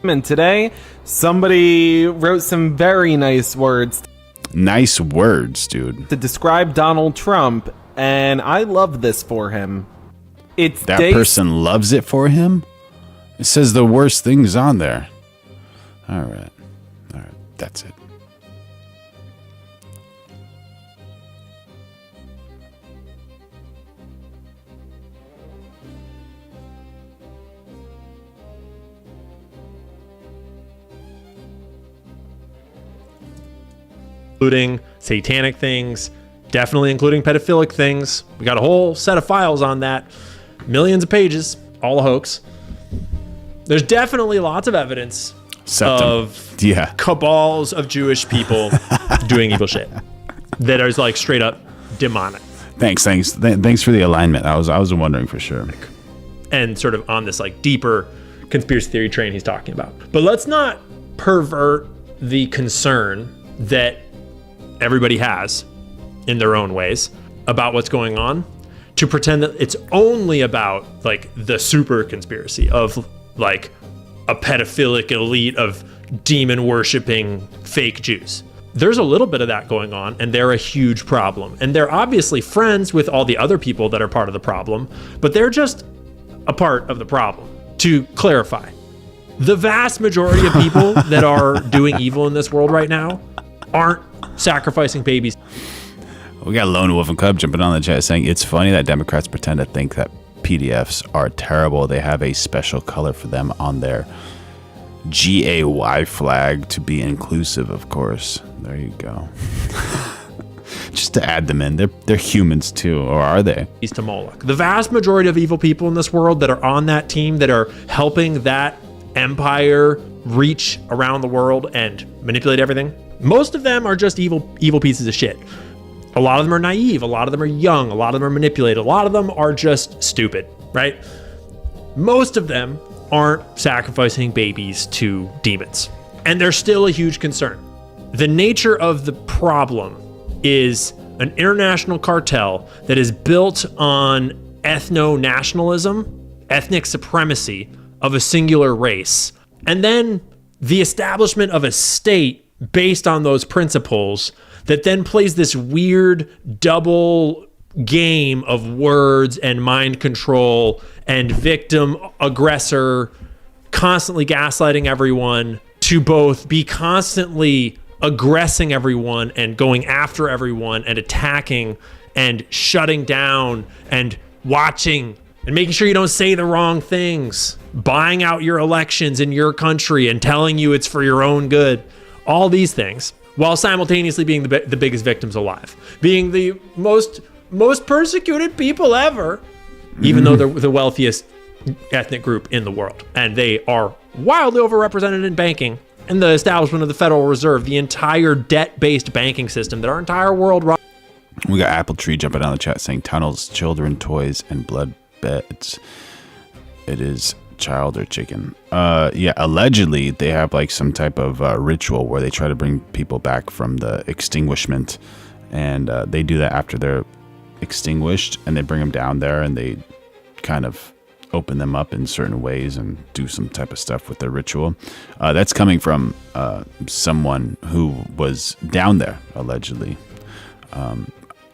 And today, somebody wrote some very nice words.
Nice words, dude.
To describe Donald Trump, and I love this for him. It's
that person loves it for him? It says the worst things on there. All right, that's it.
Including satanic things, definitely including pedophilic things. We got a whole set of files on that. Millions of pages, all a hoax. There's definitely lots of evidence of cabals of Jewish people doing evil shit that is like straight up demonic.
Thanks for the alignment. I was wondering for sure.
And sort of on this like deeper conspiracy theory train he's talking about. But let's not pervert the concern that everybody has in their own ways about what's going on to pretend that it's only about like the super conspiracy of like a pedophilic elite of demon worshiping fake Jews. There's a little bit of that going on, and they're a huge problem. And they're obviously friends with all the other people that are part of the problem, but they're just a part of the problem. To clarify, the vast majority of people that are doing evil in this world right now aren't sacrificing babies.
We got Lone Wolf and Cub jumping on the chat saying it's funny that Democrats pretend to think that PDFs are terrible. They have a special color for them on their GAY flag to be inclusive, of course. There you go. Just to add them in. They're humans too, or are they?
To Moloch. The vast majority of evil people in this world that are on that team, that are helping that empire reach around the world and manipulate everything, most of them are just evil pieces of shit. A lot of them are naive. A lot of them are young. A lot of them are manipulated. A lot of them are just stupid, right? Most of them aren't sacrificing babies to demons. And they're still a huge concern. The nature of the problem is an international cartel that is built on ethno-nationalism, ethnic supremacy of a singular race, and then the establishment of a state based on those principles that then plays this weird double game of words and mind control and victim aggressor, constantly gaslighting everyone to both be constantly aggressing everyone and going after everyone and attacking and shutting down and watching and making sure you don't say the wrong things, buying out your elections in your country and telling you it's for your own good. All these things, while simultaneously being the biggest victims alive, being the most persecuted people ever, even though they're the wealthiest ethnic group in the world. And they are wildly overrepresented in banking and the establishment of the Federal Reserve, the entire debt-based banking system that our entire world runs.
We got Apple Tree jumping on the chat saying tunnels, children, toys, and blood beds. It is child or chicken. Yeah, allegedly they have like some type of ritual where they try to bring people back from the extinguishment, and they do that after they're extinguished, and they bring them down there and they kind of open them up in certain ways and do some type of stuff with their ritual. That's coming from someone who was down there allegedly.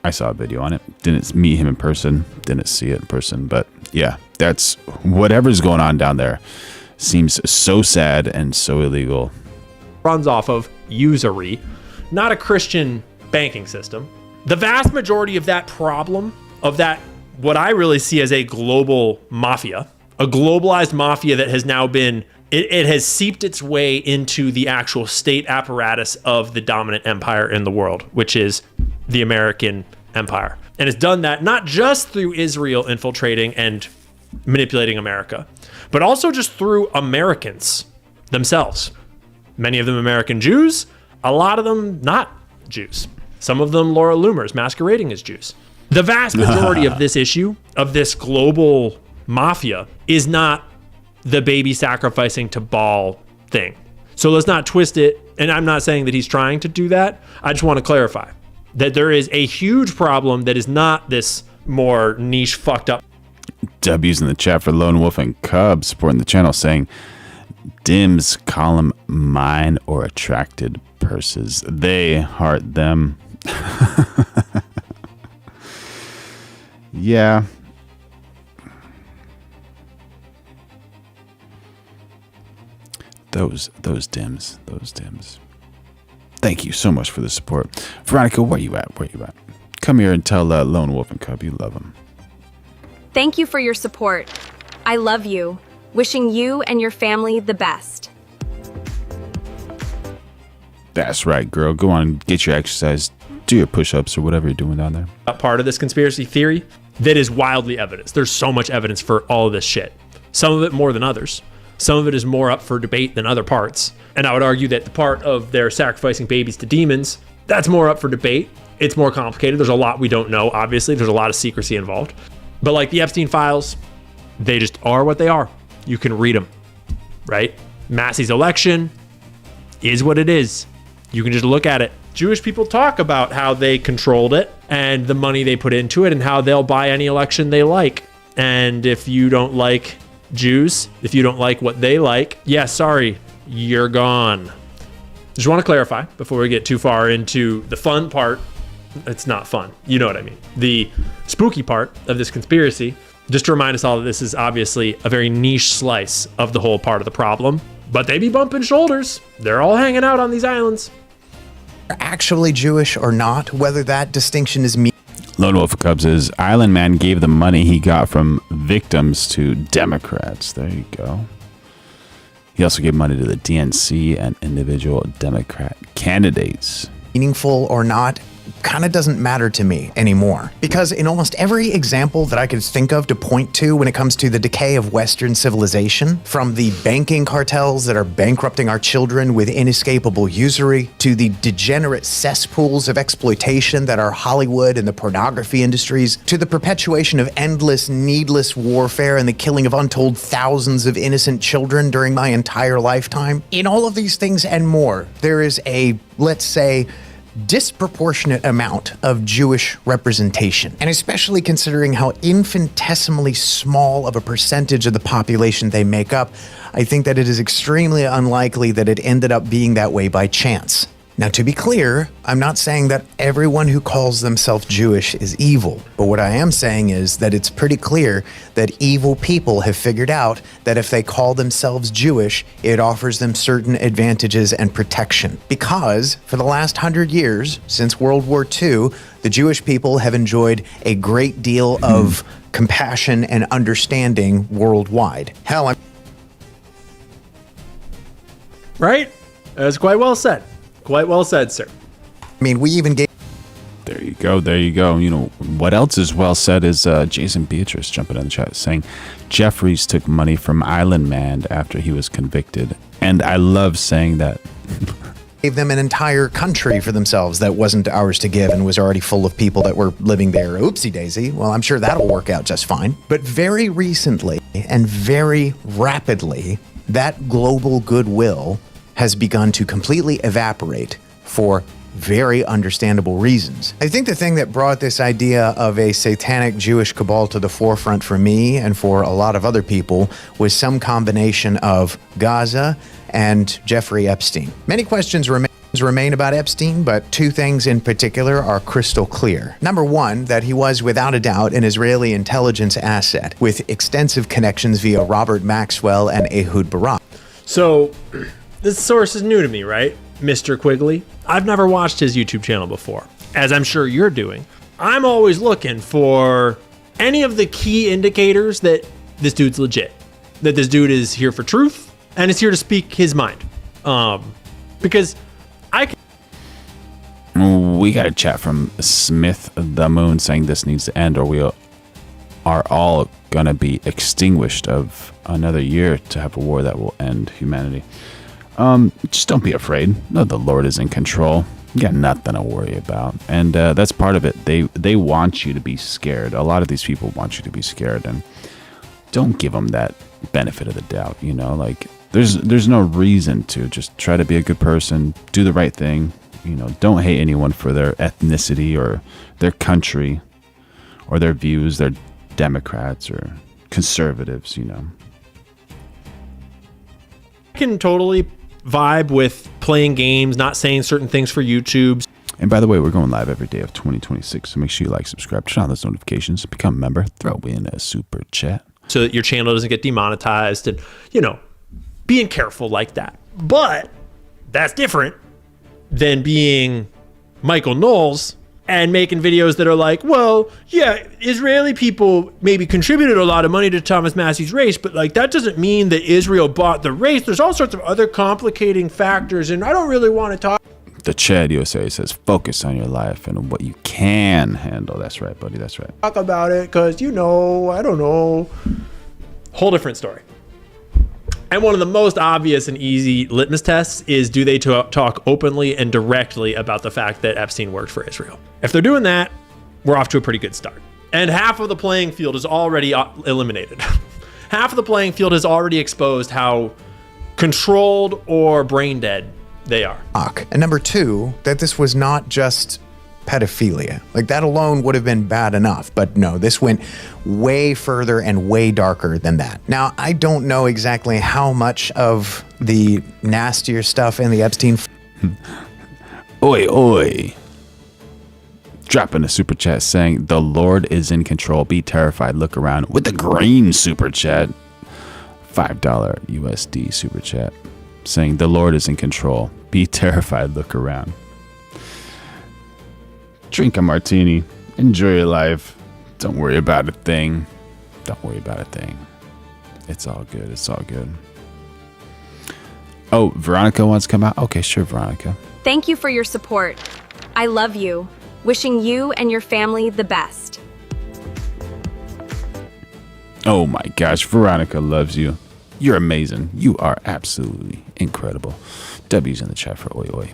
I saw a video on it. Didn't meet him in person, didn't see it in person, but yeah, that's whatever's going on down there seems so sad and so illegal.
Runs off of usury, not a Christian banking system. The vast majority of that problem, of that, what I really see as a global mafia, a globalized mafia that has now been, it has seeped its way into the actual state apparatus of the dominant empire in the world, which is the American empire. And it's done that not just through Israel infiltrating and manipulating America, but also just through Americans themselves. Many of them American Jews, a lot of them not Jews. Some of them Laura Loomers masquerading as Jews. The vast majority of this issue, of this global mafia, is not the baby sacrificing to Baal thing. So let's not twist it. And I'm not saying that he's trying to do that. I just want to clarify that there is a huge problem that is not this more niche fucked up.
W's in the chat for Lone Wolf and Cub supporting the channel, saying Dims call them mine or attracted purses. They heart them. Yeah. Those Dims. Thank you so much for the support. Veronica, where you at? Come here and tell Lone Wolf and Cub you love them.
Thank you for your support. I love you. Wishing you and your family the best.
That's right, girl. Go on and get your exercise. Do your push-ups or whatever you're doing down there.
A part of this conspiracy theory that is wildly evidence. There's so much evidence for all of this shit. Some of it more than others. Some of it is more up for debate than other parts. And I would argue that the part of their sacrificing babies to demons, that's more up for debate. It's more complicated. There's a lot we don't know, obviously. There's a lot of secrecy involved. But like the Epstein files, they just are what they are. You can read them, right? Massey's election is what it is. You can just look at it. Jewish people talk about how they controlled it and the money they put into it and how they'll buy any election they like. And if you don't like Jews, if you don't like what they like, yeah, sorry, you're gone. Just want to clarify before we get too far into the fun part. It's not fun. You know what I mean. The spooky part of this conspiracy, just to remind us all that this is obviously a very niche slice of the whole part of the problem, but they be bumping shoulders. They're all hanging out on these islands.
Actually Jewish or not, whether that distinction is me.
Lone Wolf Cub says, Island Man gave the money he got from victims to Democrats. There you go. He also gave money to the DNC and individual Democrat candidates.
Meaningful or not kind of doesn't matter to me anymore. Because in almost every example that I could think of to point to when it comes to the decay of Western civilization, from the banking cartels that are bankrupting our children with inescapable usury, to the degenerate cesspools of exploitation that are Hollywood and the pornography industries, to the perpetuation of endless, needless warfare and the killing of untold thousands of innocent children during my entire lifetime. In all of these things and more, there is a, let's say, disproportionate amount of Jewish representation. And especially considering how infinitesimally small of a percentage of the population they make up, I think that it is extremely unlikely that it ended up being that way by chance. Now, to be clear, I'm not saying that everyone who calls themselves Jewish is evil, but what I am saying is that it's pretty clear that evil people have figured out that if they call themselves Jewish, it offers them certain advantages and protection. Because for the last 100 years, since World War II, the Jewish people have enjoyed a great deal of compassion and understanding worldwide. Hell,
Right? That's quite well said. Quite well said, sir.
I mean, we even gave...
There you go. You know, what else is well said is Jason Beatrice jumping in the chat saying, Jeffries took money from Island Man after he was convicted. And I love saying that.
Gave them an entire country for themselves that wasn't ours to give and was already full of people that were living there. Oopsie daisy. Well, I'm sure that'll work out just fine. But very recently and very rapidly, that global goodwill has begun to completely evaporate for very understandable reasons. I think the thing that brought this idea of a satanic Jewish cabal to the forefront for me and for a lot of other people was some combination of Gaza and Jeffrey Epstein. Many questions remain about Epstein, but two things in particular are crystal clear. Number one, that he was without a doubt an Israeli intelligence asset with extensive connections via Robert Maxwell and Ehud Barak.
So this source is new to me, right? Mr. Quigley. I've never watched his YouTube channel before, as I'm sure you're doing. I'm always looking for any of the key indicators that this dude's legit, that this dude is here for truth and is here to speak his mind. Because
we got a chat from Smith the Moon saying this needs to end or we are all gonna be extinguished of another year to have a war that will end humanity. Just don't be afraid. No, the Lord is in control. You got nothing to worry about. And that's part of it. They want you to be scared. A lot of these people want you to be scared. And don't give them that benefit of the doubt. You know, like There's no reason to. Just try to be a good person, do the right thing. You know, don't hate anyone for their ethnicity or their country or their views. They're Democrats or conservatives, you know.
I can totally vibe with playing games, not saying certain things for YouTube.
And by the way, we're going live every day of 2026, so make sure you like, subscribe, turn on those notifications, become a member, throw in a super chat.
So that your channel doesn't get demonetized and, you know, being careful like that. But that's different than being Michael Knowles and making videos that are like, well, yeah, Israeli people maybe contributed a lot of money to Thomas Massey's race, but like that doesn't mean that Israel bought the race. There's all sorts of other complicating factors, and I don't really want to talk.
The Chad USA says, focus on your life and what you can handle. That's right, buddy. That's right.
Talk about it because, you know, I don't know. Whole different story. And one of the most obvious and easy litmus tests is, do they talk openly and directly about the fact that Epstein worked for Israel? If they're doing that, we're off to a pretty good start. And half of the playing field is already eliminated. Half of the playing field has already exposed how controlled or brain dead they are.
And number two, that this was not just pedophilia. Like that alone would have been bad enough, but no, this went way further and way darker than that. Now, I don't know exactly how much of the nastier stuff in the Epstein.
Oi, oi. Dropping a super chat saying, the Lord is in control. Be terrified. Look around with the green super chat. $5 USD super chat saying, the Lord is in control. Be terrified. Look around. Drink a martini. Enjoy your life. Don't worry about a thing. Don't worry about a thing. It's all good. It's all good. Oh, Veronica wants to come out? Okay, sure, Veronica.
Thank you for your support. I love you. Wishing you and your family the best.
Oh my gosh, Veronica loves you. You're amazing. You are absolutely incredible. W's in the chat for oi oi.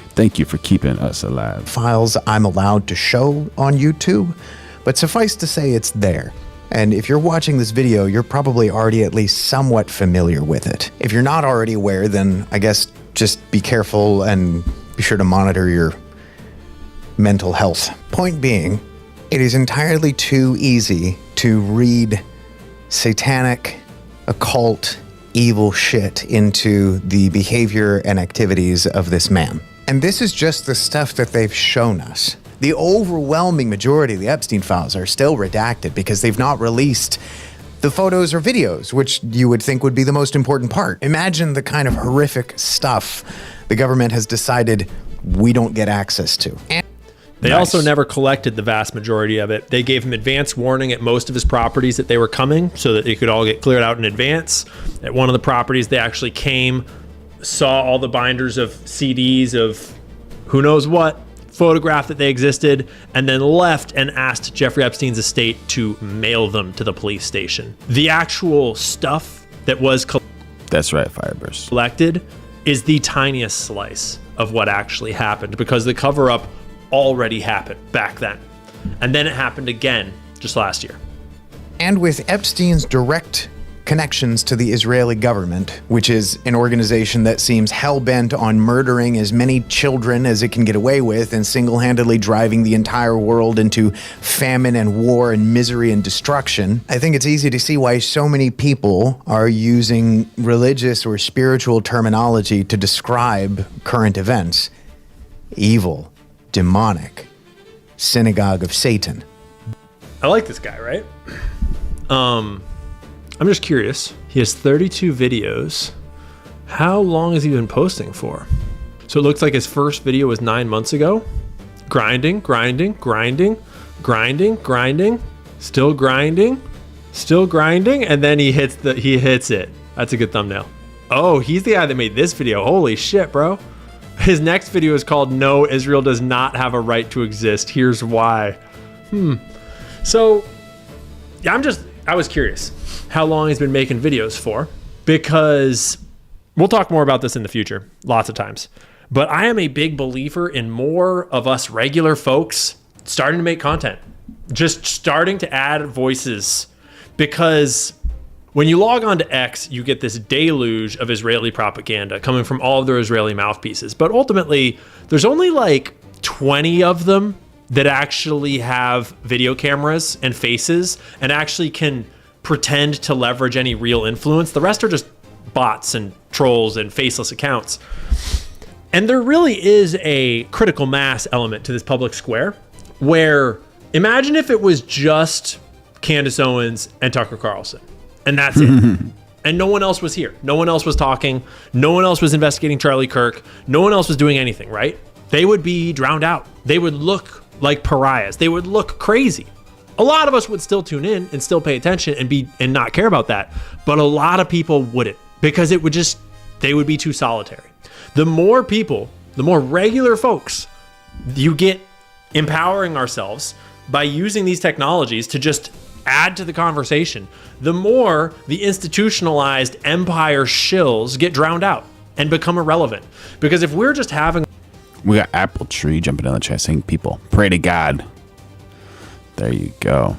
Thank you for keeping us alive.
Files I'm allowed to show on YouTube, but suffice to say it's there. And if you're watching this video, you're probably already at least somewhat familiar with it. If you're not already aware, then I guess just be careful and be sure to monitor your mental health. Point being, it is entirely too easy to read satanic, occult, evil shit into the behavior and activities of this man. And this is just the stuff that they've shown us. The overwhelming majority of the Epstein files are still redacted because they've not released the photos or videos, which you would think would be the most important part. Imagine the kind of horrific stuff the government has decided we don't get access to.
They also never collected the vast majority of it. They gave him advance warning at most of his properties that they were coming so that they could all get cleared out in advance. At one of the properties, they actually came, saw all the binders of CDs of who knows what, photographed that they existed, and then left and asked Jeffrey Epstein's estate to mail them to the police station. The actual stuff that was
that's right, Fireburst,
collected is the tiniest slice of what actually happened, because the cover-up already happened back then. And then it happened again just last year.
And with Epstein's direct connections to the Israeli government, which is an organization that seems hell-bent on murdering as many children as it can get away with and single-handedly driving the entire world into famine and war and misery and destruction, I think it's easy to see why so many people are using religious or spiritual terminology to describe current events. Evil, demonic, synagogue of Satan.
I like this guy, right? I'm just curious. He has 32 videos. How long has he been posting for? So it looks like his first video was 9 months ago. Grinding, grinding, grinding, grinding, grinding, still grinding, still grinding, and then he hits it. That's a good thumbnail. Oh, he's the guy that made this video. Holy shit, bro. His next video is called No, Israel Does Not Have a Right to Exist. Here's why. So, yeah, I was curious how long he's been making videos for, because we'll talk more about this in the future, lots of times. But I am a big believer in more of us regular folks starting to make content, just starting to add voices, because When you log on to X, you get this deluge of Israeli propaganda coming from all of their Israeli mouthpieces. But ultimately, there's only like 20 of them that actually have video cameras and faces and actually can pretend to leverage any real influence. The rest are just bots and trolls and faceless accounts. And there really is a critical mass element to this public square where imagine if it was just Candace Owens and Tucker Carlson. And that's it. And no one else was here. No one else was talking. No one else was investigating Charlie Kirk. No one else was doing anything, right? They would be drowned out. They would look like pariahs. They would look crazy. A lot of us would still tune in and still pay attention and not care about that. But a lot of people wouldn't, because they would be too solitary. The more people, the more regular folks you get empowering ourselves by using these technologies to just add to the conversation, the more the institutionalized empire shills get drowned out and become irrelevant. Because if we're just having...
We got Apple Tree jumping in the chat saying, people, pray to God. There you go.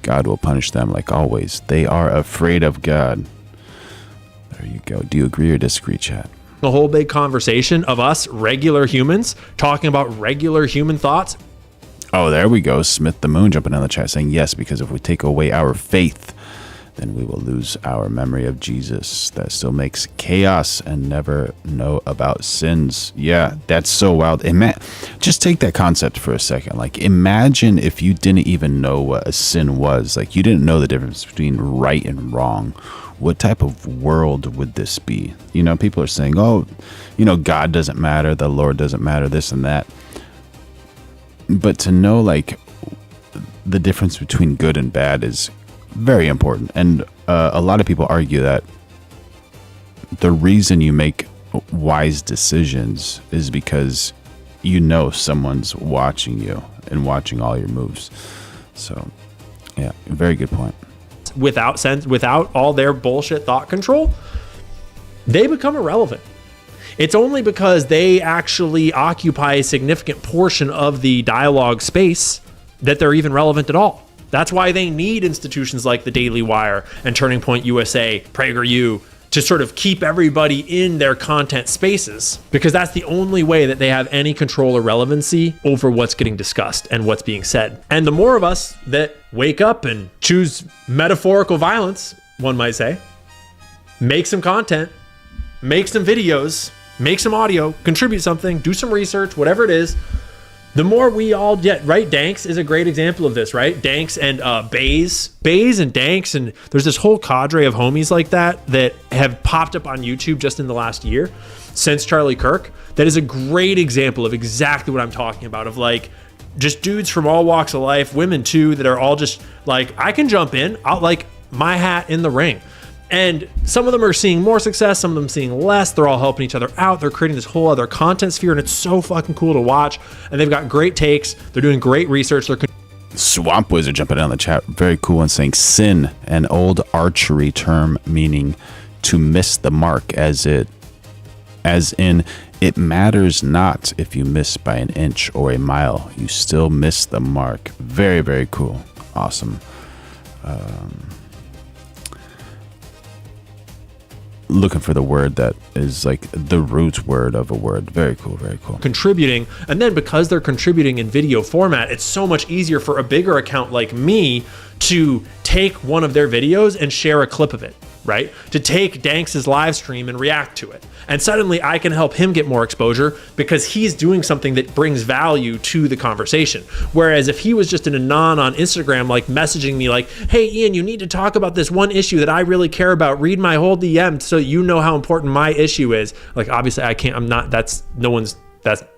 God will punish them like always. They are afraid of God. There you go. Do you agree or disagree, chat?
A whole big conversation of us regular humans talking about regular human thoughts.
Oh, there we go. Smith the Moon jumping in the chat saying, yes, because if we take away our faith, then we will lose our memory of Jesus. That still makes chaos and never know about sins. Yeah, that's so wild. Just take that concept for a second. Like, imagine if you didn't even know what a sin was. Like, you didn't know the difference between right and wrong. What type of world would this be? You know, people are saying, oh, you know, God doesn't matter. The Lord doesn't matter, this and that. But to know, like, the difference between good and bad is very important. And a lot of people argue that the reason you make wise decisions is because you know someone's watching you and watching all your moves. So, yeah, very good point.
Without all their bullshit thought control, they become irrelevant. It's only because they actually occupy a significant portion of the dialogue space that they're even relevant at all. That's why they need institutions like the Daily Wire and Turning Point USA, PragerU, to sort of keep everybody in their content spaces, because that's the only way that they have any control or relevancy over what's getting discussed and what's being said. And the more of us that wake up and choose metaphorical violence, one might say, make some content, make some videos, make some audio, contribute something, do some research, whatever it is, the more we all get, right? Danks is a great example of this, right? Danks and Bays and Danks, and there's this whole cadre of homies like that have popped up on YouTube just in the last year since Charlie Kirk. That is a great example of exactly what I'm talking about, of like just dudes from all walks of life, women too, that are all just like, I can jump in, I'll like my hat in the ring. And some of them are seeing more success, some of them seeing less. They're all helping each other out. They're creating this whole other content sphere, and it's so fucking cool to watch. And they've got great takes. They're doing great research.
Swamp Wizard jumping in the chat, very cool, and saying sin, an old archery term meaning to miss the mark, as in it matters not if you miss by an inch or a mile, you still miss the mark. Very, very cool. Awesome. Looking for the word that is like the root word of a word. Very cool, very cool.
Contributing, and then because they're contributing in video format, it's so much easier for a bigger account like me to take one of their videos and share a clip of it, right? To take Danks' live stream and react to it. And suddenly I can help him get more exposure because he's doing something that brings value to the conversation. Whereas if he was just an anon on Instagram, like messaging me like, hey, Ian, you need to talk about this one issue that I really care about. Read my whole DM so you know how important my issue is. Like, obviously I can't, I'm not, that's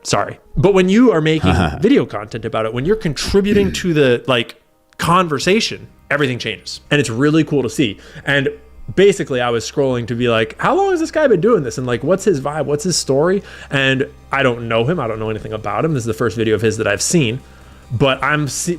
sorry. But when you are making video content about it, when you're contributing to the like conversation, everything changes. And it's really cool to see. And basically I was scrolling to be like, how long has this guy been doing this? And like, what's his vibe? What's his story? And I don't know him. I don't know anything about him. This is the first video of his that I've seen. But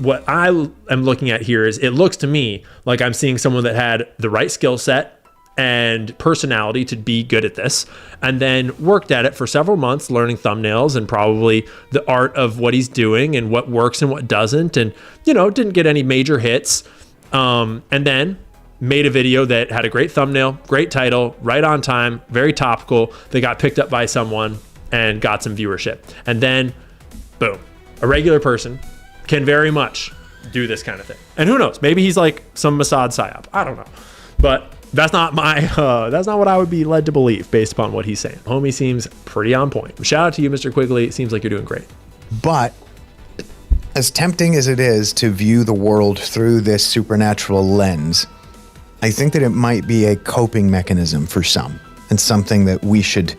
what I am looking at here is, it looks to me like I'm seeing someone that had the right skill set and personality to be good at this, and then worked at it for several months, learning thumbnails and probably the art of what he's doing and what works and what doesn't. And, you know, didn't get any major hits. And then made a video that had a great thumbnail, great title, right on time, very topical. They got picked up by someone and got some viewership. And then, boom, a regular person can very much do this kind of thing. And who knows? Maybe he's like some Mossad psyop. I don't know. But that's not what I would be led to believe based upon what he's saying. Homie seems pretty on point. Shout out to you, Mr. Quigley. It seems like you're doing great.
But as tempting as it is to view the world through this supernatural lens, I think that it might be a coping mechanism for some, and something that we should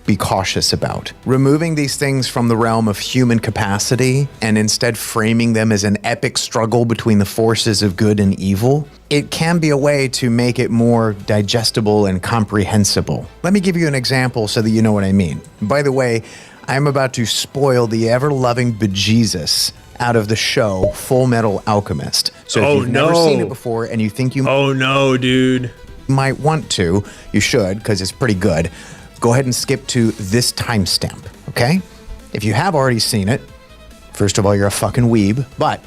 be cautious about. Removing these things from the realm of human capacity and instead framing them as an epic struggle between the forces of good and evil, it can be a way to make it more digestible and comprehensible. Let me give you an example so that you know what I mean. By the way, I'm about to spoil the ever-loving bejesus out of the show Full Metal Alchemist. So if you've never seen it before and you think you might want to, you should, because it's pretty good. Go ahead and skip to this timestamp, okay? If you have already seen it, first of all, you're a fucking weeb, but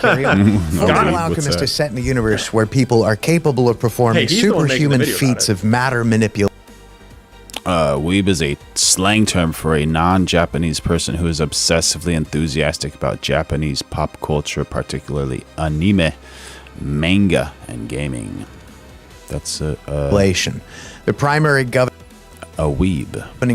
carry on. Full Metal Alchemist is set in a universe where people are capable of performing superhuman feats of matter manipulation.
Weeb is a slang term for a non-Japanese person who is obsessively enthusiastic about Japanese pop culture, particularly anime, manga, and gaming. That's a
The primary governing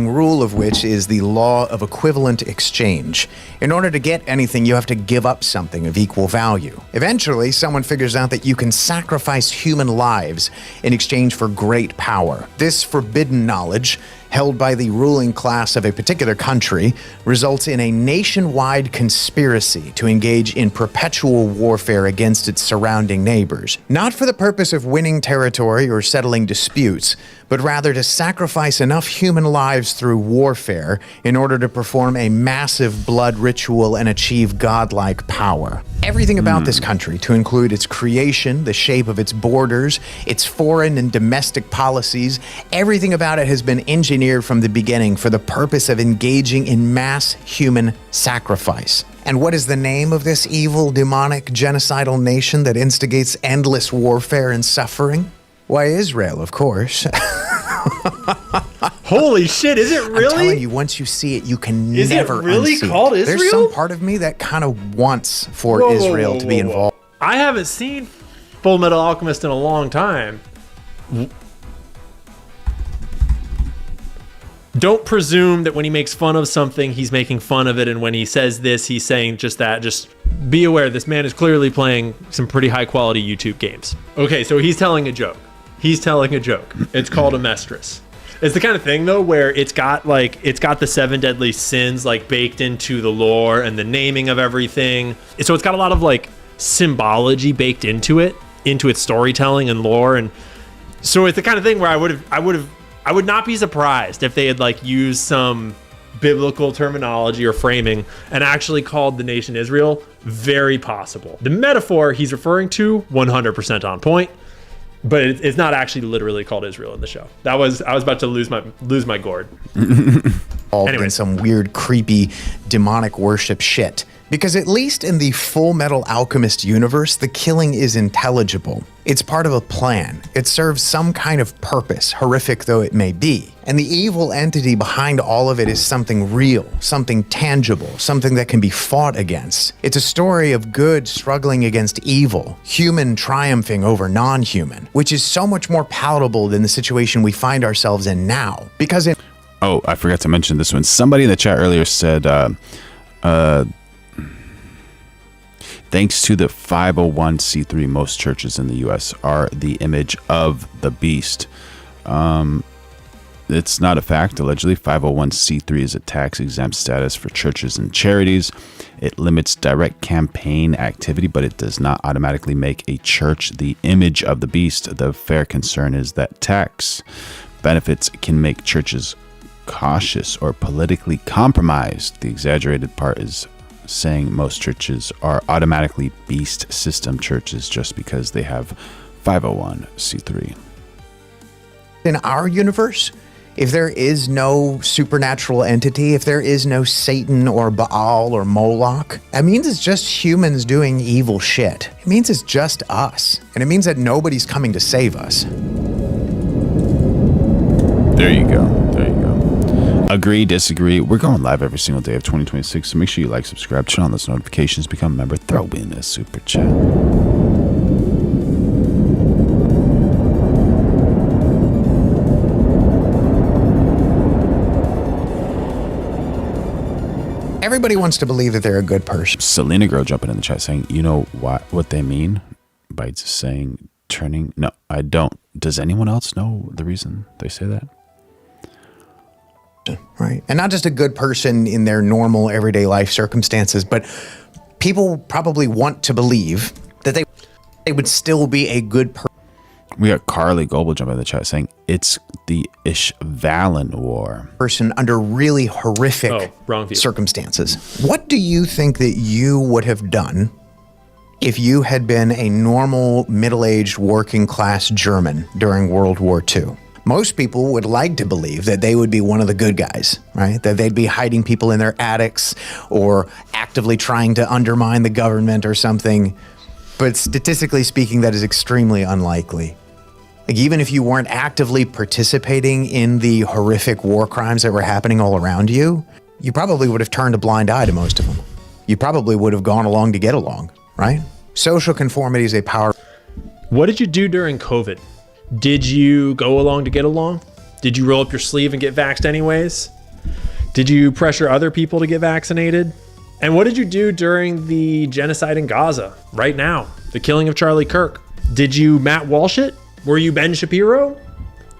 rule of which is the law of equivalent exchange. In order to get anything, you have to give up something of equal value. Eventually, someone figures out that you can sacrifice human lives in exchange for great power. This forbidden knowledge, held by the ruling class of a particular country, results in a nationwide conspiracy to engage in perpetual warfare against its surrounding neighbors, not for the purpose of winning territory or settling disputes, but rather to sacrifice enough human lives through warfare in order to perform a massive blood ritual and achieve godlike power. Everything about this country, to include its creation, the shape of its borders, its foreign and domestic policies, everything about it has been engineered from the beginning for the purpose of engaging in mass human sacrifice. And what is the name of this evil, demonic, genocidal nation that instigates endless warfare and suffering? Why, Israel, of course.
Holy shit, is it really?
I'm telling you, once you see it, you can
never unsee it. Is it really called Israel?
There's some part of me that kind of wants for Israel to be involved.
I haven't seen Full Metal Alchemist in a long time. Don't presume that when he makes fun of something, he's making fun of it, and when he says this, he's saying just that. Just be aware, this man is clearly playing some pretty high-quality YouTube games. Okay, so he's telling a joke. He's telling a joke. It's called a mistress. It's the kind of thing, though, where it's got the 7 deadly sins like baked into the lore and the naming of everything. So it's got a lot of like symbology baked into its storytelling and lore. And so it's the kind of thing where I would not be surprised if they had like used some biblical terminology or framing and actually called the nation Israel. Very possible. The metaphor he's referring to, 100% on point. But it's not actually literally called Israel in the show. I was about to lose my gourd.
Anyway, in some weird, creepy, demonic worship shit. Because at least in the Full Metal Alchemist universe, the killing is intelligible. It's part of a plan. It serves some kind of purpose, horrific though it may be. And the evil entity behind all of it is something real, something tangible, something that can be fought against. It's a story of good struggling against evil, human triumphing over non-human, which is so much more palatable than the situation we find ourselves in now. Because
Oh, I forgot to mention this one. Somebody in the chat earlier said, thanks to the 501c3, most churches in the U.S. are the image of the beast. It's not a fact. Allegedly, 501c3 is a tax-exempt status for churches and charities. It limits direct campaign activity, but it does not automatically make a church the image of the beast. The fair concern is that tax benefits can make churches cautious or politically compromised. The exaggerated part is saying most churches are automatically beast system churches just because they have 501c3.
In our universe, If there is no supernatural entity, if there is no Satan or Baal or Moloch, that means it's just humans doing evil shit. It means it's just us. And it means that nobody's coming to save us.
There you go. There you go. Agree, disagree. We're going live every single day of 2026, so make sure you like, subscribe, turn on those notifications, become a member, throw in a super chat.
Everybody wants to believe that they're a good person.
Selena Girl jumping in the chat saying, you know what they mean by saying turning? No, I don't. Does anyone else know the reason they say that?
Right. And not just a good person in their normal everyday life circumstances, but people probably want to believe that they would still be a good person.
We got Carly Goebel jumping in the chat saying it's the Ishvalan War.
Person under really horrific circumstances. What do you think that you would have done if you had been a normal middle-aged working class German during World War II? Most people would like to believe that they would be one of the good guys, right? That they'd be hiding people in their attics or actively trying to undermine the government or something. But statistically speaking, that is extremely unlikely. Like, even if you weren't actively participating in the horrific war crimes that were happening all around you, you probably would have turned a blind eye to most of them. You probably would have gone along to get along, right? Social conformity is a power.
What did you do during COVID? Did you go along to get along? Did you roll up your sleeve and get vaxxed anyways? Did you pressure other people to get vaccinated? And what did you do during the genocide in Gaza right now? The killing of Charlie Kirk? Did you Matt Walsh it? Were you Ben Shapiro?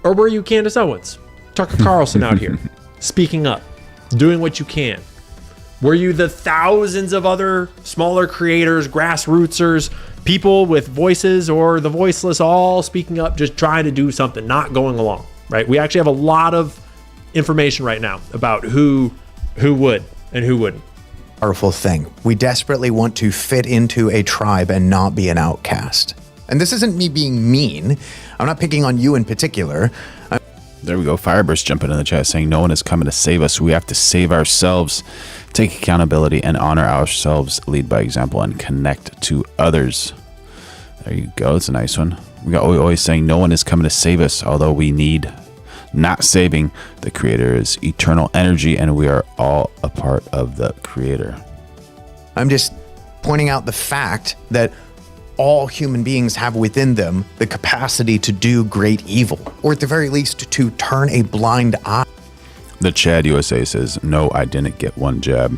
Or were you Candace Owens? Tucker Carlson out here, speaking up, doing what you can. Were you the thousands of other smaller creators, grassrootsers, people with voices or the voiceless all speaking up, just trying to do something, not going along, right? We actually have a lot of information right now about who would and who wouldn't.
Powerful thing. We desperately want to fit into a tribe and not be an outcast. And this isn't me being mean. I'm not picking on you in particular.
There we go. Fireburst jumping in the chat saying no one is coming to save us. We have to save ourselves, take accountability and honor ourselves, lead by example and connect to others. There you go. It's a nice one. We got always saying no one is coming to save us, although we need not saving. The creator is eternal energy and we are all a part of the creator.
I'm just pointing out the fact that all human beings have within them the capacity to do great evil, or at the very least to turn a blind eye.
The Chad USA says, no, I didn't get one jab.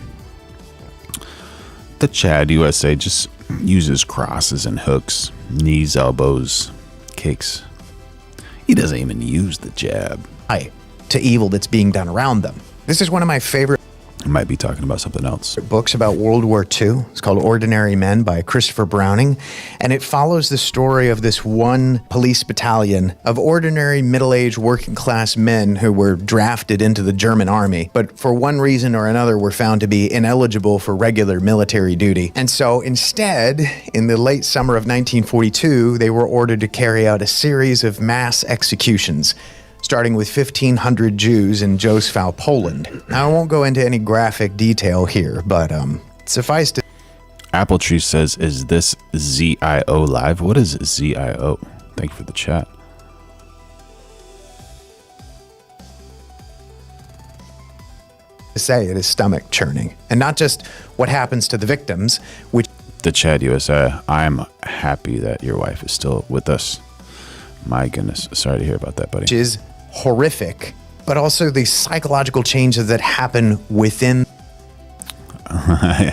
The Chad USA just uses crosses and hooks, knees, elbows, kicks. He doesn't even use the jab.
To evil that's being done around them. This is one of my favorite.
I might be talking about something else.
Books about World War II. It's called Ordinary Men by Christopher Browning. And it follows the story of this one police battalion of ordinary middle-aged working class men who were drafted into the German army, but for one reason or another were found to be ineligible for regular military duty. And so instead, in the late summer of 1942, they were ordered to carry out a series of mass executions, starting with 1,500 Jews in Józef, Poland. Now, I won't go into any graphic detail here, but suffice to...
Apple Tree says, is this ZIO live? What is ZIO? Thank you for the chat.
To say it is stomach churning, and not just what happens to the victims, which...
The Chad USA, I'm happy that your wife is still with us. My goodness, sorry to hear about that, buddy.
Which is horrific, but also the psychological changes that happen within.
He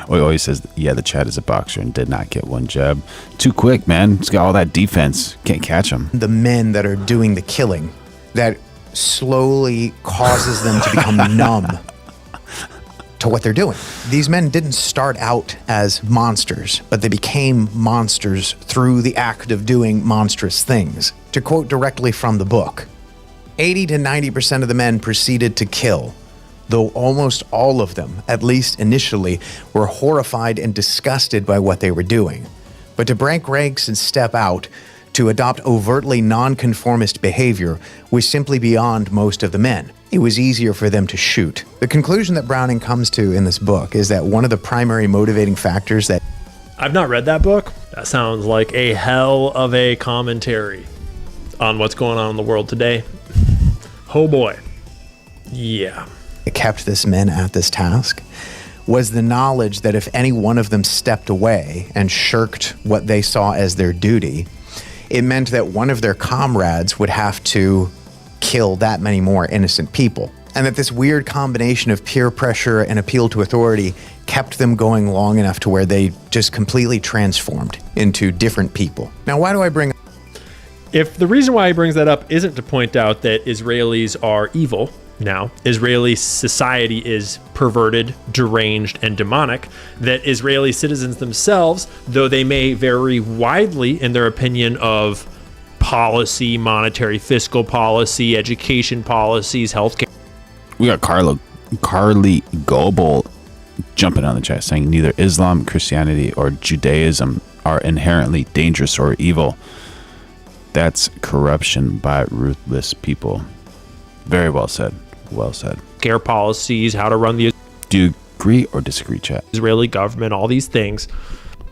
always says, yeah, the Chad is a boxer and did not get one jab. Too quick, man. He's got all that defense. Can't catch him.
The men that are doing the killing, that slowly causes them to become numb to what they're doing. These men didn't start out as monsters, but they became monsters through the act of doing monstrous things. To quote directly from the book, 80 to 90% of the men proceeded to kill, though almost all of them, at least initially, were horrified and disgusted by what they were doing. But to break ranks and step out, to adopt overtly nonconformist behavior was simply beyond most of the men. It was easier for them to shoot. The conclusion that Browning comes to in this book is that one of the primary motivating factors that...
I've not read that book. That sounds like a hell of a commentary on what's going on in the world today. Oh boy. Yeah.
It kept this men at this task was the knowledge that if any one of them stepped away and shirked what they saw as their duty, it meant that one of their comrades would have to kill that many more innocent people. And that this weird combination of peer pressure and appeal to authority kept them going long enough to where they just completely transformed into different people. Now, why do I bring...
If the reason why he brings that up isn't to point out that Israelis are evil, now, Israeli society is perverted, deranged, and demonic, that Israeli citizens themselves, though they may vary widely in their opinion of policy, monetary, fiscal policy, education policies, healthcare.
We got Carly Goebel jumping on the chat saying neither Islam, Christianity, or Judaism are inherently dangerous or evil. That's corruption by ruthless people. Very well said. Well said.
Care policies, how to run the...
Do you agree or disagree, chat?
Israeli government, all these things.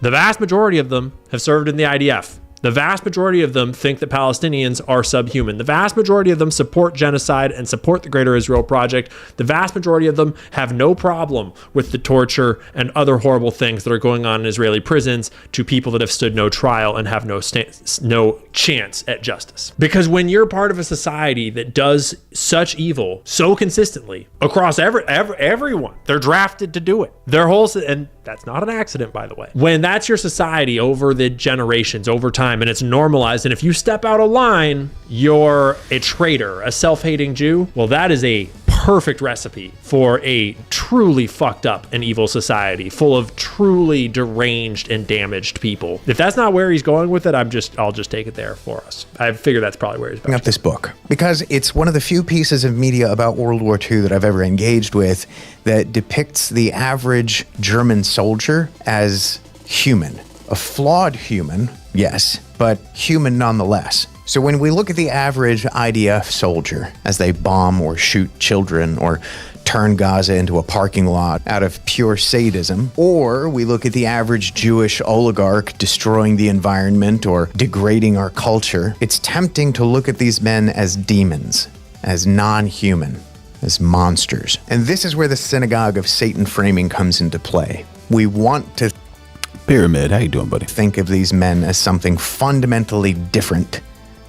The vast majority of them have served in the IDF. The vast majority of them think that Palestinians are subhuman. The vast majority of them support genocide and support the Greater Israel Project. The vast majority of them have no problem with the torture and other horrible things that are going on in Israeli prisons to people that have stood no trial and have no chance at justice. Because when you're part of a society that does such evil so consistently across everyone, they're drafted to do it. Their whole... And that's not an accident, by the way. When that's your society over the generations, over time, and it's normalized, and if you step out of line, you're a traitor, a self-hating Jew, well, that is a perfect recipe for a truly fucked up and evil society full of truly deranged and damaged people. If that's not where he's going with it, I'll just take it there for us. I figure that's probably where he's going.
Up this book because it's one of the few pieces of media about World War II that I've ever engaged with that depicts the average German soldier as human. A flawed human, yes, but human nonetheless. So when we look at the average IDF soldier as they bomb or shoot children or turn Gaza into a parking lot out of pure sadism, or we look at the average Jewish oligarch destroying the environment or degrading our culture, it's tempting to look at these men as demons, as non-human, as monsters. And this is where the synagogue of Satan framing comes into play. We want to...
Pyramid, how you doing, buddy?
Think of these men as something fundamentally different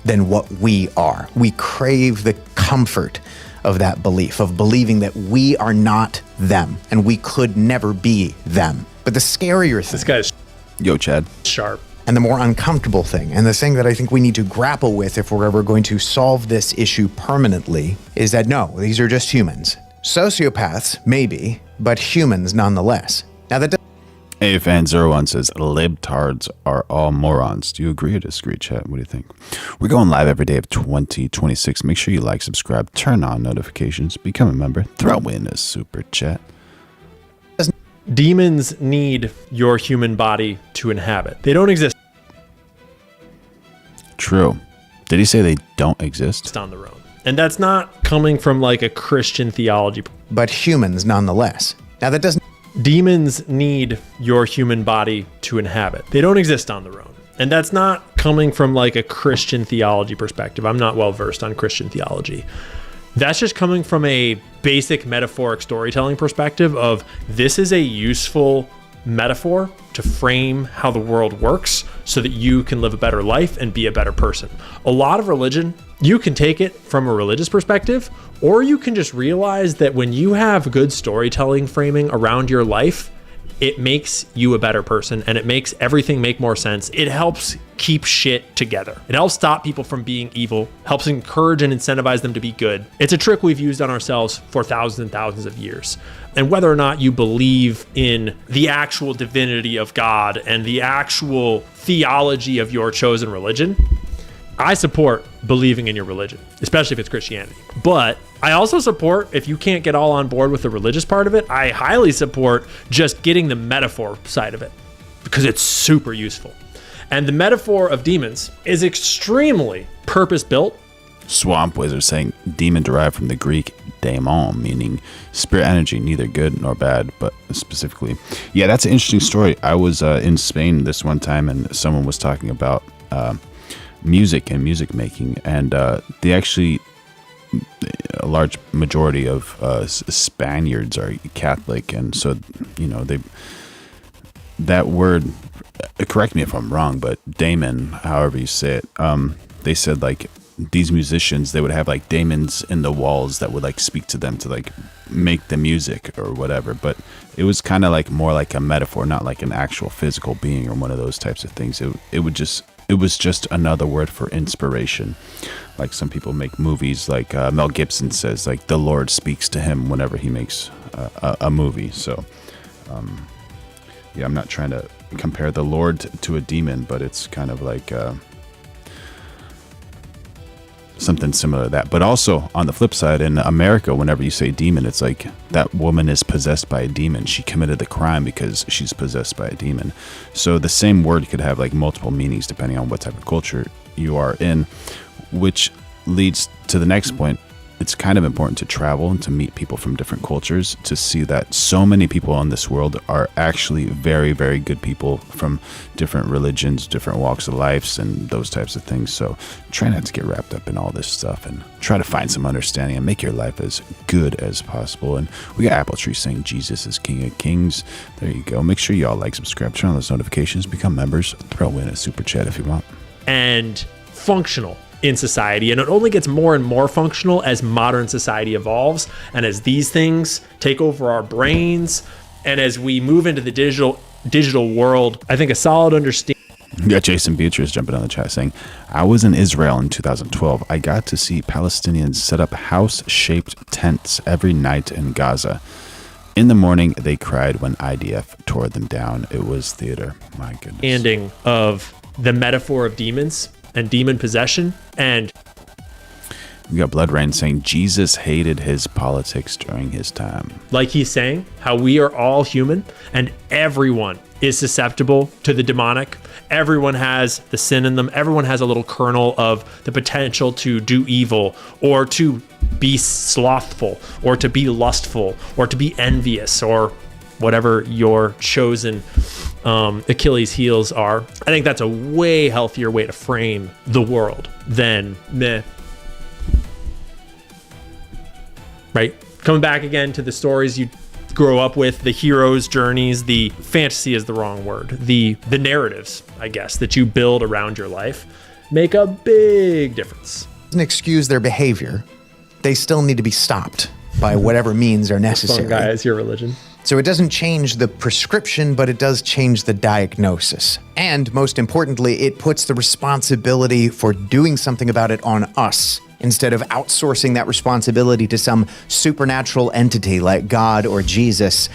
than what we are. We crave the comfort of that belief, of believing that we are not them and we could never be them. But the scarier thing...
This guy's...
Yo, Chad.
Sharp.
And the more uncomfortable thing, and the thing that I think we need to grapple with if we're ever going to solve this issue permanently, is that no, these are just humans. Sociopaths, maybe, but humans nonetheless. Now that
AFan01 says libtards are all morons. Do you agree or disagree, chat? What do you think? We're going live every day of 2026. Make sure you like, subscribe, turn on notifications, become a member, throw in a super chat.
Demons need your human body to inhabit. They don't exist.
True. Did he say they don't exist?
On their own. And that's not coming from like a Christian theology.
But humans nonetheless. Now that doesn't...
Demons need your human body to inhabit. They don't exist on their own. And that's not coming from like a Christian theology perspective. I'm not well versed on Christian theology. That's just coming from a basic metaphoric storytelling perspective of this is a useful metaphor to frame how the world works so that you can live a better life and be a better person. A lot of religion, you can take it from a religious perspective, or you can just realize that when you have good storytelling framing around your life, it makes you a better person and it makes everything make more sense. It helps keep shit together. It helps stop people from being evil, helps encourage and incentivize them to be good. It's a trick we've used on ourselves for thousands and thousands of years. And whether or not you believe in the actual divinity of God and the actual theology of your chosen religion, I support believing in your religion, especially if it's Christianity. But I also support, if you can't get all on board with the religious part of it, I highly support just getting the metaphor side of it because it's super useful. And the metaphor of demons is extremely purpose-built.
Swamp Wizard saying demon derived from the Greek daemon, meaning spirit energy, neither good nor bad, but specifically. Yeah, that's an interesting story. I was in Spain this one time, and someone was talking about music and music making, and they actually, a large majority of Spaniards are Catholic, and so, you know, that word, correct me if I'm wrong, but daemon, however you say it, they said like these musicians, they would have like daemons in the walls that would like speak to them to like make the music or whatever, but it was kind of like more like a metaphor, not like an actual physical being or one of those types of things. It was just another word for inspiration. Like some people make movies, like Mel Gibson says, like the Lord speaks to him whenever he makes a movie. So yeah, I'm not trying to compare the Lord to a demon, but it's kind of like something similar to that. But also on the flip side, in America, whenever you say demon, it's like that woman is possessed by a demon. She committed the crime because she's possessed by a demon. So the same word could have like multiple meanings depending on what type of culture you are in, which leads to the next point. It's kind of important to travel and to meet people from different cultures to see that so many people in this world are actually very, very good people from different religions, different walks of life, and those types of things. So try not to get wrapped up in all this stuff and try to find some understanding and make your life as good as possible. And we got Apple Tree saying Jesus is King of Kings. There you go. Make sure you all like, subscribe, turn on those notifications, become members, throw in a super chat if you want.
And functional in society, and it only gets more and more functional as modern society evolves and as these things take over our brains and as we move into the digital world. I think a solid understanding.
You got Jason Beatrice jumping on the chat saying, I was in Israel in 2012. I got to see Palestinians set up house-shaped tents every night in Gaza. In the morning, they cried when IDF tore them down. It was theater. My goodness.
Ending of the metaphor of demons and demon possession. And
we got Blood Rain saying Jesus hated his politics during his time.
Like he's saying, how we are all human and everyone is susceptible to the demonic. Everyone has the sin in them. Everyone has a little kernel of the potential to do evil or to be slothful or to be lustful or to be envious or whatever your chosen Achilles heels are. I think that's a way healthier way to frame the world than meh. Right? Coming back again to the stories you grow up with, the heroes' journeys, the fantasy is the wrong word. The narratives, I guess, that you build around your life make a big difference.
Doesn't excuse their behavior. They still need to be stopped by whatever means are necessary.
Guy is your religion.
So it doesn't change the prescription, but it does change the diagnosis. And most importantly, it puts the responsibility for doing something about it on us, instead of outsourcing that responsibility to some supernatural entity like God or Jesus,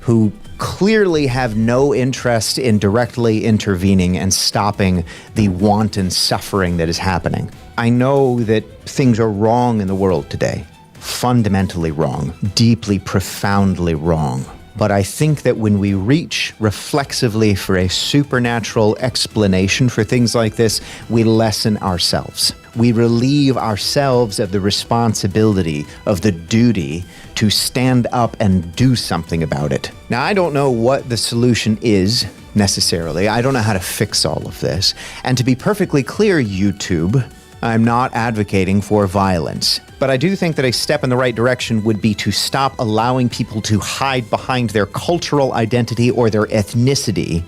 who clearly have no interest in directly intervening and stopping the wanton suffering that is happening. I know that things are wrong in the world today. Fundamentally wrong, deeply, profoundly wrong. But I think that when we reach reflexively for a supernatural explanation for things like this, we lessen ourselves. We relieve ourselves of the responsibility, of the duty to stand up and do something about it. Now, I don't know what the solution is necessarily. I don't know how to fix all of this. And to be perfectly clear, YouTube, I'm not advocating for violence, but I do think that a step in the right direction would be to stop allowing people to hide behind their cultural identity or their ethnicity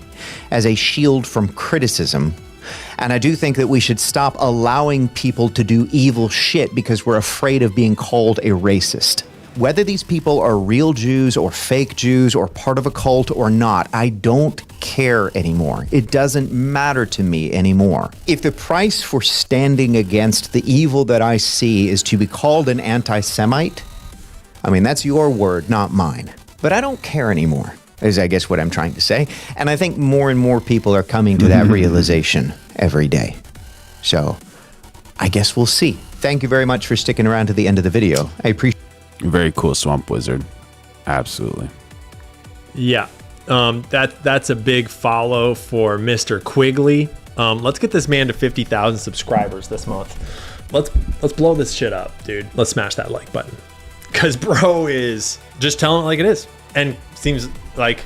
as a shield from criticism. And I do think that we should stop allowing people to do evil shit because we're afraid of being called a racist. Whether these people are real Jews or fake Jews or part of a cult or not, I don't care anymore. It doesn't matter to me anymore. If the price for standing against the evil that I see is to be called an anti-Semite, I mean, that's your word, not mine. But I don't care anymore, is I guess what I'm trying to say. And I think more and more people are coming to that realization every day. So I guess we'll see. Thank you very much for sticking around to the end of the video. I appreciate it.
Very cool, Swamp Wizard. Absolutely.
Yeah. That's a big follow for Mr. Quigley. Let's get this man to 50,000 subscribers this month. Let's blow this shit up, dude. Let's smash that like button. Because bro is just telling it like it is. And seems like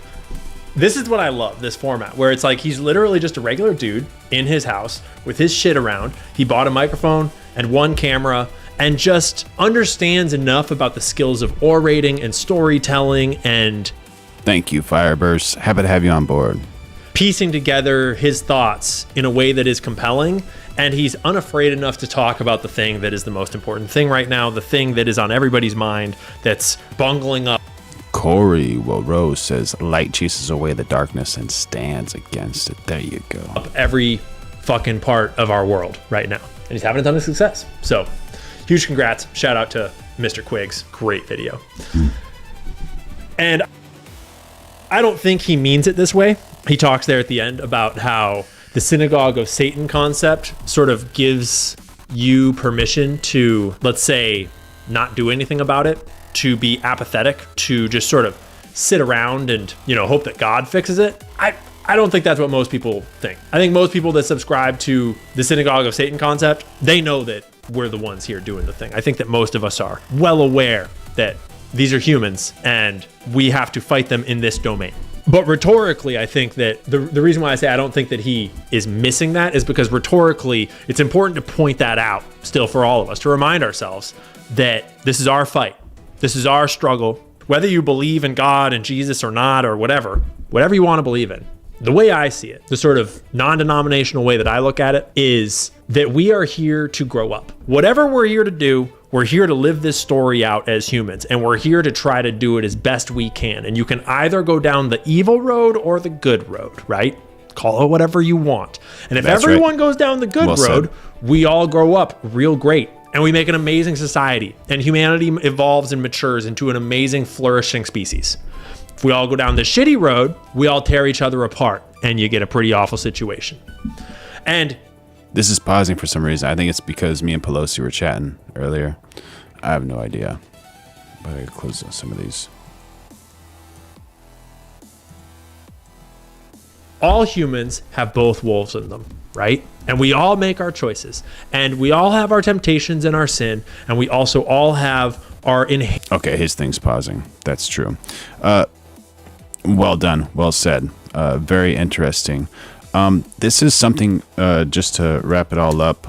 this is what I love, this format, where it's like he's literally just a regular dude in his house with his shit around. He bought a microphone and one camera and just understands enough about the skills of orating and storytelling and...
Thank you, Fireburst. Happy to have you on board.
Piecing together his thoughts in a way that is compelling, and he's unafraid enough to talk about the thing that is the most important thing right now, the thing that is on everybody's mind that's bungling up.
Corey Rose says, light chases away the darkness and stands against it. There you go.
Up every fucking part of our world right now, and he's having a ton of success. So, huge congrats. Shout out to Mr. Quiggs. Great video. And I don't think he means it this way. He talks there at the end about how the synagogue of Satan concept sort of gives you permission to, let's say, not do anything about it, to be apathetic, to just sort of sit around and, hope that God fixes it. I don't think that's what most people think. I think most people that subscribe to the synagogue of Satan concept, they know that we're the ones here doing the thing. I think that most of us are well aware that these are humans and we have to fight them in this domain. But rhetorically, I think that the reason why I say I don't think that he is missing that is because rhetorically, it's important to point that out still for all of us, to remind ourselves that this is our fight. This is our struggle. Whether you believe in God and Jesus or not, or whatever you want to believe in. The way I see it, the sort of non-denominational way that I look at it, is that we are here to grow up. Whatever we're here to do, we're here to live this story out as humans, and we're here to try to do it as best we can. And you can either go down the evil road or the good road, right? Call it whatever you want. And if everyone goes down the good road, we all grow up real great. And we make an amazing society. And humanity evolves and matures into an amazing, flourishing species. If we all go down the shitty road, we all tear each other apart. And you get a pretty awful situation. And
this is pausing for some reason. I think it's because me and Pelosi were chatting earlier. I have no idea. But I gotta close some of these.
All humans have both wolves in them, right? And we all make our choices. And we all have our temptations and our sin. And we also all have our
Okay, his thing's pausing. That's true. Well done. Well said. Very interesting. This is something, just to wrap it all up.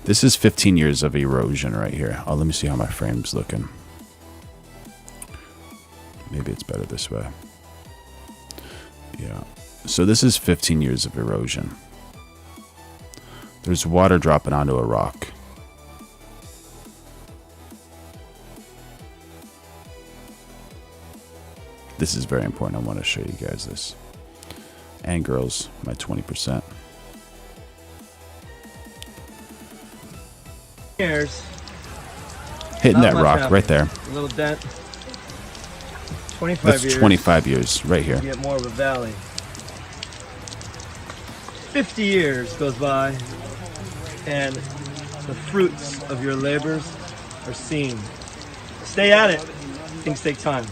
This is 15 years of erosion right here. Oh, let me see how my frame's looking. Maybe it's better this way. Yeah. So this is 15 years of erosion. There's water dropping onto a rock. This is very important. I want to show you guys this. And girls, my 20%.
Years.
Hitting that rock right there.
A little dent. 25 years.
That's 25 years right here.
You get more of a valley. 50 years goes by, and the fruits of your labors are seen. Stay at it. Things take time.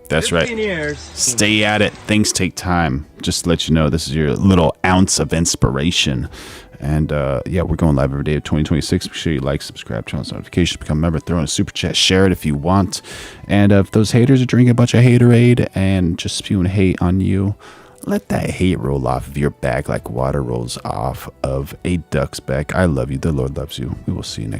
That's right.
15 years.
Stay at it. Things take time. Just to let you know, this is your little ounce of inspiration. And yeah, we're going live every day of 2026. Make sure you like, subscribe, turn on notifications, become a member, throw in a super chat, share it if you want. And if those haters are drinking a bunch of haterade and just spewing hate on you, let that hate roll off of your back like water rolls off of a duck's back. I love you. The Lord loves you. We will see you next.